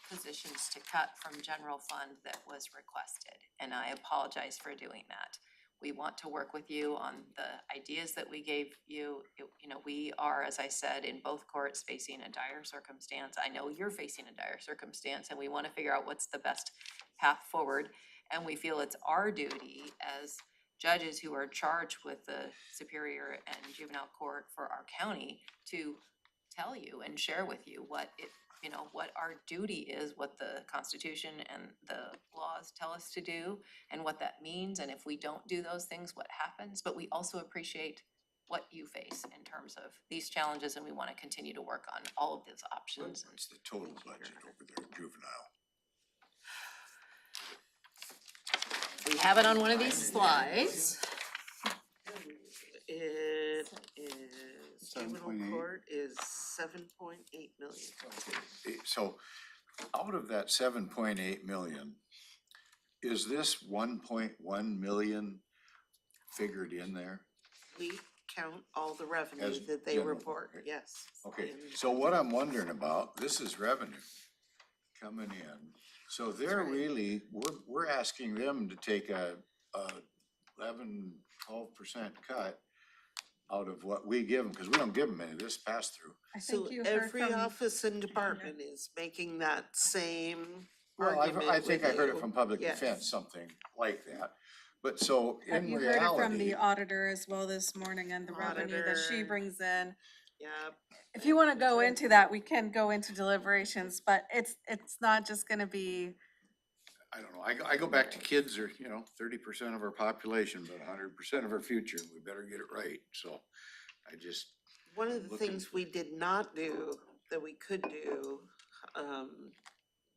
positions to cut from general fund that was requested, and I apologize for doing that. We want to work with you on the ideas that we gave you. You know, we are, as I said, in both courts facing a dire circumstance. I know you're facing a dire circumstance, and we want to figure out what's the best path forward. And we feel it's our duty as judges who are charged with the Superior and Juvenile Court for our county to tell you and share with you what it, you know, what our duty is, what the Constitution and the laws tell us to do, and what that means, and if we don't do those things, what happens. But we also appreciate what you face in terms of these challenges, and we want to continue to work on all of those options. What's the total budget over there, juvenile? We have it on one of these slides. It is, juvenile 7.8. court is 7.8 million. So out of that 7.8 million, is this 1.1 million figured in there? We count all the revenue As that they general, report, right? yes. Okay, And so what I'm wondering about, this is revenue coming in. So they're right. really, we're asking them to take a 11, 12% cut out of what we give them, because we don't give them any of this pass-through. I So think you heard every from, office and department is making that same Well, argument I think I with heard it you. from public Yes. defense, something like that. But so have in you heard it from reality, the auditor as well this morning, and the revenue that she Auditor. brings in Yep. If you wanna go into that, we can go into deliberations, but it's not just gonna be, I don't know, I go back to kids are, 30% of our population, but 100% of our future, we better get it right, so I just. One of the looking- things we did not do that we could do,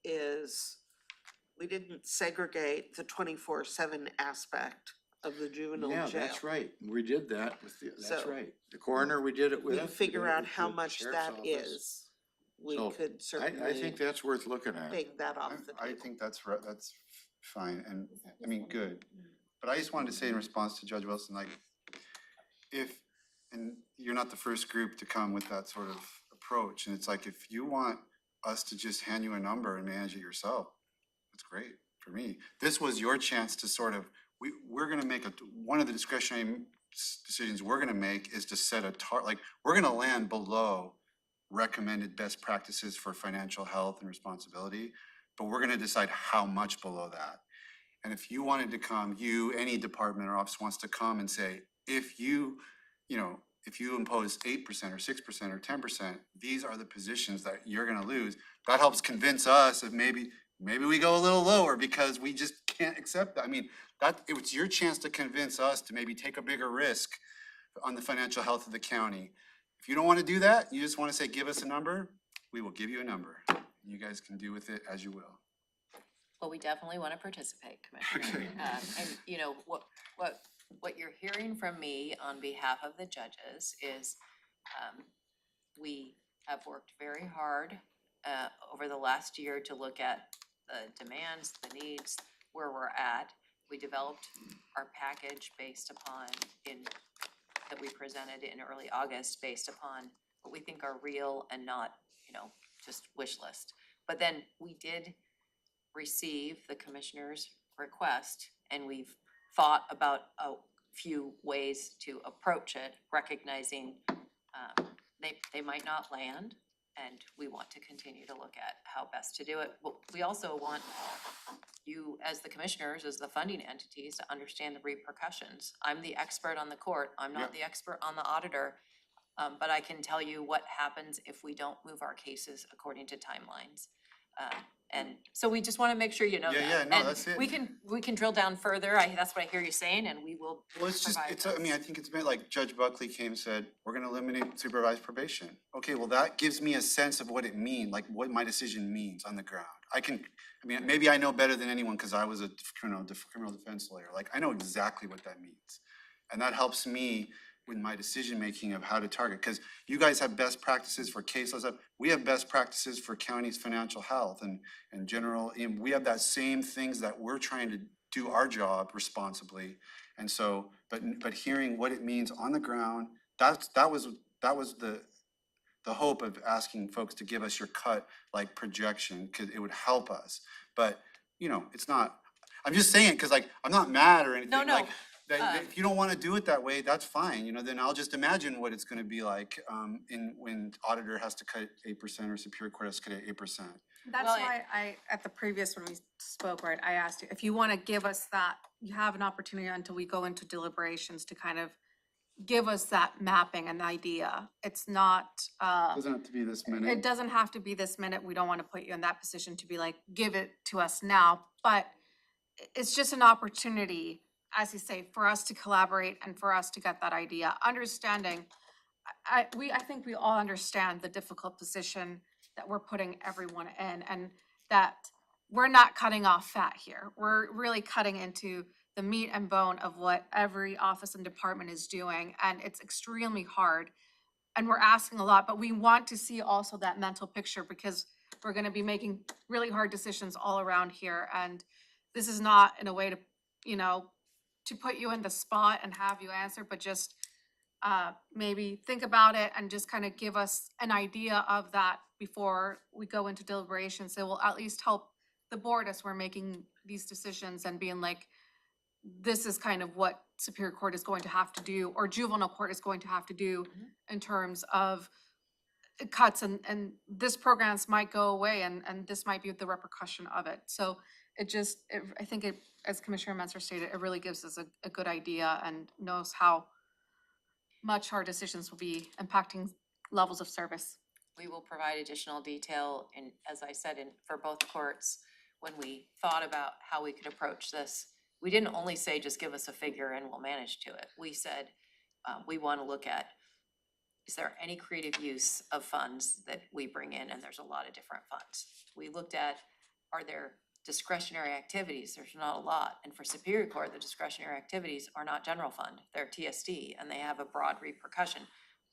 is we didn't segregate the 24/7 aspect of the juvenile Yeah, jail. that's right, we did that with that's So, right, the coroner we did it with. We did figure it out with how the much sheriff's that office. is. We So, could I certainly think that's worth looking at. take that off the I table. think that's right, that's fine, and, I mean, good. But I just wanted to say in response to Judge Wilson, like, if, and you're not the first group to come with that sort of approach, and it's like, if you want us to just hand you a number and manage it yourself, that's great for me. This was your chance to sort of, we're gonna make one of the discretionary decisions we're gonna make is to set like, we're gonna land below recommended best practices for financial health and responsibility, but we're gonna decide how much below that. And if you wanted to come, any department or office wants to come and say, if you impose 8% or 6% or 10%, these are the positions that you're gonna lose. That helps convince us of maybe we go a little lower because we just can't accept that. I mean, it's your chance to convince us to maybe take a bigger risk on the financial health of the county. If you don't wanna do that, you just wanna say, give us a number, we will give you a number. You guys can do with it as you will. Well, we definitely want to participate, Commissioner. And you know, what you're hearing from me on behalf of the judges is, we have worked very hard, over the last year to look at the demands, the needs, where we're at. We developed our package based upon that we presented in early August, based upon what we think are real and not, just wish list. But then we did receive the commissioner's request, and we've thought about a few ways to approach it, recognizing they might not land, and we want to continue to look at how best to do it. But we also want you, as the commissioners, as the funding entities, to understand the repercussions. I'm the expert on the court, I'm not the expert on the auditor, but I can tell you what happens if we don't move our cases according to timelines. And so we just wanna make sure you know that. Yeah, no, And that's it. we can drill down further, that's what I hear you saying, and we will Well, it's just, provide I mean, I think it's been like Judge Buckley came and said, we're gonna eliminate supervised probation. Okay, well, that gives me a sense of what it means, like what my decision means on the ground. Maybe I know better than anyone because I was a criminal defense lawyer. Like, I know exactly what that means. And that helps me with my decision-making of how to target, because you guys have best practices for caseloads. We have best practices for county's financial health and general, and we have that same things that we're trying to do our job responsibly. And so, but hearing what it means on the ground, that was the hope of asking folks to give us your cut, like projection, because it would help us. But, it's not, I'm just saying, because like, I'm not mad or anything. No, no. Like, that if you don't want to do it that way, that's fine, then I'll just imagine what it's gonna be like, when auditor has to cut 8% or Superior Court has to cut 8%. that's Well, why at the previous when we spoke, right, I asked you, if you wanna give us that, you have an opportunity until we go into deliberations to kind of give us that mapping and idea. It's not, Doesn't have to be this minute. it doesn't have to be this minute. We don't wanna put you in that position to be like, give it to us now, but it's just an opportunity, as you say, for us to collaborate and for us to get that idea, understanding. I think we all understand the difficult position that we're putting everyone in, and that we're not cutting off fat here. We're really cutting into the meat and bone of what every office and department is doing, and it's extremely hard. And we're asking a lot, but we want to see also that mental picture, because we're gonna be making really hard decisions all around here, and this is not in a way to, to put you in the spot and have you answer, but just maybe think about it and just kind of give us an idea of that before we go into deliberations. It will at least help the board as we're making these decisions and being like, this is kind of what Superior Court is going to have to do, or Juvenile Court is going to have to do in terms of cuts, and this programs might go away, and this might be the repercussion of it. So I think it, as Commissioner Menzer stated, it really gives us a good idea and knows how much our decisions will be impacting levels of service. We will provide additional detail in, as I said, for both courts. When we thought about how we could approach this, we didn't only say, just give us a figure and we'll manage to it. We said, we want to look at, is there any creative use of funds that we bring in? And there's a lot of different funds. We looked at, are there discretionary activities? There's not a lot. And for Superior Court, the discretionary activities are not general fund, they're TSD, and they have a broad repercussion.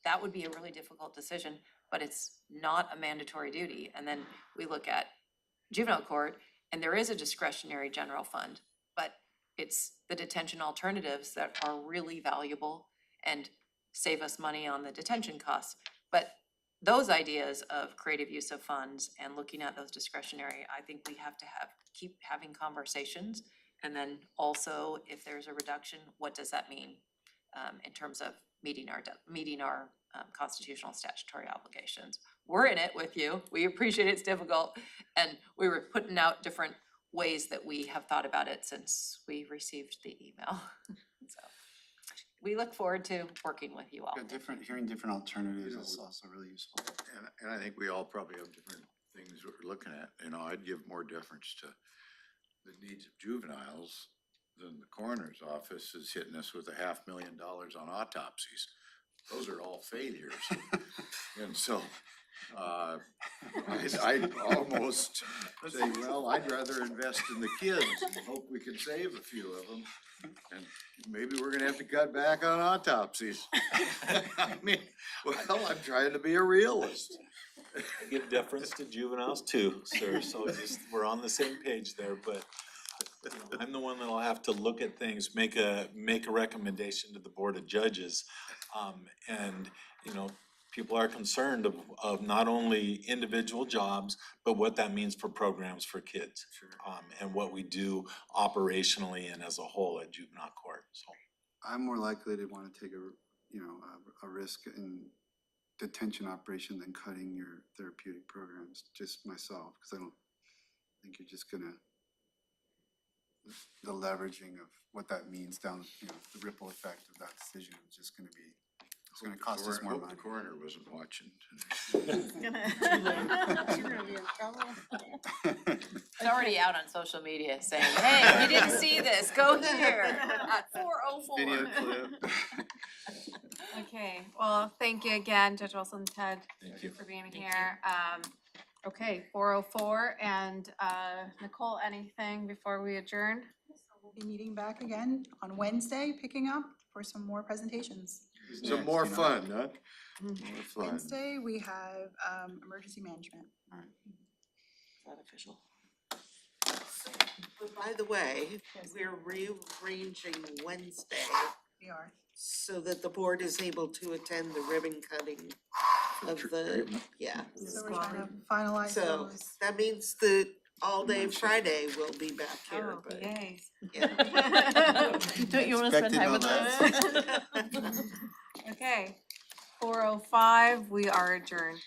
That would be a really difficult decision, but it's not a mandatory duty. And then we look at juvenile court, and there is a discretionary general fund, but it's the detention alternatives that are really valuable and save us money on the detention costs. But those ideas of creative use of funds and looking at those discretionary, I think we have to keep having conversations. And then also, if there's a reduction, what does that mean in terms of meeting our constitutional statutory obligations? We're in it with you. We appreciate it's difficult, and we were putting out different ways that we have thought about it since we received the email. So we look forward to working with you all. Yeah, hearing different alternatives is also really useful. And I think we all probably have different things that we're looking at. You know, I'd give more deference to the needs of juveniles than the coroner's office is hitting us with $500,000 on autopsies. Those are all failures. And so, I'd almost say, well, I'd rather invest in the kids and hope we can save a few of them. And maybe we're gonna have to cut back on autopsies. I mean, well, I'm trying to be a realist. I give deference to juveniles too, sir, so just, we're on the same page there, but you know, I'm the one that'll have to look at things, make a recommendation to the Board of Judges. And, you know, people are concerned of not only individual jobs, but what that means for programs for kids. Sure. And what we do operationally and as a whole at juvenile court, so. I'm more likely to want to take a risk in detention operation than cutting your therapeutic programs, just myself, because I don't think you're just gonna, the leveraging of what that means down, the ripple effect of that decision is just gonna be, it's gonna cost us more Hope money. the coroner wasn't watching. It's already out on social media saying, hey, you didn't see this, go here at 4:04. Video clip. Okay, well, thank you again, Judge Wilson, Ted, Thank you. for being here. Okay, 4:04, and Nicole, anything before we adjourn? So we'll be meeting back again on Wednesday, picking up for some more presentations. Some more fun, huh? More fun. Wednesday, we have emergency management. Is that official? But by the way, we're rearranging Wednesday We are. so that the board is able to attend the ribbon cutting of the, yeah. So we're trying to finalize So those. that means that all day Friday we'll be back here, Oh, but yay. yeah. Don't you wanna spend Expected time no with us? Okay, 4:05, we are adjourned.